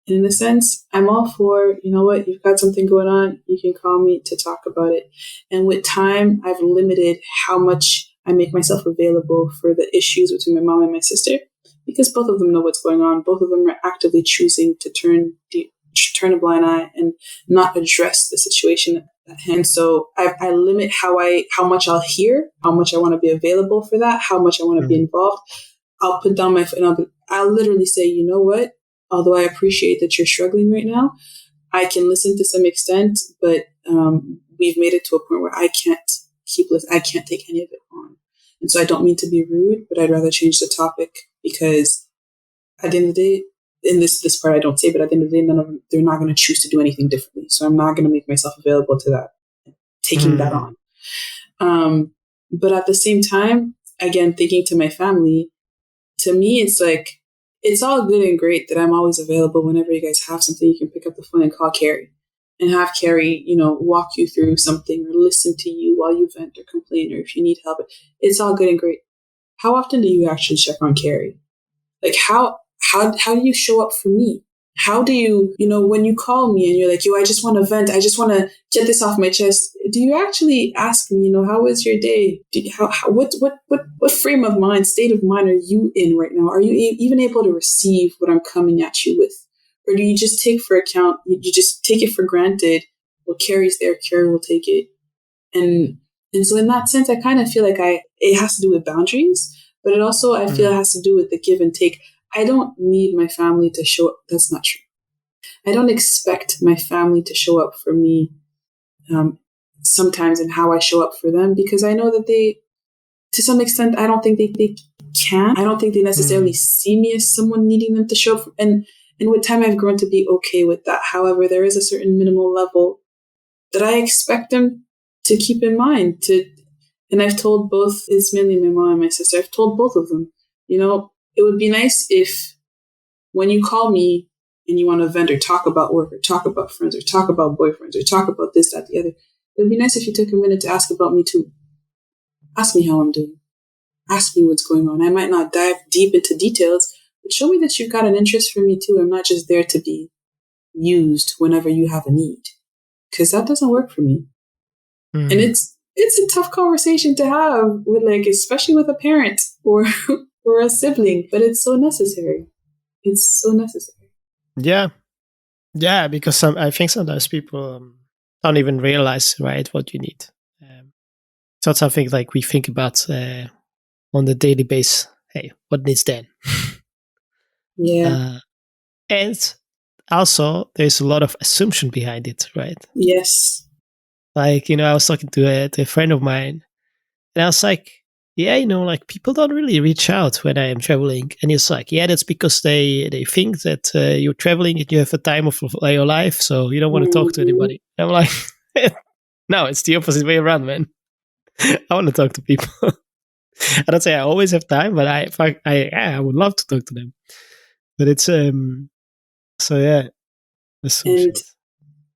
And in a sense, I'm all for, you know what, you've got something going on, you can call me to talk about it. And with time, I've limited how much I make myself available for the issues between my mom and my sister, because both of them know what's going on. Both of them are actively choosing to turn a blind eye and not address the situation at hand. So I limit how much I'll hear, how much I want to be available for that, how much I want to be involved. I'll put down my phone and I'll literally say, you know what? Although I appreciate that you're struggling right now, I can listen to some extent, but we've made it to a point where I can't keep listening. I can't take any of it on. And so I don't mean to be rude, but I'd rather change the topic, because at the end of the day, in this part I don't say, but at the end of the day, none of them, they're not going to choose to do anything differently. So I'm not going to make myself available to that, taking that on. But at the same time, again, thinking to my family, to me, it's like, it's all good and great that I'm always available whenever you guys have something. You can pick up the phone and call Kerry and have Kerry, walk you through something or listen to you while you vent or complain, or if you need help. It's all good and great. How often do you actually check on Kerry? Like, how do you show up for me? How do you, when you call me and you're like, yo, I just want to vent. I just want to get this off my chest. Do you actually ask me, how was your day? What frame of mind, state of mind are you in right now? Are you even able to receive what I'm coming at you with? Or do you just take for account, you just take it for granted? Well, Kerry's there, Kerry will take it. And so in that sense, I kind of feel like it has to do with boundaries, but it also, I feel it has to do with the give and take. I don't need my family to show up. That's not true. I don't expect my family to show up for me sometimes in how I show up for them, because I know that they, to some extent, I don't think they can. I don't think they necessarily see me as someone needing them to show up. And with time, I've grown to be okay with that. However, there is a certain minimal level that I expect them to keep in mind. And I've told both, it's mainly my mom and my sister, I've told both of them, it would be nice if when you call me and you want to vent or talk about work or talk about friends or talk about boyfriends or talk about this, that, the other, it would be nice if you took a minute to ask about me too. Ask me how I'm doing. Ask me what's going on. I might not dive deep into details, but show me that you've got an interest for me too. I'm not just there to be used whenever you have a need, because that doesn't work for me. And it's a tough conversation to have with, especially with a parent or a sibling, but it's so necessary. It's so necessary. Yeah, because I think sometimes people don't even realize, right, what you need. It's not something like we think about on the daily basis. Hey, what needs then? Yeah. And also, there's a lot of assumption behind it, right? Yes. I was talking to a friend of mine, and I was like, yeah, people don't really reach out when I am traveling. And he's like, yeah, that's because they think that you're traveling and you have a time of your life, so you don't want to talk to anybody. And I'm like, no, it's the opposite way around, man. I want to talk to people. I don't say I always have time, but I would love to talk to them. But it's so yeah.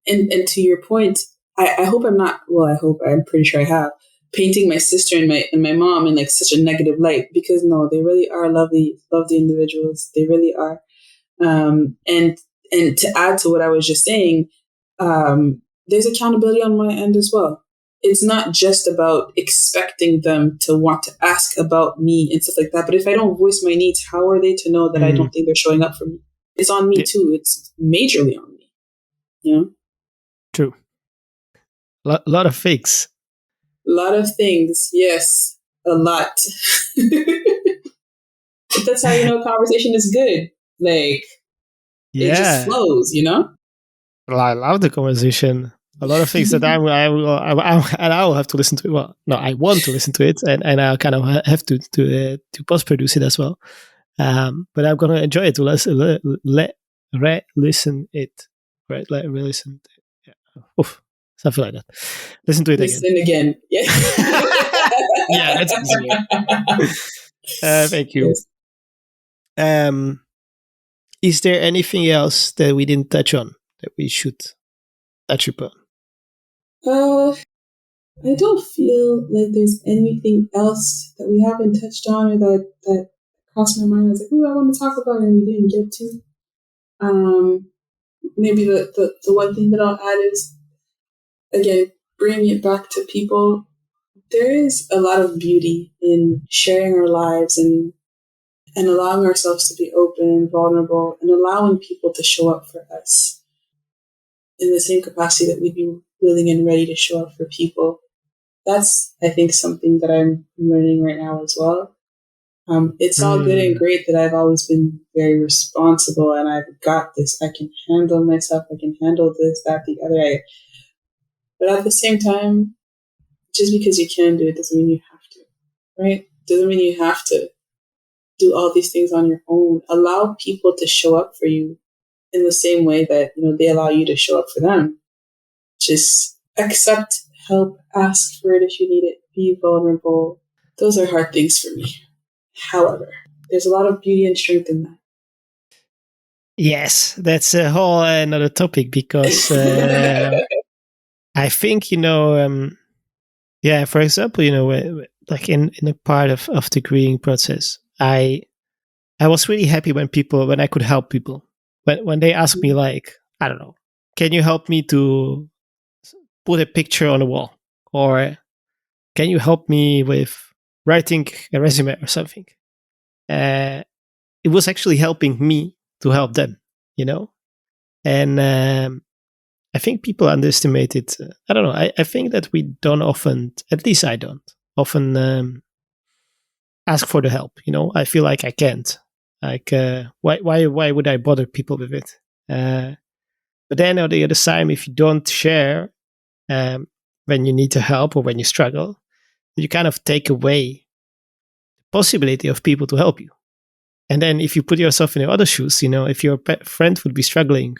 And to your point, I hope I'm not. Well, I'm pretty sure I have painting my sister and my mom in such a negative light, because no, they really are lovely individuals. They really are. And to add to what I was just saying, there's accountability on my end as well. It's not just about expecting them to want to ask about me and stuff like that. But if I don't voice my needs, how are they to know that I don't think they're showing up for me? It's on me too. It's majorly on me. True. A lot of fakes. A lot of things. Yes. A lot. But that's how conversation is good. It just flows, Well, I love the conversation. a lot of things that I'll have to listen to it. Well, no, I want to listen to it, and I'll kind of have to post produce it as well. But I'm gonna enjoy it to listen it, right? Re-listen. Yeah. Oof, something like that. Listen to it Listen again. Yeah. Yeah, that's easier. Thank you. Yes. Is there anything else that we didn't touch on that we should touch upon? I don't feel like there's anything else that we haven't touched on or that crossed my mind. I was like, oh, I want to talk about it and we didn't get to. Maybe the one thing that I'll add is, again, bringing it back to people. There is a lot of beauty in sharing our lives and allowing ourselves to be open and vulnerable and allowing people to show up for us in the same capacity that we'd be willing and ready to show up for people. That's, I think, something that I'm learning right now as well. It's all good and great that I've always been very responsible and I've got this. I can handle myself. I can handle this, that, the other. But at the same time, just because you can do it doesn't mean you have to, right? Doesn't mean you have to do all these things on your own. Allow people to show up for you in the same way that, they allow you to show up for them. Just accept help, ask for it if you need it, be vulnerable. Those are hard things for me. However, there's a lot of beauty and strength in that. Yes, that's a whole another topic because I think, for example, like in a part of the grieving process, I was really happy when I could help people. When they ask me, like, I don't know, can you help me to put a picture on the wall? Or can you help me with writing a resume or something? It was actually helping me to help them, And I think people underestimate it. I don't know. I think that we don't often, at least I don't, often ask for the help. I feel like I can't. Like, why would I bother people with it? But then on the other side, if you don't share when you need to help or when you struggle, you kind of take away the possibility of people to help you. And then if you put yourself in your other shoes, if your friend would be struggling,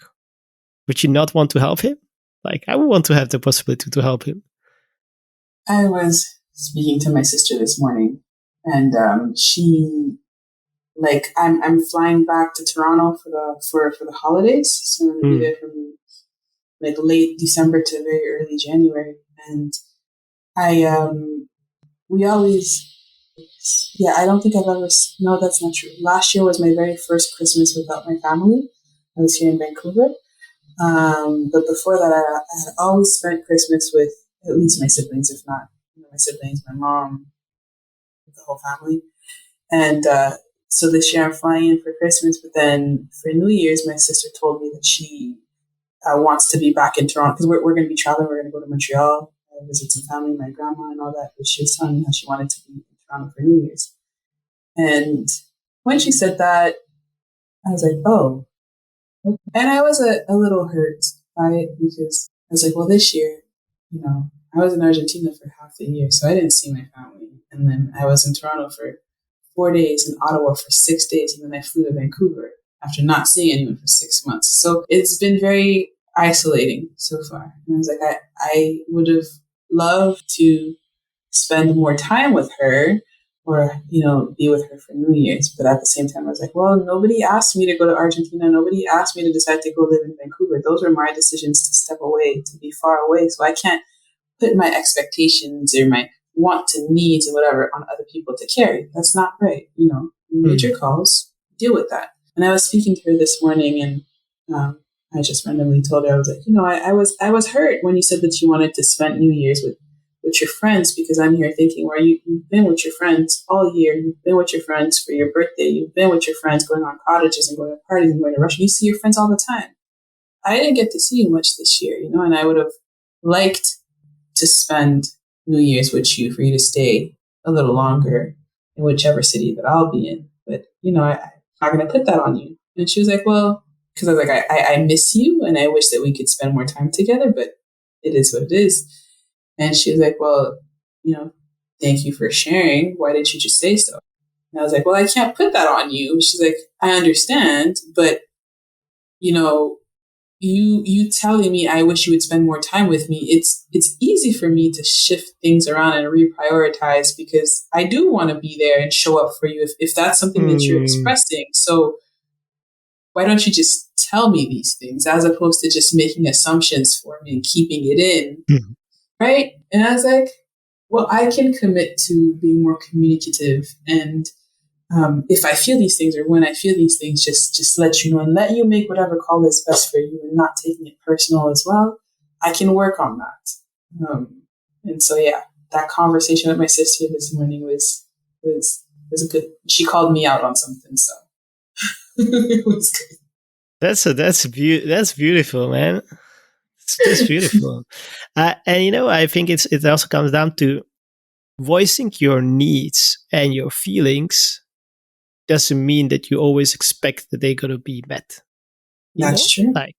would you not want to help him? Like, I would want to have the possibility to help him. I was speaking to my sister this morning, and she, like, I'm flying back to Toronto for the holidays, so I'm gonna be there from like late December to very early January, and we always. Yeah, I don't think I've ever. No, that's not true. Last year was my very first Christmas without my family. I was here in Vancouver. But before that, I had always spent Christmas with at least my siblings, if not my siblings, my mom, the whole family. And so this year I'm flying in for Christmas. But then for New Year's, my sister told me that she wants to be back in Toronto because we're going to be traveling. We're going to go to Montreal, visit some family, my grandma and all that. But she was telling me how she wanted to be for New Year's. And when she said that, I was like, oh. And I was a little hurt by it because I was like, well, this year, I was in Argentina for half the year, so I didn't see my family. And then I was in Toronto for 4 days, in Ottawa for 6 days, and then I flew to Vancouver after not seeing anyone for 6 months. So it's been very isolating so far. And I was like, I would have loved to spend more time with her or, be with her for New Year's. But at the same time, I was like, well, nobody asked me to go to Argentina. Nobody asked me to decide to go live in Vancouver. Those were my decisions to step away, to be far away. So I can't put my expectations or my want to needs and whatever on other people to carry. That's not right. You made your calls, deal with that. And I was speaking to her this morning and, I just randomly told her, I was like, I was hurt when you said that you wanted to spend New Year's with your friends, because I'm here thinking, well, you've been with your friends all year. You've been with your friends for your birthday. You've been with your friends going on cottages and going to parties and going to Russia. You see your friends all the time. I didn't get to see you much this year, and I would have liked to spend New Year's with you, for you to stay a little longer in whichever city that I'll be in. But, I'm not going to put that on you. And she was like, well, because I was like, I miss you and I wish that we could spend more time together, but it is what it is. And she was like, well, thank you for sharing. Why didn't you just say so? And I was like, well, I can't put that on you. She's like, I understand, but you telling me I wish you would spend more time with me. It's easy for me to shift things around and reprioritize because I do want to be there and show up for you if that's something that you're expressing. So why don't you just tell me these things as opposed to just making assumptions for me and keeping it in? Mm. Right. And I was like, well, I can commit to being more communicative and if I feel these things or when I feel these things, just let you know and let you make whatever call is best for you and not taking it personal as well. I can work on that. And so, yeah, that conversation with my sister this morning was good. She called me out on something, so it was good. That's beautiful, man. That's beautiful. And I think it also comes down to voicing your needs and your feelings doesn't mean that you always expect that they're gonna be met. That's true. Like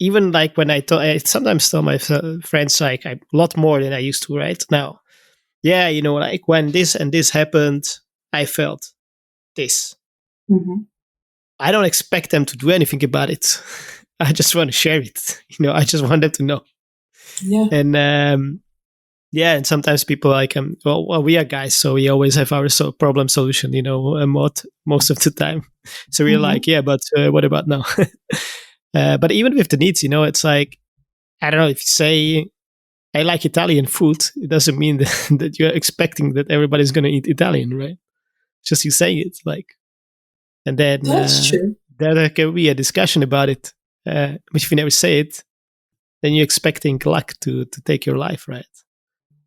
even like when I sometimes tell my friends like a lot more than I used to right now. Yeah, like when this and this happened, I felt this. Mm-hmm. I don't expect them to do anything about it. I just want to share it. I just want them to know. Yeah. And and sometimes people like well, we are guys, so we always have our problem solution, most of the time. So we're like, yeah, but what about now? But even with the needs, it's like, I don't know, if you say I like Italian food, it doesn't mean that you're expecting that everybody's going to eat Italian, right? Just you saying it, like, and then that's true. There can be a discussion about it. But if you never say it, then you're expecting luck to take your life, right?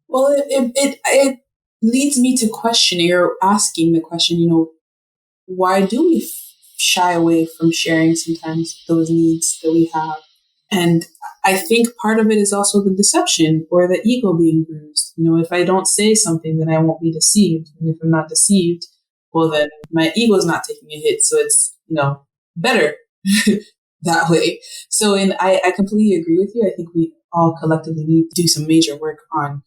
Well, it leads me to questioning or asking the question, why do we shy away from sharing sometimes those needs that we have? And I think part of it is also the deception or the ego being bruised. If I don't say something, then I won't be deceived. And if I'm not deceived, well, then my ego is not taking a hit. So it's, better that way. So, I completely agree with you. I think we all collectively need to do some major work on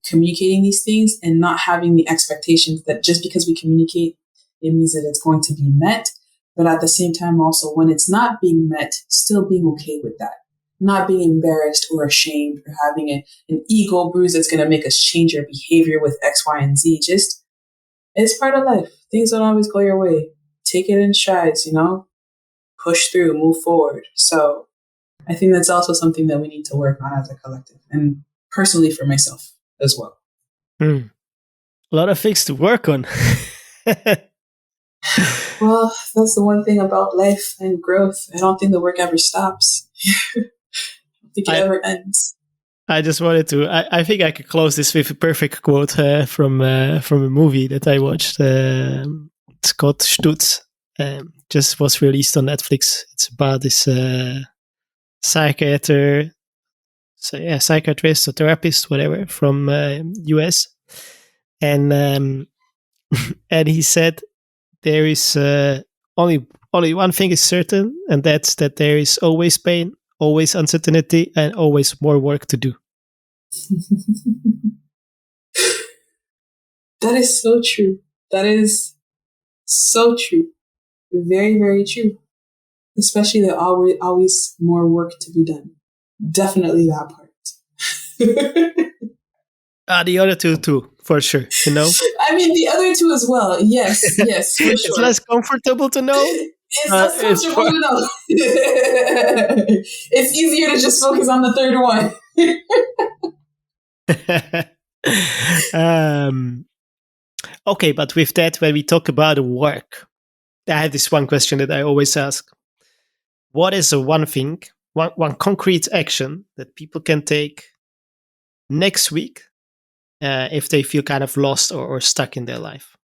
communicating these things and not having the expectations that just because we communicate, it means that it's going to be met. But at the same time, also, when it's not being met, still being okay with that. Not being embarrassed or ashamed or having an ego bruise that's going to make us change our behavior with X, Y, and Z. Just, it's part of life. Things don't always go your way. Take it in strides, push through, move forward. So I think that's also something that we need to work on as a collective and personally for myself as well. A lot of things to work on. Well, that's the one thing about life and growth. I don't think the work ever stops. I don't think it ever ends. I just wanted to. I think I could close this with a perfect quote from a movie that I watched. It's called Stutz. Just was released on Netflix. It's about this psychiatrist or therapist, whatever, from US, and and he said there is only one thing is certain, and that's that there is always pain, always uncertainty, and always more work to do. That is so true. That is so true. Very, very true. Especially that always more work to be done. Definitely that part. The other two too, for sure. I mean, the other two as well. Yes, for sure. It's less comfortable to know. It's less comfortable to know. It's easier to just focus on the third one. Okay, but with that, when we talk about work, I have this one question that I always ask. What is the one thing, one concrete action that people can take next week if they feel kind of lost or stuck in their life?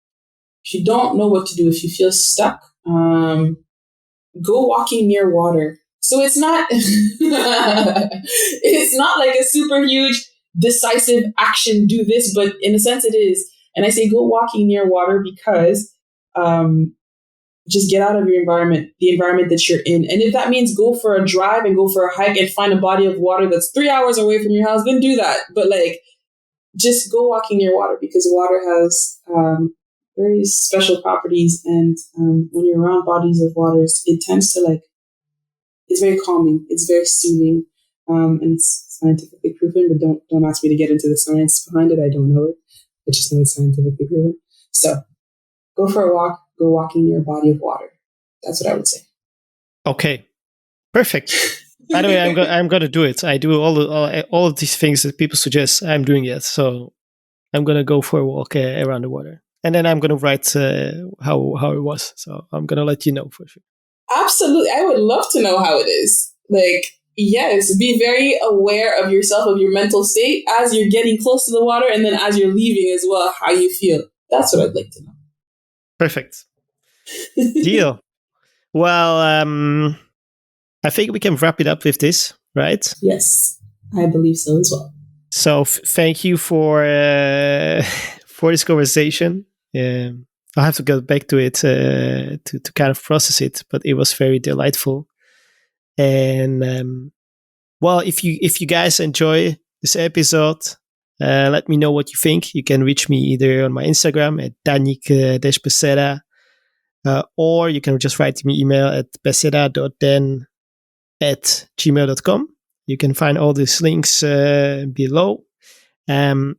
If you don't know what to do, if you feel stuck, go walking near water. So it's not it's not like a super huge decisive action, do this, but in a sense it is. And I say go walking near water because Just get out of your environment, the environment that you're in. And if that means go for a drive and go for a hike and find a body of water that's 3 hours away from your house, then do that. But like, just go walking near water, because water has very special properties. And when you're around bodies of waters, it tends to like, it's very calming. It's very soothing. And it's scientifically proven, but don't ask me to get into the science behind it. I don't know it. I just know it's scientifically proven. So go for a walk, go walking near a body of water. That's what I would say. Okay, perfect. By the way, I'm going to do it. I do all of these things that people suggest. I'm doing it. So I'm going to go for a walk around the water. And then I'm going to write how it was. So I'm going to let you know for sure. Absolutely. I would love to know how it is. Like, yes, be very aware of yourself, of your mental state as you're getting close to the water, and then as you're leaving as well, how you feel. That's what I'd like to know. Perfect. Deal. Well, I think we can wrap it up with this, right? Yes, I believe so as well. So thank you for this conversation. I'll have to go back to it to kind of process it, but it was very delightful. And well, if you guys enjoy this episode, let me know what you think. You can reach me either on my Instagram at Danik-Becerra, or you can just write me email at becerra.den@gmail.com. You can find all these links below. And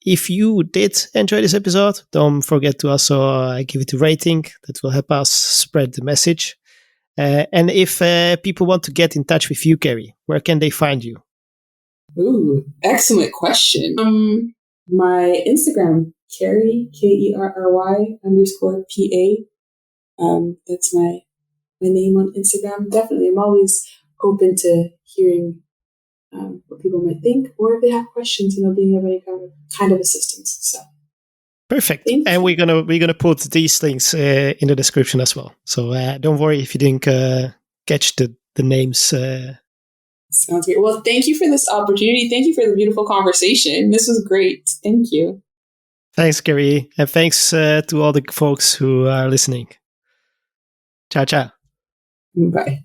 if you did enjoy this episode, don't forget to also give it a rating. That will help us spread the message. And if people want to get in touch with you, Kerry, where can they find you? Ooh, excellent question. My Instagram, Kerry, KERRY_PA. That's my name on Instagram. Definitely, I'm always open to hearing what people might think, or if they have questions, being of any kind of assistance. So perfect. And we're gonna put these links in the description as well. So don't worry if you didn't catch the names. Sounds great. Well, thank you for this opportunity. Thank you for the beautiful conversation. This was great. Thank you. Thanks, Kerry. And thanks to all the folks who are listening. Ciao, ciao. Bye.